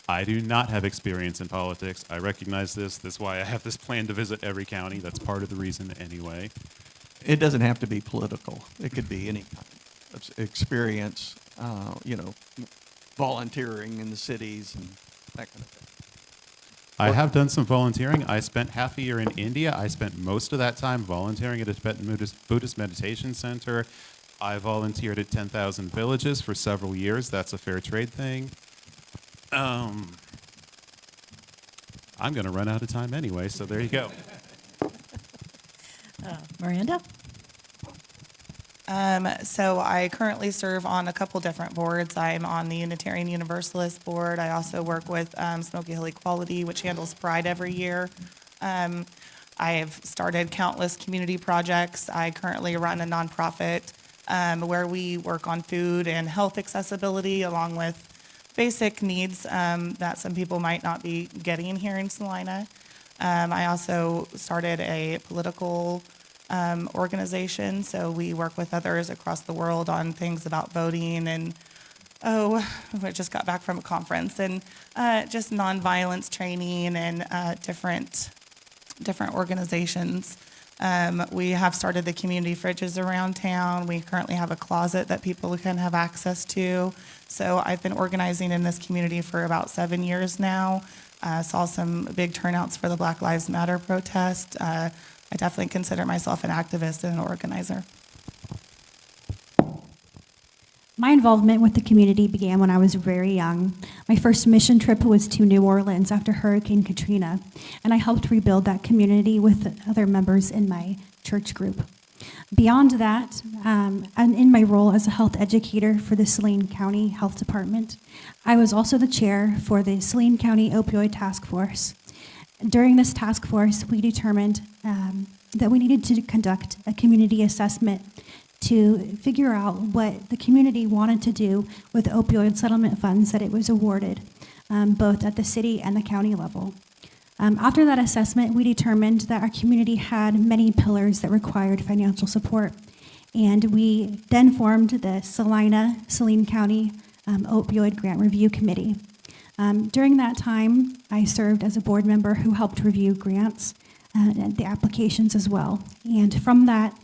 I do not have experience in politics. I recognize this. That's why I have this plan to visit every county. That's part of the reason anyway. It doesn't have to be political. It could be any kind of experience, volunteering in the cities and that kind of thing. I have done some volunteering. I spent half a year in India. I spent most of that time volunteering at a Tibetan Buddhist meditation center. I volunteered at 10,000 Villages for several years. That's a fair trade thing. I'm going to run out of time anyway, so there you go. Miranda? So I currently serve on a couple different boards. I'm on the Unitarian Universalist board. I also work with Smoky Hill Equality, which handles Pride every year. I have started countless community projects. I currently run a nonprofit where we work on food and health accessibility along with basic needs that some people might not be getting here in Salina. I also started a political organization, so we work with others across the world on things about voting and, I just got back from a conference, and just nonviolence training and different organizations. We have started the community fridges around town. We currently have a closet that people can have access to. So I've been organizing in this community for about 7 years now. Saw some big turnouts for the Black Lives Matter protest. I definitely consider myself an activist and an organizer. My involvement with the community began when I was very young. My first mission trip was to New Orleans after Hurricane Katrina, and I helped rebuild that community with other members in my church group. Beyond that, and in my role as a health educator for the Saline County Health Department, I was also the chair for the Saline County Opioid Task Force. During this task force, we determined that we needed to conduct a community assessment to figure out what the community wanted to do with opioid settlement funds that it was awarded, both at the city and the county level. After that assessment, we determined that our community had many pillars that required financial support, and we then formed the Saline County Opioid Grant Review Committee. During that time, I served as a board member who helped review grants and the applications as well. And from that,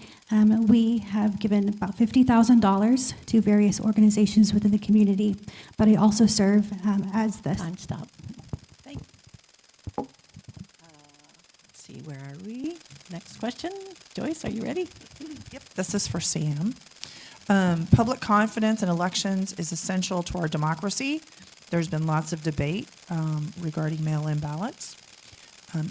we have given about $50,000 to various organizations within the community, but I also serve as the... Time stop. Thank you. Let's see, where are we? Next question. Joyce, are you ready? Yep, this is for Sam. Public confidence in elections is essential to our democracy. There's been lots of debate regarding mail-in ballots.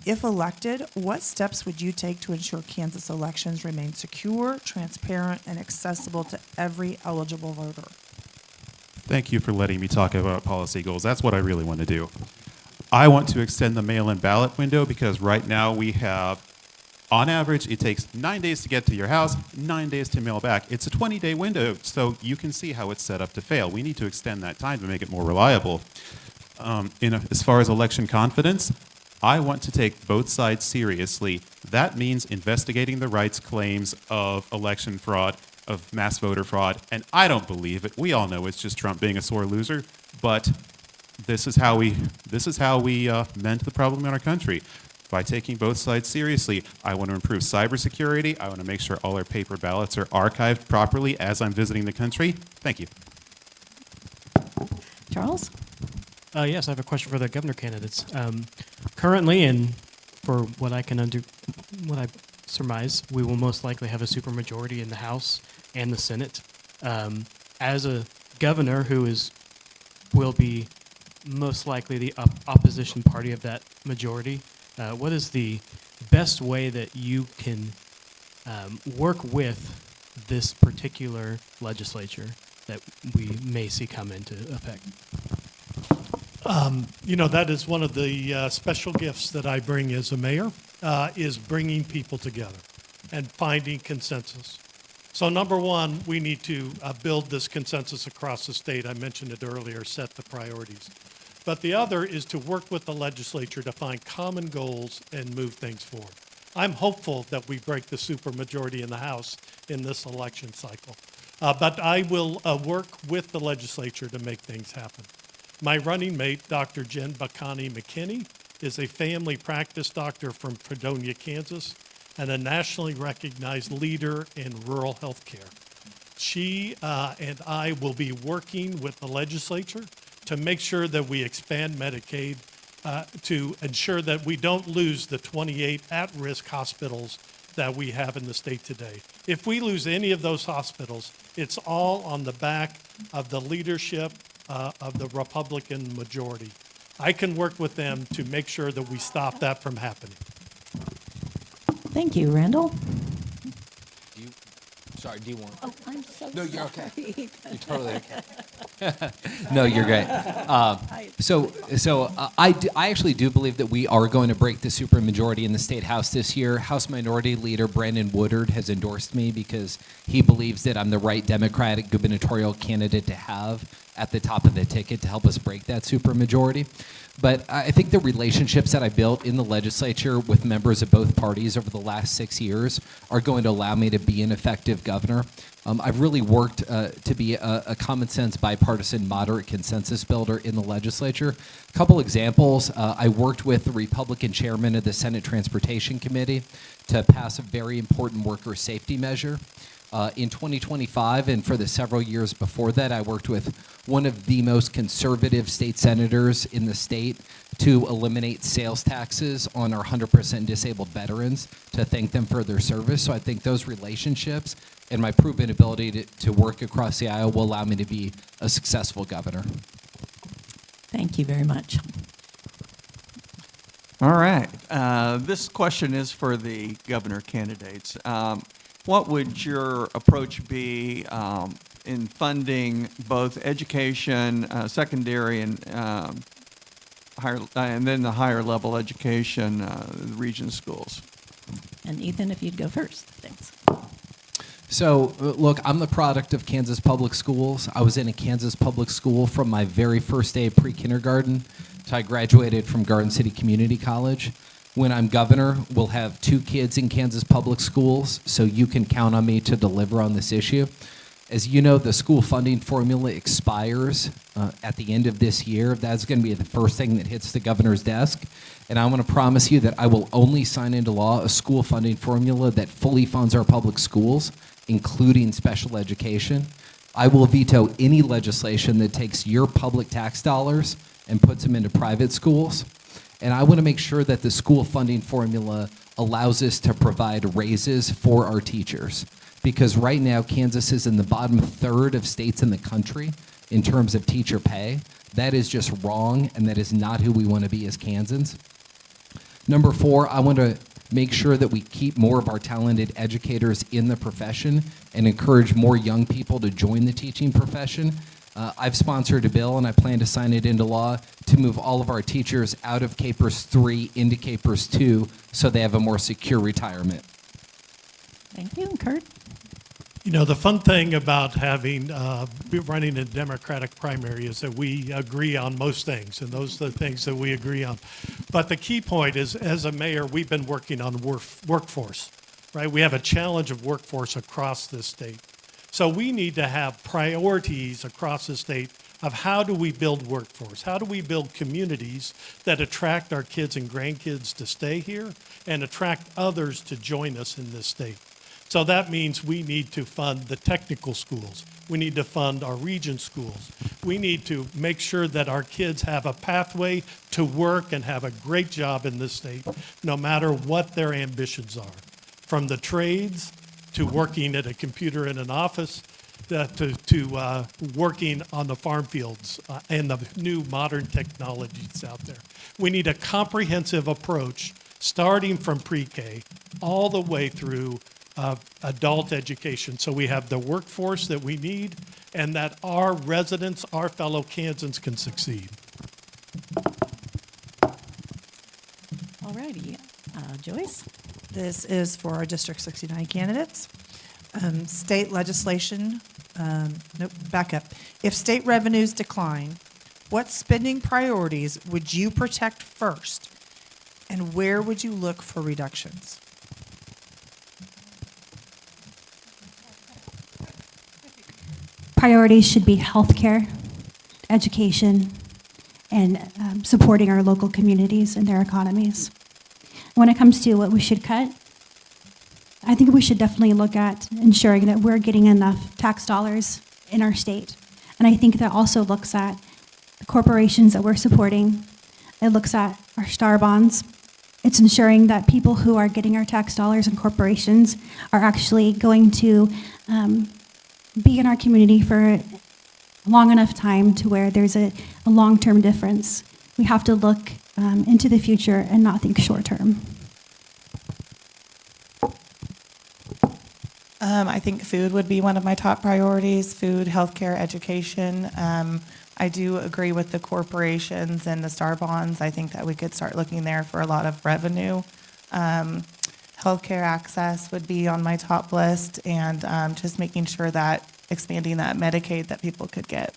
If elected, what steps would you take to ensure Kansas elections remain secure, transparent, and accessible to every eligible voter? Thank you for letting me talk about policy goals. That's what I really want to do. I want to extend the mail-in ballot window because right now we have, on average, it takes 9 days to get to your house, 9 days to mail back. It's a 20-day window, so you can see how it's set up to fail. We need to extend that time to make it more reliable. As far as election confidence, I want to take both sides seriously. That means investigating the rights claims of election fraud, of mass voter fraud, and I don't believe it. We all know it's just Trump being a sore loser, but this is how we mend the problem in our country. By taking both sides seriously, I want to improve cybersecurity. I want to make sure all our paper ballots are archived properly as I'm visiting the country. Thank you. Charles? Yes, I have a question for the governor candidates. Currently, and for what I surmise, we will most likely have a supermajority in the House and the Senate. As a governor who will be most likely the opposition party of that majority, what is the best way that you can work with this particular legislature that we may see come into effect? That is one of the special gifts that I bring as a mayor, is bringing people together and finding consensus. So number one, we need to build this consensus across the state. I mentioned it earlier, set the priorities. But the other is to work with the legislature to find common goals and move things forward. I'm hopeful that we break the supermajority in the House in this election cycle. But I will work with the legislature to make things happen. My running mate, Dr. Jen Bakani McKinney, is a family practice doctor from Fredonia, Kansas, and a nationally recognized leader in rural health care. She and I will be working with the legislature to make sure that we expand Medicaid to ensure that we don't lose the 28 at-risk hospitals that we have in the state today. If we lose any of those hospitals, it's all on the back of the leadership of the Republican majority. I can work with them to make sure that we stop that from happening. Thank you, Randall. Do you want? Oh, I'm so No, you're okay. sorry. You're totally okay. No, you're great. I actually do believe that we are going to break the supermajority in the state house this year. House Minority Leader Brandon Woodard has endorsed me because he believes that I'm the right Democratic gubernatorial candidate to have at the top of the ticket to help us break that supermajority. But I think the relationships that I built in the legislature with members of both parties over the last 6 years are going to allow me to be an effective governor. I've really worked to be a common sense, bipartisan, moderate consensus builder in the legislature. A couple examples, I worked with the Republican chairman of the Senate Transportation Committee to pass a very important worker safety measure. In 2025 and for the several years before that, I worked with one of the most conservative state senators in the state to eliminate sales taxes on our 100% disabled veterans to thank them for their service. So I think those relationships and my proven ability to work across the aisle will allow me to be a successful governor. Thank you very much. All right. This question is for the governor candidates. What would your approach be in funding both education, secondary, and higher, and then the higher level education, the region schools? And Ethan, if you'd go first, thanks. So, look, I'm the product of Kansas public schools. I was in a Kansas public school from my very first day of pre-kindergarten till I graduated from Garden City Community College. When I'm governor, we'll have 2 kids in Kansas public schools, so you can count on me to deliver on this issue. As you know, the school funding formula expires at the end of this year. That's going to be the first thing that hits the governor's desk. And I want to promise you that I will only sign into law a school funding formula that fully funds our public schools, including special education. I will veto any legislation that takes your public tax dollars and puts them into private schools. And I want to make sure that the school funding formula allows us to provide raises for our teachers. Because right now, Kansas is in the bottom third of states in the country in terms of teacher pay. That is just wrong, and that is not who we want to be as Kansans. Number 4, I want to make sure that we keep more of our talented educators in the profession and encourage more young people to join the teaching profession. I've sponsored a bill, and I plan to sign it into law to move all of our teachers out of Capers 3 into Capers 2 so they have a more secure retirement. Thank you. Kurt? You know, the fun thing about having running a Democratic primary is that we agree on most things, and those are the things that we agree on. But the key point is, as a mayor, we've been working on workforce, right? We have a challenge of workforce across this state. So we need to have priorities across the state of how do we build workforce? How do we build communities that attract our kids and grandkids to stay here and attract others to join us in this state? So that means we need to fund the technical schools. We need to fund our region schools. We need to make sure that our kids have a pathway to work and have a great job in this state, no matter what their ambitions are. From the trades to working at a computer in an office, to working on the farm fields and the new modern technologies out there. We need a comprehensive approach starting from pre-K all the way through adult education, so we have the workforce that we need and that our residents, our fellow Kansans, can succeed. All righty. Joyce? This is for our District 69 candidates. State legislation, nope, back up. If state revenues decline, what spending priorities would you protect first, and where would you look for reductions? Priorities should be healthcare, education, and supporting our local communities and their economies. When it comes to what we should cut, I think we should definitely look at ensuring that we're getting enough tax dollars in our state. And I think that also looks at the corporations that we're supporting. It looks at our star bonds. It's ensuring that people who are getting our tax dollars and corporations are actually going to be in our community for a long enough time to where there's a long-term difference. We have to look into the future and not think short-term. I think food would be one of my top priorities, food, healthcare, education. I do agree with the corporations and the star bonds. I think that we could start looking there for a lot of revenue. Healthcare access would be on my top list, and just making sure that expanding that Medicaid that people could get.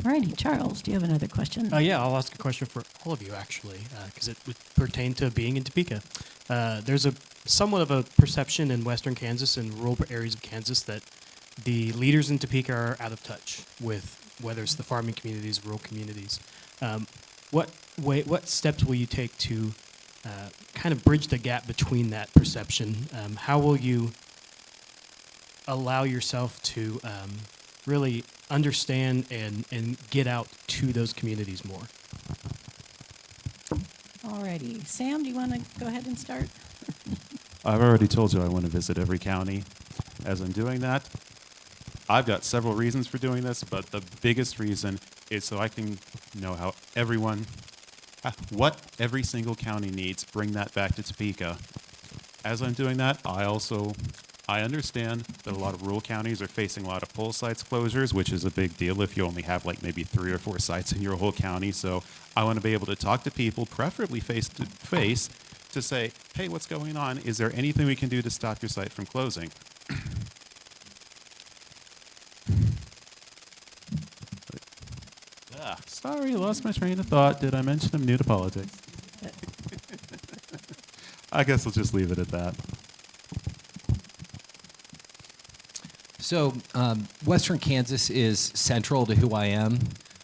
All righty, Charles, do you have another question? Yeah, I'll ask a question for all of you, actually, because it would pertain to being in Topeka. There's a somewhat of a perception in western Kansas and rural areas of Kansas that the leaders in Topeka are out of touch with whether it's the farming communities, rural communities. What steps will you take to kind of bridge the gap between that perception? How will you allow yourself to really understand and get out to those communities more? All righty. Sam, do you want to go ahead and start? I've already told you I want to visit every county. As I'm doing that, I've got several reasons for doing this, but the biggest reason is so I can know how what every single county needs, bring that back to Topeka. As I'm doing that, I understand that a lot of rural counties are facing a lot of poll sites closures, which is a big deal if you only have like maybe 3 or 4 sites in your whole county. So I want to be able to talk to people, preferably face to face, to say, hey, what's going on? Is there anything we can do to stop your site from closing? Sorry, lost my train of thought. Did I mention I'm new to politics? I guess I'll just leave it at that. So, Western Kansas is central to who I am.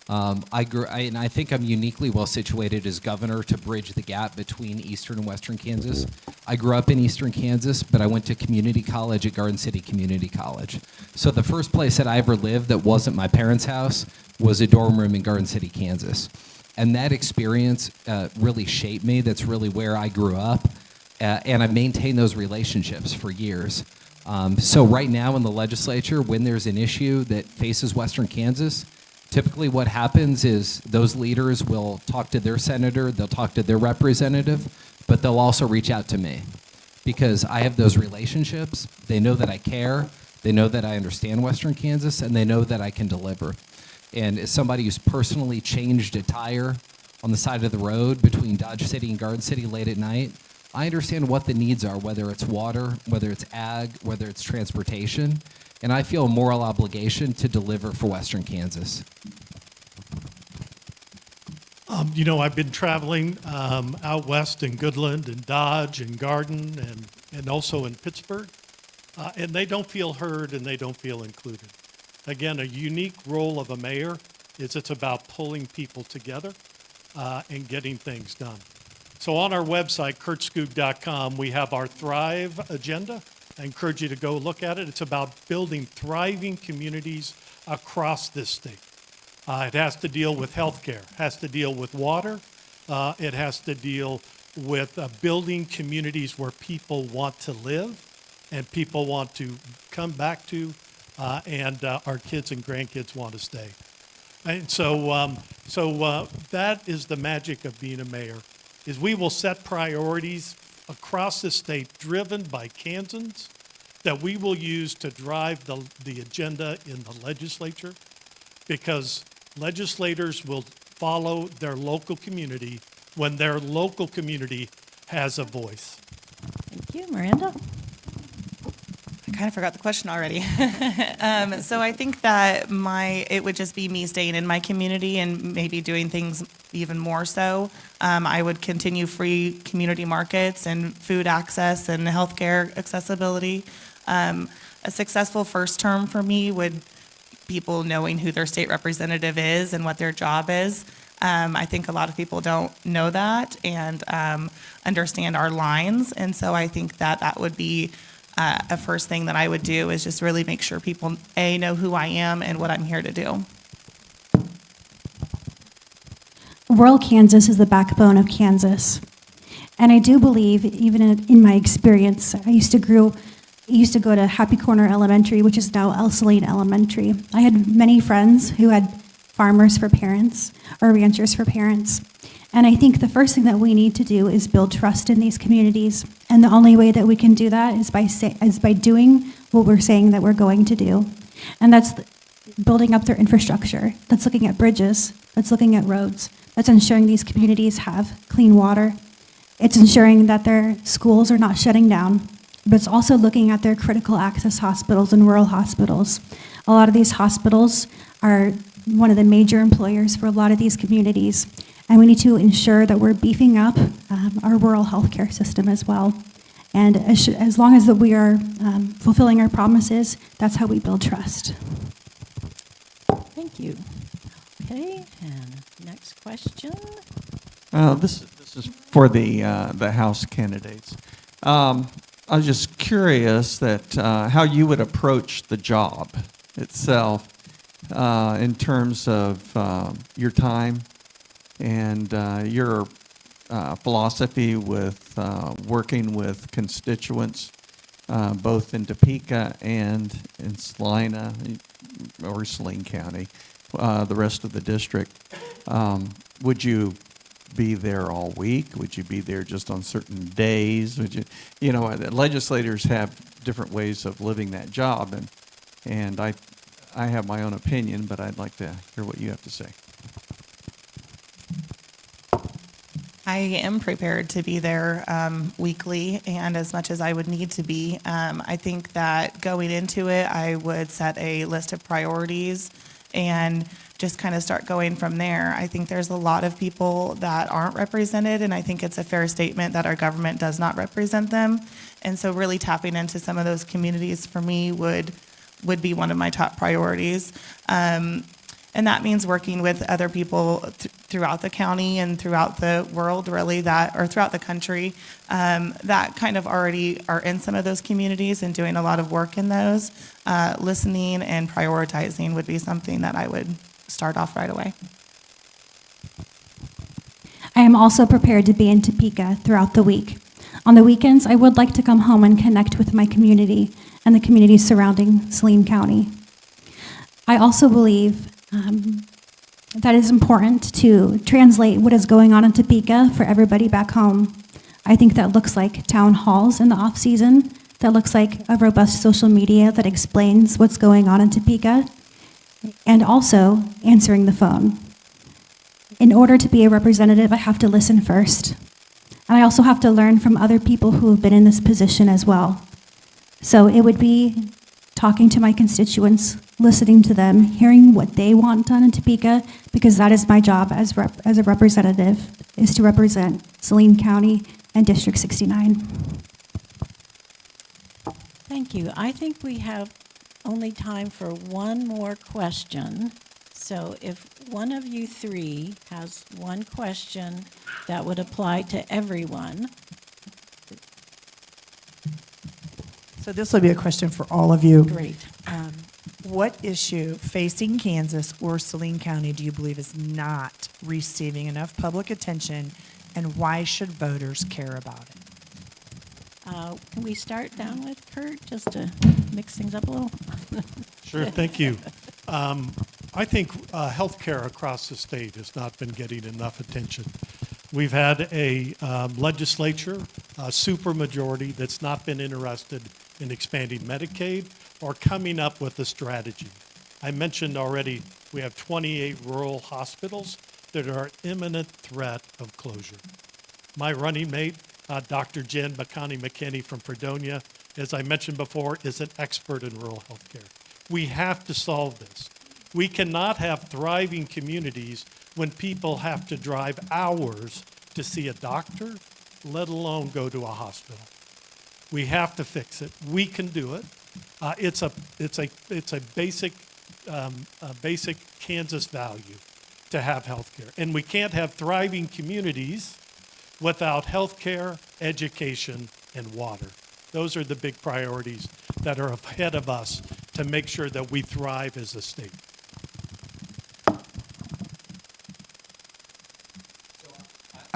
And I think I'm uniquely well situated as governor to bridge the gap between Eastern and Western Kansas. I grew up in Eastern Kansas, but I went to community college at Garden City Community College. So the first place that I ever lived that wasn't my parents' house was a dorm room in Garden City, Kansas. And that experience really shaped me. That's really where I grew up. And I've maintained those relationships for years. So right now in the legislature, when there's an issue that faces Western Kansas, typically what happens is those leaders will talk to their senator, they'll talk to their representative, but they'll also reach out to me because I have those relationships. They know that I care, they know that I understand Western Kansas, and they know that I can deliver. And as somebody who's personally changed a tire on the side of the road between Dodge City and Garden City late at night, I understand what the needs are, whether it's water, whether it's ag, whether it's transportation, and I feel a moral obligation to deliver for Western Kansas. I've been traveling out west in Goodland and Dodge and Garden and also in Pittsburgh, and they don't feel heard and they don't feel included. Again, a unique role of a mayor is it's about pulling people together and getting things done. So on our website, kurtskoog.com, we have our Thrive agenda. I encourage you to go look at it. It's about building thriving communities across this state. It has to deal with healthcare, has to deal with water, it has to deal with building communities where people want to live and people want to come back to, and our kids and grandkids want to stay. And so that is the magic of being a mayor, is we will set priorities across the state driven by Kansans that we will use to drive the agenda in the legislature, because legislators will follow their local community when their local community has a voice. Thank you. Miranda? I kind of forgot the question already. So I think that it would just be me staying in my community and maybe doing things even more so. I would continue free community markets and food access and healthcare accessibility. A successful first term for me would people knowing who their state representative is and what their job is. I think a lot of people don't know that and understand our lines. And so I think that would be a first thing that I would do, is just really make sure people, A, know who I am and what I'm here to do. Rural Kansas is the backbone of Kansas. And I do believe, even in my experience, I used to go to Happy Corner Elementary, which is now Elsaline Elementary. I had many friends who had farmers for parents or ranchers for parents. And I think the first thing that we need to do is build trust in these communities. And the only way that we can do that is by doing what we're saying that we're going to do. And that's building up their infrastructure. That's looking at bridges. That's looking at roads. That's ensuring these communities have clean water. It's ensuring that their schools are not shutting down. But it's also looking at their critical access hospitals and rural hospitals. A lot of these hospitals are one of the major employers for a lot of these communities. And we need to ensure that we're beefing up our rural healthcare system as well. And as long as that we are fulfilling our promises, that's how we build trust. Thank you. Okay, and next question. This is for the House candidates. I was just curious that how you would approach the job itself in terms of your time and your philosophy with working with constituents, both in Topeka and in Salina or Saline County, the rest of the district. Would you be there all week? Would you be there just on certain days? Would you know, legislators have different ways of living that job, and I have my own opinion, but I'd like to hear what you have to say. I am prepared to be there weekly and as much as I would need to be. I think that going into it, I would set a list of priorities and just kind of start going from there. I think there's a lot of people that aren't represented, and I think it's a fair statement that our government does not represent them. And so really tapping into some of those communities for me would be one of my top priorities. And that means working with other people throughout the county and throughout the world, really, or throughout the country, that kind of already are in some of those communities and doing a lot of work in those. Listening and prioritizing would be something that I would start off right away. I am also prepared to be in Topeka throughout the week. On the weekends, I would like to come home and connect with my community and the communities surrounding Saline County. I also believe that it's important to translate what is going on in Topeka for everybody back home. I think that looks like town halls in the off-season. That looks like a robust social media that explains what's going on in Topeka, and also answering the phone. In order to be a representative, I have to listen first. And I also have to learn from other people who have been in this position as well. So it would be talking to my constituents, listening to them, hearing what they want done in Topeka, because that is my job as a representative, is to represent Saline County and District 69. Thank you. I think we have only time for one more question. So if one of you three has one question that would apply to everyone. So this will be a question for all of you. Great. What issue facing Kansas or Saline County do you believe is not receiving enough public attention, and why should voters care about it? Can we start down with Kurt, just to mix things up a little? Sure, thank you. I think healthcare across the state has not been getting enough attention. We've had a legislature, a supermajority that's not been interested in expanding Medicaid or coming up with a strategy. I mentioned already we have 28 rural hospitals that are at imminent threat of closure. My running mate, Dr. Jen McKinney from Fredonia, as I mentioned before, is an expert in rural healthcare. We have to solve this. We cannot have thriving communities when people have to drive hours to see a doctor, let alone go to a hospital. We have to fix it. We can do it. It's a basic Kansas value to have health care. And we can't have thriving communities without health care, education, and water. Those are the big priorities that are ahead of us to make sure that we thrive as a state.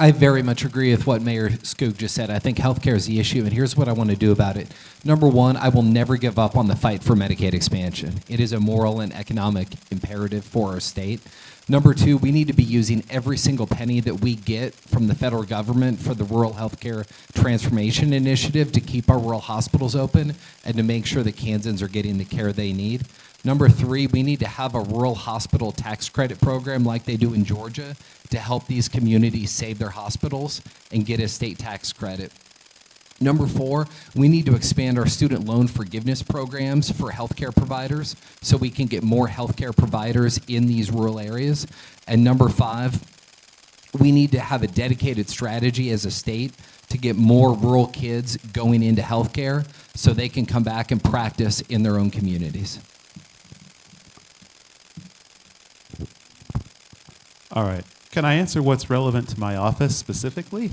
I very much agree with what Mayor Skoog just said. I think healthcare is the issue, and here's what I want to do about it. Number one, I will never give up on the fight for Medicaid expansion. It is a moral and economic imperative for our state. Number two, we need to be using every single penny that we get from the federal government for the Rural Healthcare Transformation Initiative to keep our rural hospitals open and to make sure that Kansans are getting the care they need. Number three, we need to have a rural hospital tax credit program like they do in Georgia to help these communities save their hospitals and get a state tax credit. Number four, we need to expand our student loan forgiveness programs for healthcare providers so we can get more healthcare providers in these rural areas. And number five, we need to have a dedicated strategy as a state to get more rural kids going into healthcare so they can come back and practice in their own communities. All right. Can I answer what's relevant to my office specifically?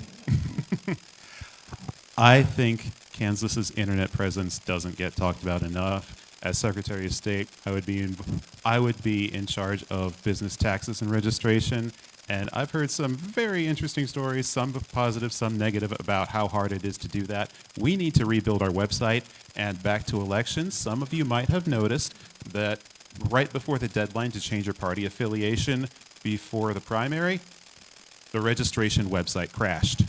I think Kansas's internet presence doesn't get talked about enough. As Secretary of State, I would be in charge of business taxes and registration, and I've heard some very interesting stories, some positive, some negative, about how hard it is to do that. We need to rebuild our website. And back to elections, some of you might have noticed that right before the deadline to change your party affiliation before the primary, the registration website crashed.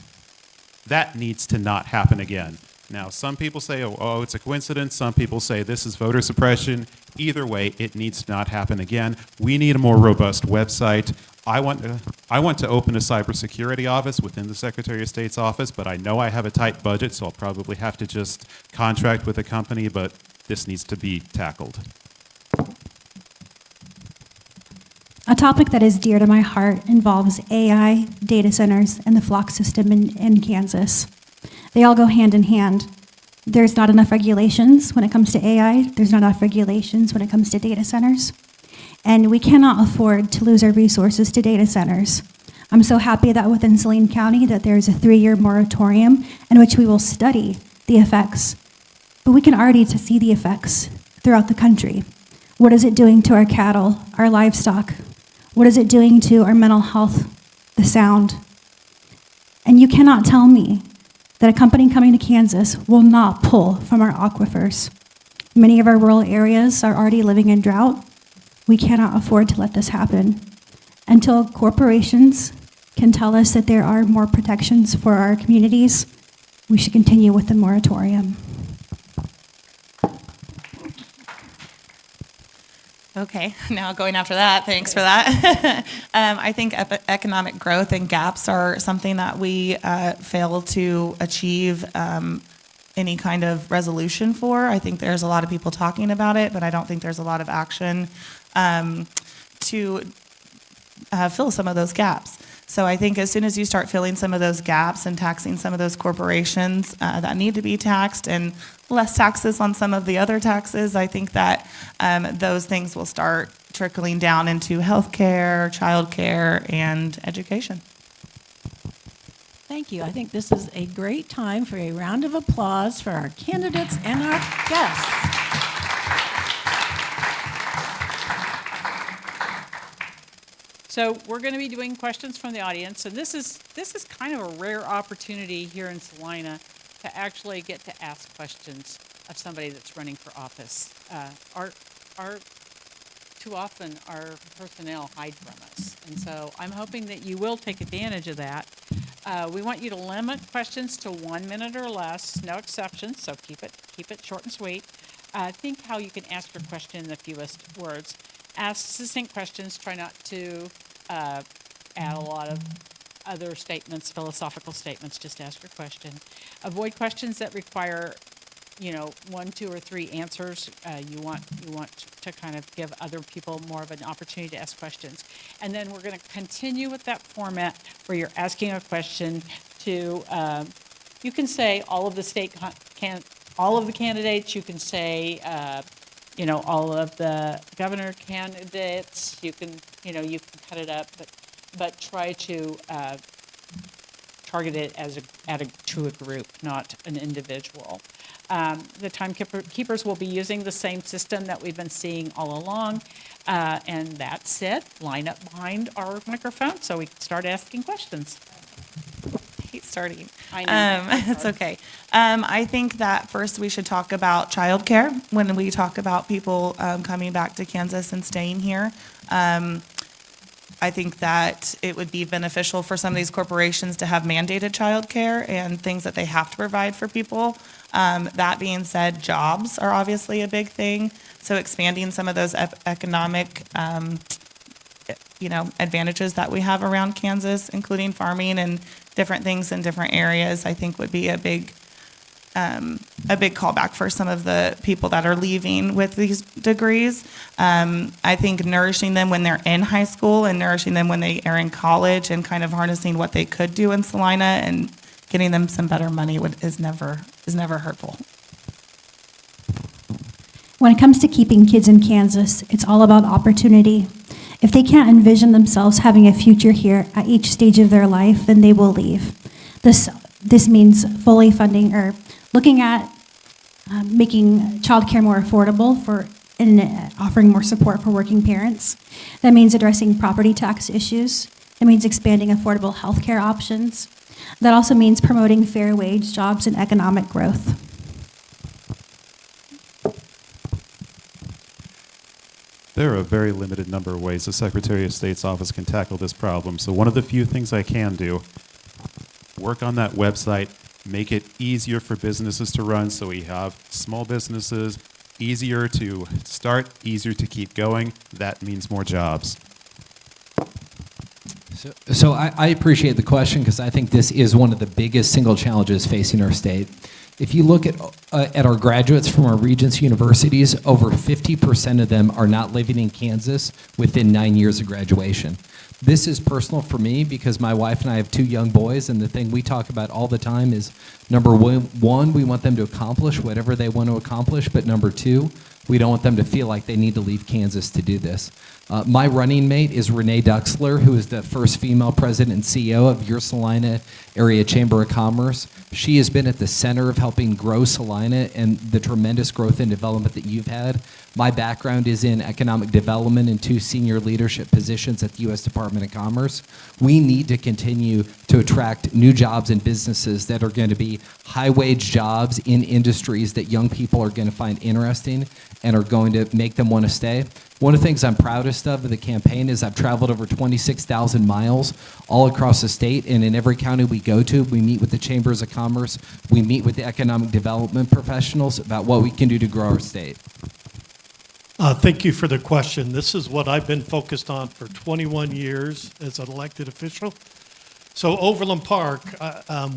That needs to not happen again. Now, some people say, oh, it's a coincidence. Some people say this is voter suppression. Either way, it needs to not happen again. We need a more robust website. I want to open a cybersecurity office within the Secretary of State's office, but I know I have a tight budget, so I'll probably have to just contract with a company, but this needs to be tackled. A topic that is dear to my heart involves AI, data centers, and the flock system in Kansas. They all go hand in hand. There's not enough regulations when it comes to AI. There's not enough regulations when it comes to data centers. And we cannot afford to lose our resources to data centers. I'm so happy that within Saline County that there's a 3-year moratorium in which we will study the effects. But we can already see the effects throughout the country. What is it doing to our cattle, our livestock? What is it doing to our mental health, the sound? And you cannot tell me that a company coming to Kansas will not pull from our aquifers. Many of our rural areas are already living in drought. We cannot afford to let this happen. Until corporations can tell us that there are more protections for our communities, we should continue with the moratorium. Okay, now going after that, thanks for that. I think economic growth and gaps are something that we fail to achieve any kind of resolution for. I think there's a lot of people talking about it, but I don't think there's a lot of action to fill some of those gaps. So I think as soon as you start filling some of those gaps and taxing some of those corporations that need to be taxed and less taxes on some of the other taxes, I think that those things will start trickling down into healthcare, childcare, and education. Thank you. I think this is a great time for a round of applause for our candidates and our guests. So we're going to be doing questions from the audience, and this is kind of a rare opportunity here in Salina to actually get to ask questions of somebody that's running for office. Too often our personnel hide from us, and so I'm hoping that you will take advantage of that. We want you to limit questions to 1 minute or less, no exceptions, so keep it short and sweet. Think how you can ask your question in the fewest words. Ask succinct questions. Try not to add a lot of other statements, philosophical statements. Just ask your question. Avoid questions that require, 1, 2, or 3 answers. You want to kind of give other people more of an opportunity to ask questions. And then we're going to continue with that format where you're asking a question to. You can say all of the all of the candidates. You can say. All of the governor candidates, you can cut it up, but try to target it to a group, not an individual. The timekeepers will be using the same system that we've been seeing all along, and that's it. Line up behind our microphone so we can start asking questions. starting. I know. It's okay. I think that first we should talk about childcare when we talk about people coming back to Kansas and staying here. I think that it would be beneficial for some of these corporations to have mandated childcare and things that they have to provide for people. That being said, jobs are obviously a big thing. So expanding some of those economic, advantages that we have around Kansas, including farming and different things in different areas, I think would be a big callback for some of the people that are leaving with these degrees. I think nourishing them when they're in high school and nourishing them when they are in college and kind of harnessing what they could do in Salina and getting them some better money is never hurtful. When it comes to keeping kids in Kansas, it's all about opportunity. If they can't envision themselves having a future here at each stage of their life, then they will leave. This means fully funding or looking at making childcare more affordable and offering more support for working parents. That means addressing property tax issues. That means expanding affordable health care options. That also means promoting fair wage jobs and economic growth. There are a very limited number of ways the Secretary of State's office can tackle this problem. So one of the few things I can do, work on that website, make it easier for businesses to run so we have small businesses, easier to start, easier to keep going. That means more jobs. So I appreciate the question because I think this is one of the biggest single challenges facing our state. If you look at our graduates from our Regents universities, over 50% of them are not living in Kansas within 9 years of graduation. This is personal for me because my wife and I have 2 young boys, and the thing we talk about all the time is, number one, we want them to accomplish whatever they want to accomplish, but number 2, we don't want them to feel like they need to leave Kansas to do this. My running mate is Renee Duxler, who is the first female president and CEO of your Salina Area Chamber of Commerce. She has been at the center of helping grow Salina and the tremendous growth and development that you've had. My background is in economic development and 2 senior leadership positions at the U.S. Department of Commerce. We need to continue to attract new jobs and businesses that are going to be high-wage jobs in industries that young people are going to find interesting and are going to make them want to stay. One of the things I'm proudest of the campaign is I've traveled over 26,000 miles all across the state, and in every county we go to, we meet with the chambers of commerce, we meet with the economic development professionals about what we can do to grow our state. Thank you for the question. This is what I've been focused on for 21 years as an elected official. So Overland Park,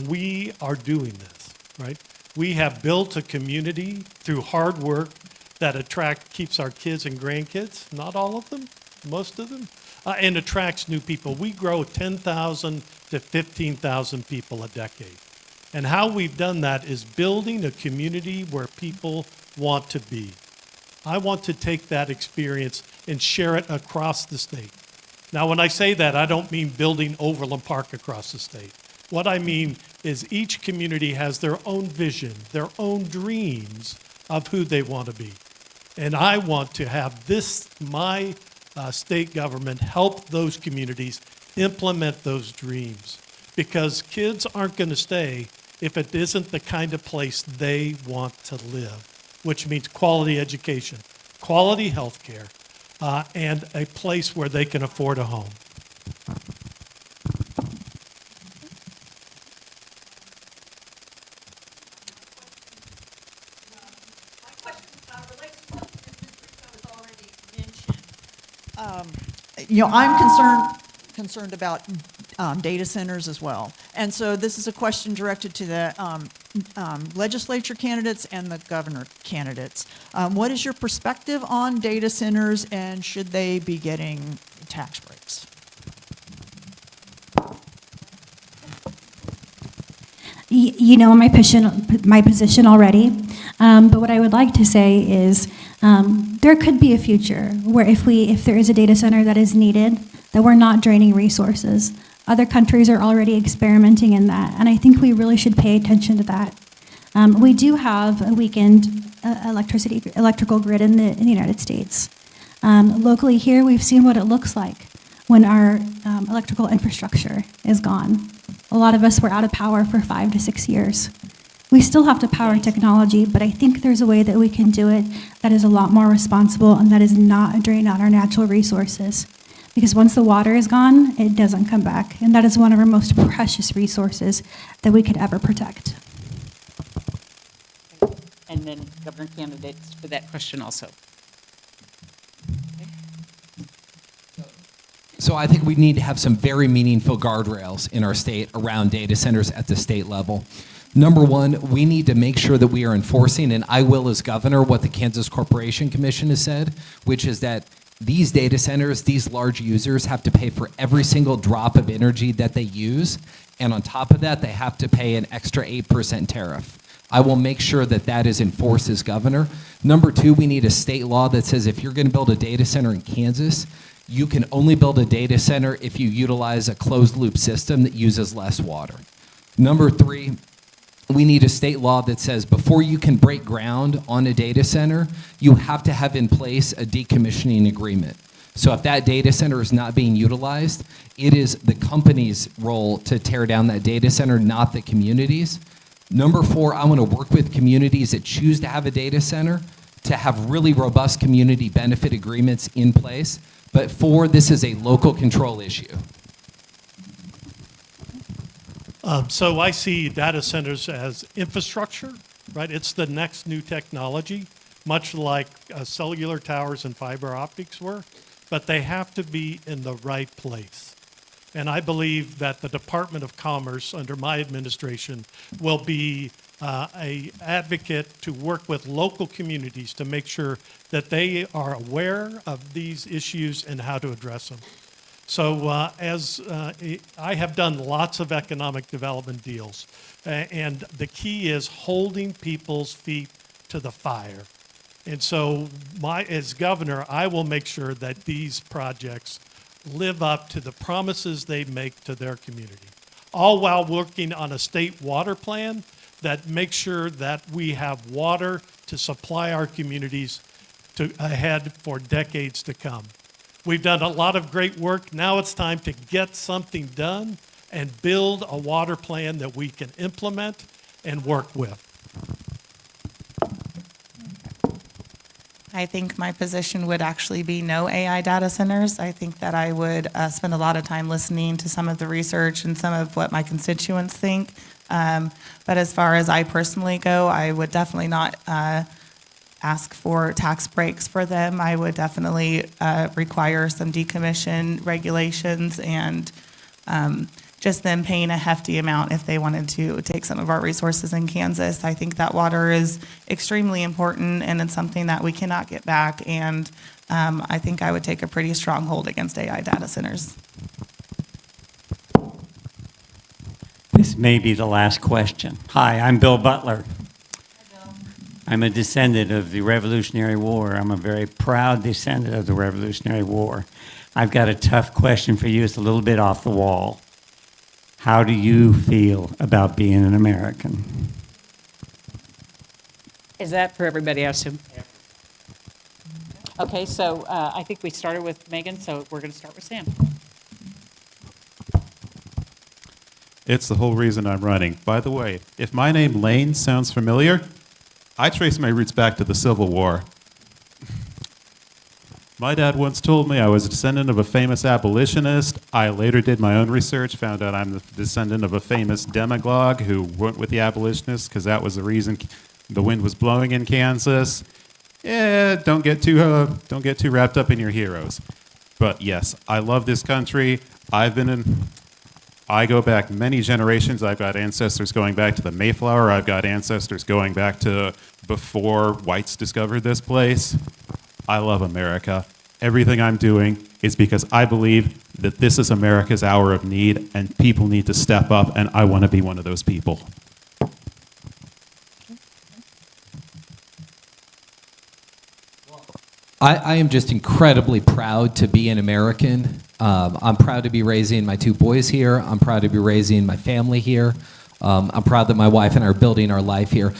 we are doing this, right? We have built a community through hard work that keeps our kids and grandkids, not all of them, most of them, and attracts new people. We grow 10,000 to 15,000 people a decade. And how we've done that is building a community where people want to be. I want to take that experience and share it across the state. Now, when I say that, I don't mean building Overland Park across the state. What I mean is each community has their own vision, their own dreams of who they want to be. And I want to have my state government help those communities implement those dreams, because kids aren't going to stay if it isn't the kind of place they want to live, which means quality education, quality health care, and a place where they can afford a home. I'm concerned about data centers as well. And so this is a question directed to the legislature candidates and the governor candidates. What is your perspective on data centers, and should they be getting tax breaks? You know my position already, but what I would like to say is there could be a future where if there is a data center that is needed, that we're not draining resources. Other countries are already experimenting in that, and I think we really should pay attention to that. We do have a weakened electrical grid in the United States. Locally here, we've seen what it looks like when our electrical infrastructure is gone. A lot of us were out of power for 5 to 6 years. We still have to power technology, but I think there's a way that we can do it that is a lot more responsible and that is not a drain on our natural resources. Because once the water is gone, it doesn't come back. And that is one of our most precious resources that we could ever protect. And then Governor candidates for that question also. So I think we need to have some very meaningful guardrails in our state around data centers at the state level. Number one, we need to make sure that we are enforcing, and I will as governor, what the Kansas Corporation Commission has said, which is that these data centers, these large users have to pay for every single drop of energy that they use. And on top of that, they have to pay an extra 8% tariff. I will make sure that that is enforced as governor. Number two, we need a state law that says if you're going to build a data center in Kansas, you can only build a data center if you utilize a closed loop system that uses less water. Number three, we need a state law that says before you can break ground on a data center, you have to have in place a decommissioning agreement. So if that data center is not being utilized, it is the company's role to tear down that data center, not the communities. Number four, I want to work with communities that choose to have a data center to have really robust community benefit agreements in place. But four, this is a local control issue. So I see data centers as infrastructure, right? It's the next new technology, much like cellular towers and fiber optics were, but they have to be in the right place. And I believe that the Department of Commerce under my administration will be a advocate to work with local communities to make sure that they are aware of these issues and how to address them. So I have done lots of economic development deals, and the key is holding people's feet to the fire. And so as governor, I will make sure that these projects live up to the promises they make to their community, all while working on a state water plan that makes sure that we have water to supply our communities ahead for decades to come. We've done a lot of great work. Now it's time to get something done and build a water plan that we can implement and work with. I think my position would actually be no AI data centers. I think that I would spend a lot of time listening to some of the research and some of what my constituents think. But as far as I personally go, I would definitely not ask for tax breaks for them. I would definitely require some decommission regulations and just them paying a hefty amount if they wanted to take some of our resources in Kansas. I think that water is extremely important and it's something that we cannot get back. And I think I would take a pretty strong hold against AI data centers. This may be the last question. Hi, I'm Bill Butler. I'm a descendant of the Revolutionary War. I'm a very proud descendant of the Revolutionary War. I've got a tough question for you. It's a little bit off the wall. How do you feel about being an American? Is that for everybody, I assume? Okay, so I think we started with Megan, so we're going to start with Sam. It's the whole reason I'm running. By the way, if my name Lane sounds familiar, I trace my roots back to the Civil War. My dad once told me I was a descendant of a famous abolitionist. I later did my own research, found out I'm the descendant of a famous demagogue who went with the abolitionists because that was the reason the wind was blowing in Kansas. Yeah, don't get too wrapped up in your heroes. But yes, I love this country. I go back many generations. I've got ancestors going back to the Mayflower. I've got ancestors going back to before whites discovered this place. I love America. Everything I'm doing is because I believe that this is America's hour of need and people need to step up, and I want to be one of those people. I am just incredibly proud to be an American. I'm proud to be raising my 2 boys here. I'm proud to be raising my family here. I'm proud that my wife and I are building our life here.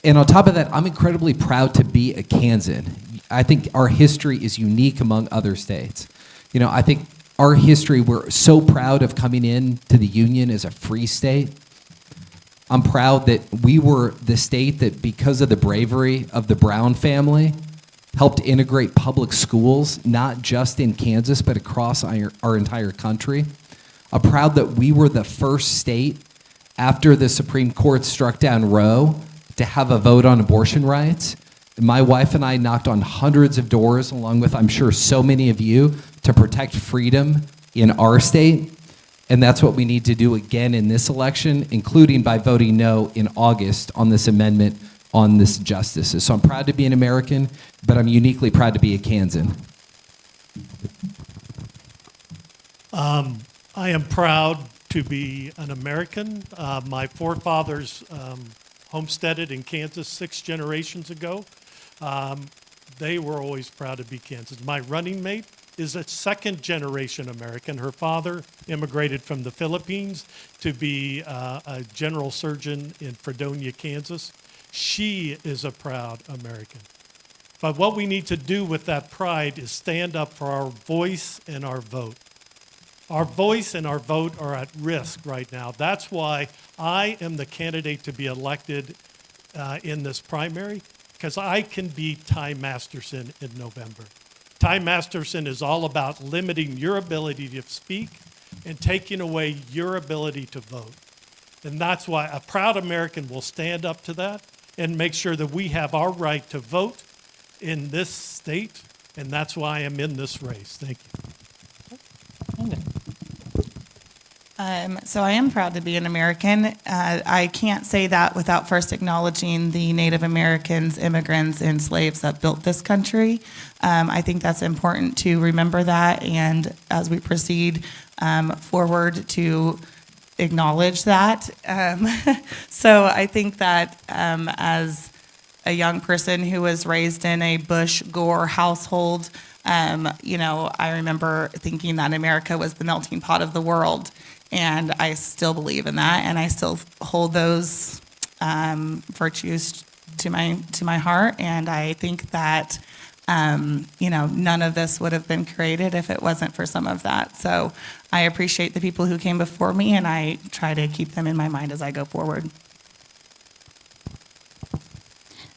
And on top of that, I'm incredibly proud to be a Kansan. I think our history is unique among other states. You know, I think our history, we're so proud of coming in to the Union as a free state. I'm proud that we were the state that, because of the bravery of the Brown family, helped integrate public schools, not just in Kansas, but across our entire country. I'm proud that we were the first state after the Supreme Court struck down Roe to have a vote on abortion rights. My wife and I knocked on hundreds of doors, along with, I'm sure, so many of you, to protect freedom in our state. And that's what we need to do again in this election, including by voting no in August on this amendment on this justices. So I'm proud to be an American, but I'm uniquely proud to be a Kansan. I am proud to be an American. My forefathers homesteaded in Kansas 6 generations ago. They were always proud to be Kansans. My running mate is a 2nd-generation American. Her father immigrated from the Philippines to be a general surgeon in Fredonia, Kansas. She is a proud American. But what we need to do with that pride is stand up for our voice and our vote. Our voice and our vote are at risk right now. That's why I am the candidate to be elected in this primary, because I can beat Ty Masterson in November. Ty Masterson is all about limiting your ability to speak and taking away your ability to vote. And that's why a proud American will stand up to that and make sure that we have our right to vote in this state. And that's why I'm in this race. Thank you. So I am proud to be an American. I can't say that without first acknowledging the Native Americans, immigrants, and slaves that built this country. I think that's important to remember that, and as we proceed forward, to acknowledge that. So I think that as a young person who was raised in a Bush-Gore household, I remember thinking that America was the melting pot of the world. And I still believe in that, and I still hold those virtues to my heart. And I think that none of this would have been created if it wasn't for some of that. So I appreciate the people who came before me, and I try to keep them in my mind as I go forward.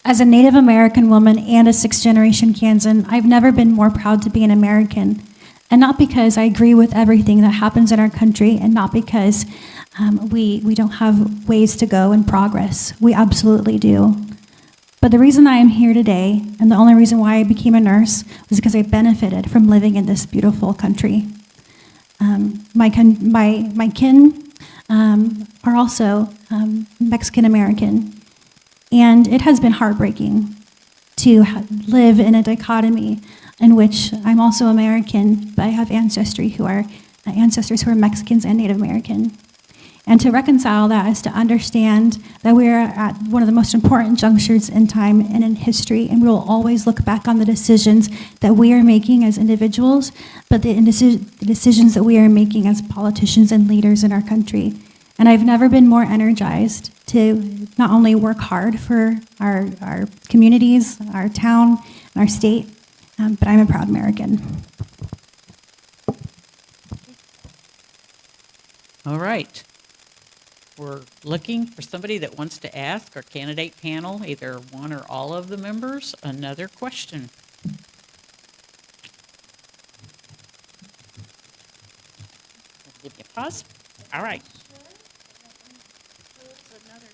As a Native American woman and a 6th-generation Kansan, I've never been more proud to be an American. And not because I agree with everything that happens in our country, and not because we don't have ways to go and progress. We absolutely do. But the reason I am here today, and the only reason why I became a nurse, was because I benefited from living in this beautiful country. My kin are also Mexican American, and it has been heartbreaking to live in a dichotomy in which I'm also American, but I have ancestors who are Mexicans and Native American. And to reconcile that is to understand that we are at one of the most important junctures in time and in history, and we will always look back on the decisions that we are making as individuals, but the decisions that we are making as politicians and leaders in our country. And I've never been more energized to not only work hard for our communities, our town, and our state, but I'm a proud American. All right. We're looking for somebody that wants to ask our candidate panel, either one or all of the members, another question. I'll give you a pause. All right. Another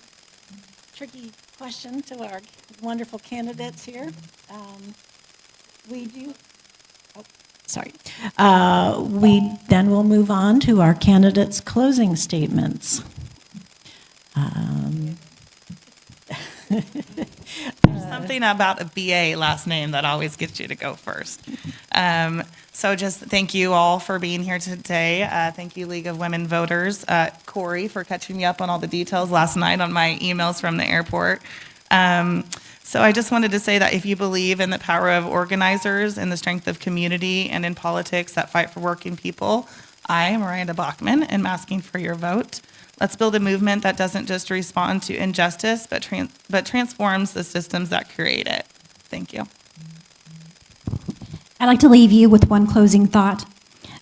tricky question to our wonderful candidates here. We then will move on to our candidates' closing statements. There's something about a BA last name that always gets you to go first. So just thank you all for being here today. Thank you, League of Women Voters. Corey, for catching me up on all the details last night on my emails from the airport. So I just wanted to say that if you believe in the power of organizers and the strength of community and in politics that fight for working people, I, Miranda Bachman, am asking for your vote. Let's build a movement that doesn't just respond to injustice, but transforms the systems that create it. Thank you. I'd like to leave you with one closing thought.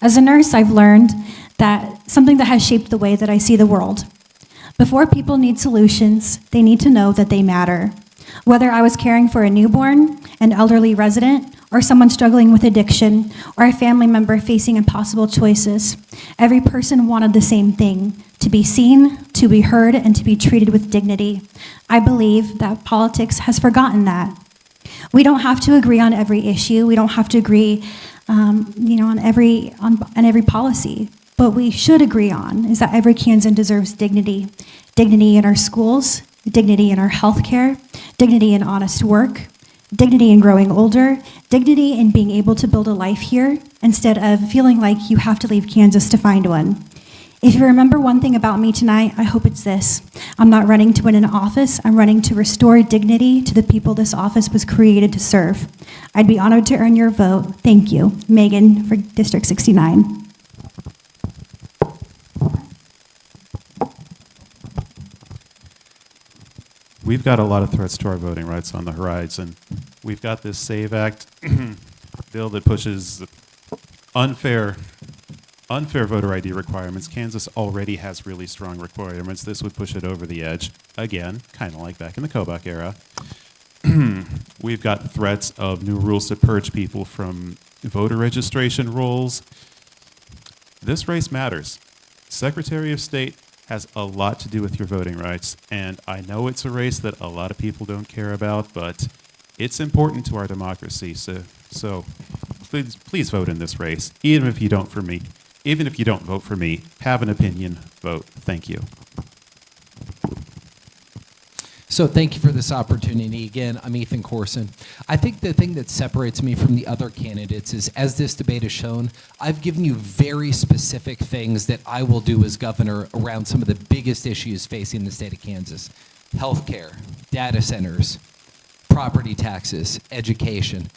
As a nurse, I've learned that something that has shaped the way that I see the world. Before people need solutions, they need to know that they matter. Whether I was caring for a newborn, an elderly resident, or someone struggling with addiction, or a family member facing impossible choices, every person wanted the same thing: to be seen, to be heard, and to be treated with dignity. I believe that politics has forgotten that. We don't have to agree on every issue. We don't have to agree, on every policy. What we should agree on is that every Kansan deserves dignity. Dignity in our schools, dignity in our healthcare, dignity in honest work, dignity in growing older, dignity in being able to build a life here instead of feeling like you have to leave Kansas to find one. If you remember one thing about me tonight, I hope it's this: I'm not running to win an office, I'm running to restore dignity to the people this office was created to serve. I'd be honored to earn your vote. Thank you. Megan for District 69. We've got a lot of threats to our voting rights on the horizon. We've got this SAVE Act bill that pushes unfair voter ID requirements. Kansas already has really strong requirements. This would push it over the edge. Again, kind of like back in the Kobach era. We've got threats of new rules to purge people from voter registration rolls. This race matters. Secretary of State has a lot to do with your voting rights, and I know it's a race that a lot of people don't care about, but it's important to our democracy. So please vote in this race, even if you don't vote for me. Have an opinion, vote. Thank you. So thank you for this opportunity. Again, I'm Ethan Corson. I think the thing that separates me from the other candidates is, as this debate has shown, I've given you very specific things that I will do as governor around some of the biggest issues facing the state of Kansas: healthcare, data centers, property taxes, education.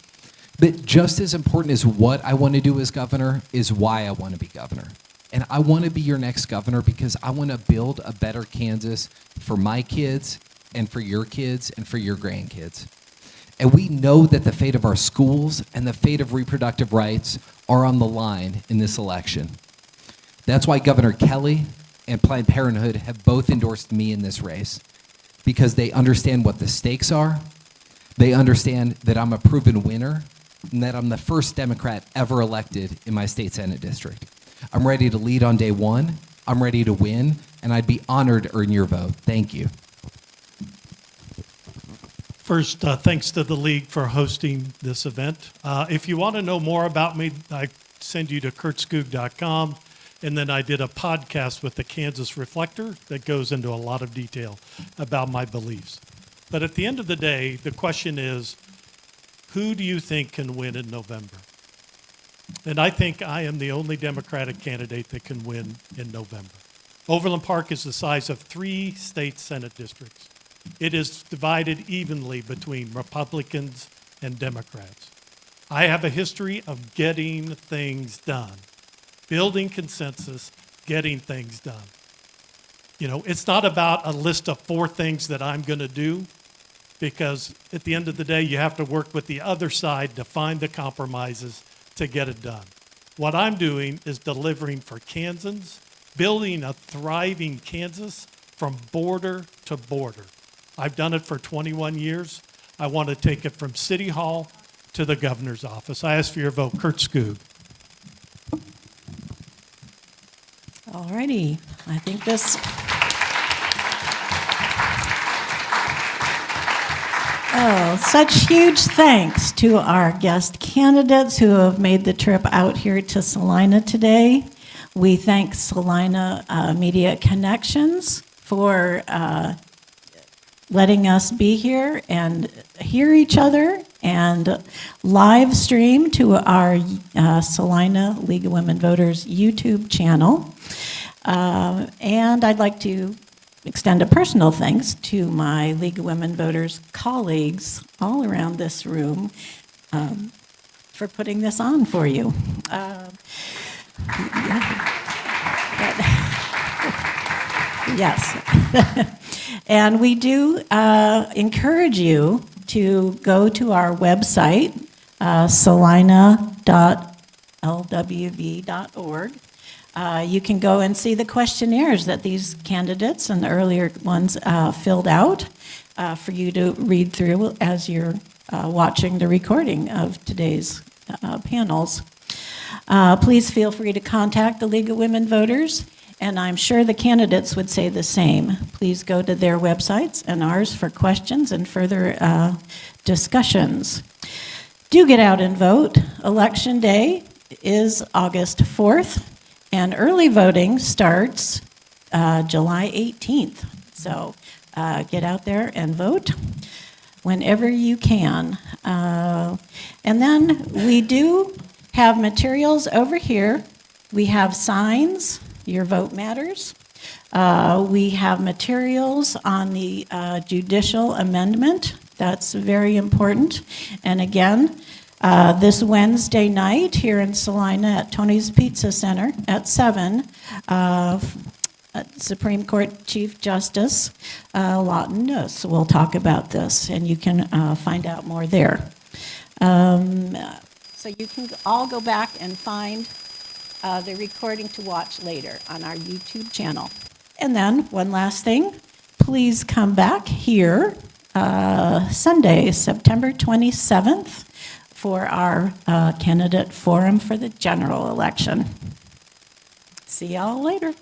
But just as important as what I want to do as governor is why I want to be governor. And I want to be your next governor because I want to build a better Kansas for my kids and for your kids and for your grandkids. And we know that the fate of our schools and the fate of reproductive rights are on the line in this election. That's why Governor Kelly and Planned Parenthood have both endorsed me in this race, because they understand what the stakes are. They understand that I'm a proven winner and that I'm the first Democrat ever elected in my state Senate district. I'm ready to lead on day one. I'm ready to win, and I'd be honored to earn your vote. Thank you. First, thanks to the League for hosting this event. If you want to know more about me, I send you to kurtskoog.com, and then I did a podcast with the Kansas Reflector that goes into a lot of detail about my beliefs. But at the end of the day, the question is, who do you think can win in November? And I think I am the only Democratic candidate that can win in November. Overland Park is the size of 3 state Senate districts. It is divided evenly between Republicans and Democrats. I have a history of getting things done, building consensus, getting things done. You know, it's not about a list of 4 things that I'm going to do, because at the end of the day, you have to work with the other side to find the compromises to get it done. What I'm doing is delivering for Kansans, building a thriving Kansas from border to border. I've done it for 21 years. I want to take it from City Hall to the governor's office. I ask for your vote. Kurt Skoog. All righty. I think this... Oh, such huge thanks to our guest candidates who have made the trip out here to Salina today. We thank Salina Media Connections for letting us be here and hear each other, and live stream to our Salina League of Women Voters YouTube channel. And I'd like to extend a personal thanks to my League of Women Voters colleagues all around this room for putting this on for you. Yes. And we do encourage you to go to our website, salina.org, lwv.org. You can go and see the questionnaires that these candidates and the earlier ones filled out for you to read through as you're watching the recording of today's panels. Please feel free to contact the League of Women Voters, and I'm sure the candidates would say the same. Please go to their websites and ours for questions and further discussions. Do get out and vote. Election Day is August 4th, and early voting starts July 18th. So get out there and vote whenever you can. And then we do have materials over here. We have signs, Your Vote Matters. We have materials on the judicial amendment. That's very important. And again, this Wednesday night here in Salina at Tony's Pizza Center at 7, Supreme Court Chief Justice Lawton will talk about this, and you can find out more there. So you can all go back and find the recording to watch later on our YouTube channel. And then one last thing, please come back here Sunday, September 27th for our candidate forum for the general election. See y'all later.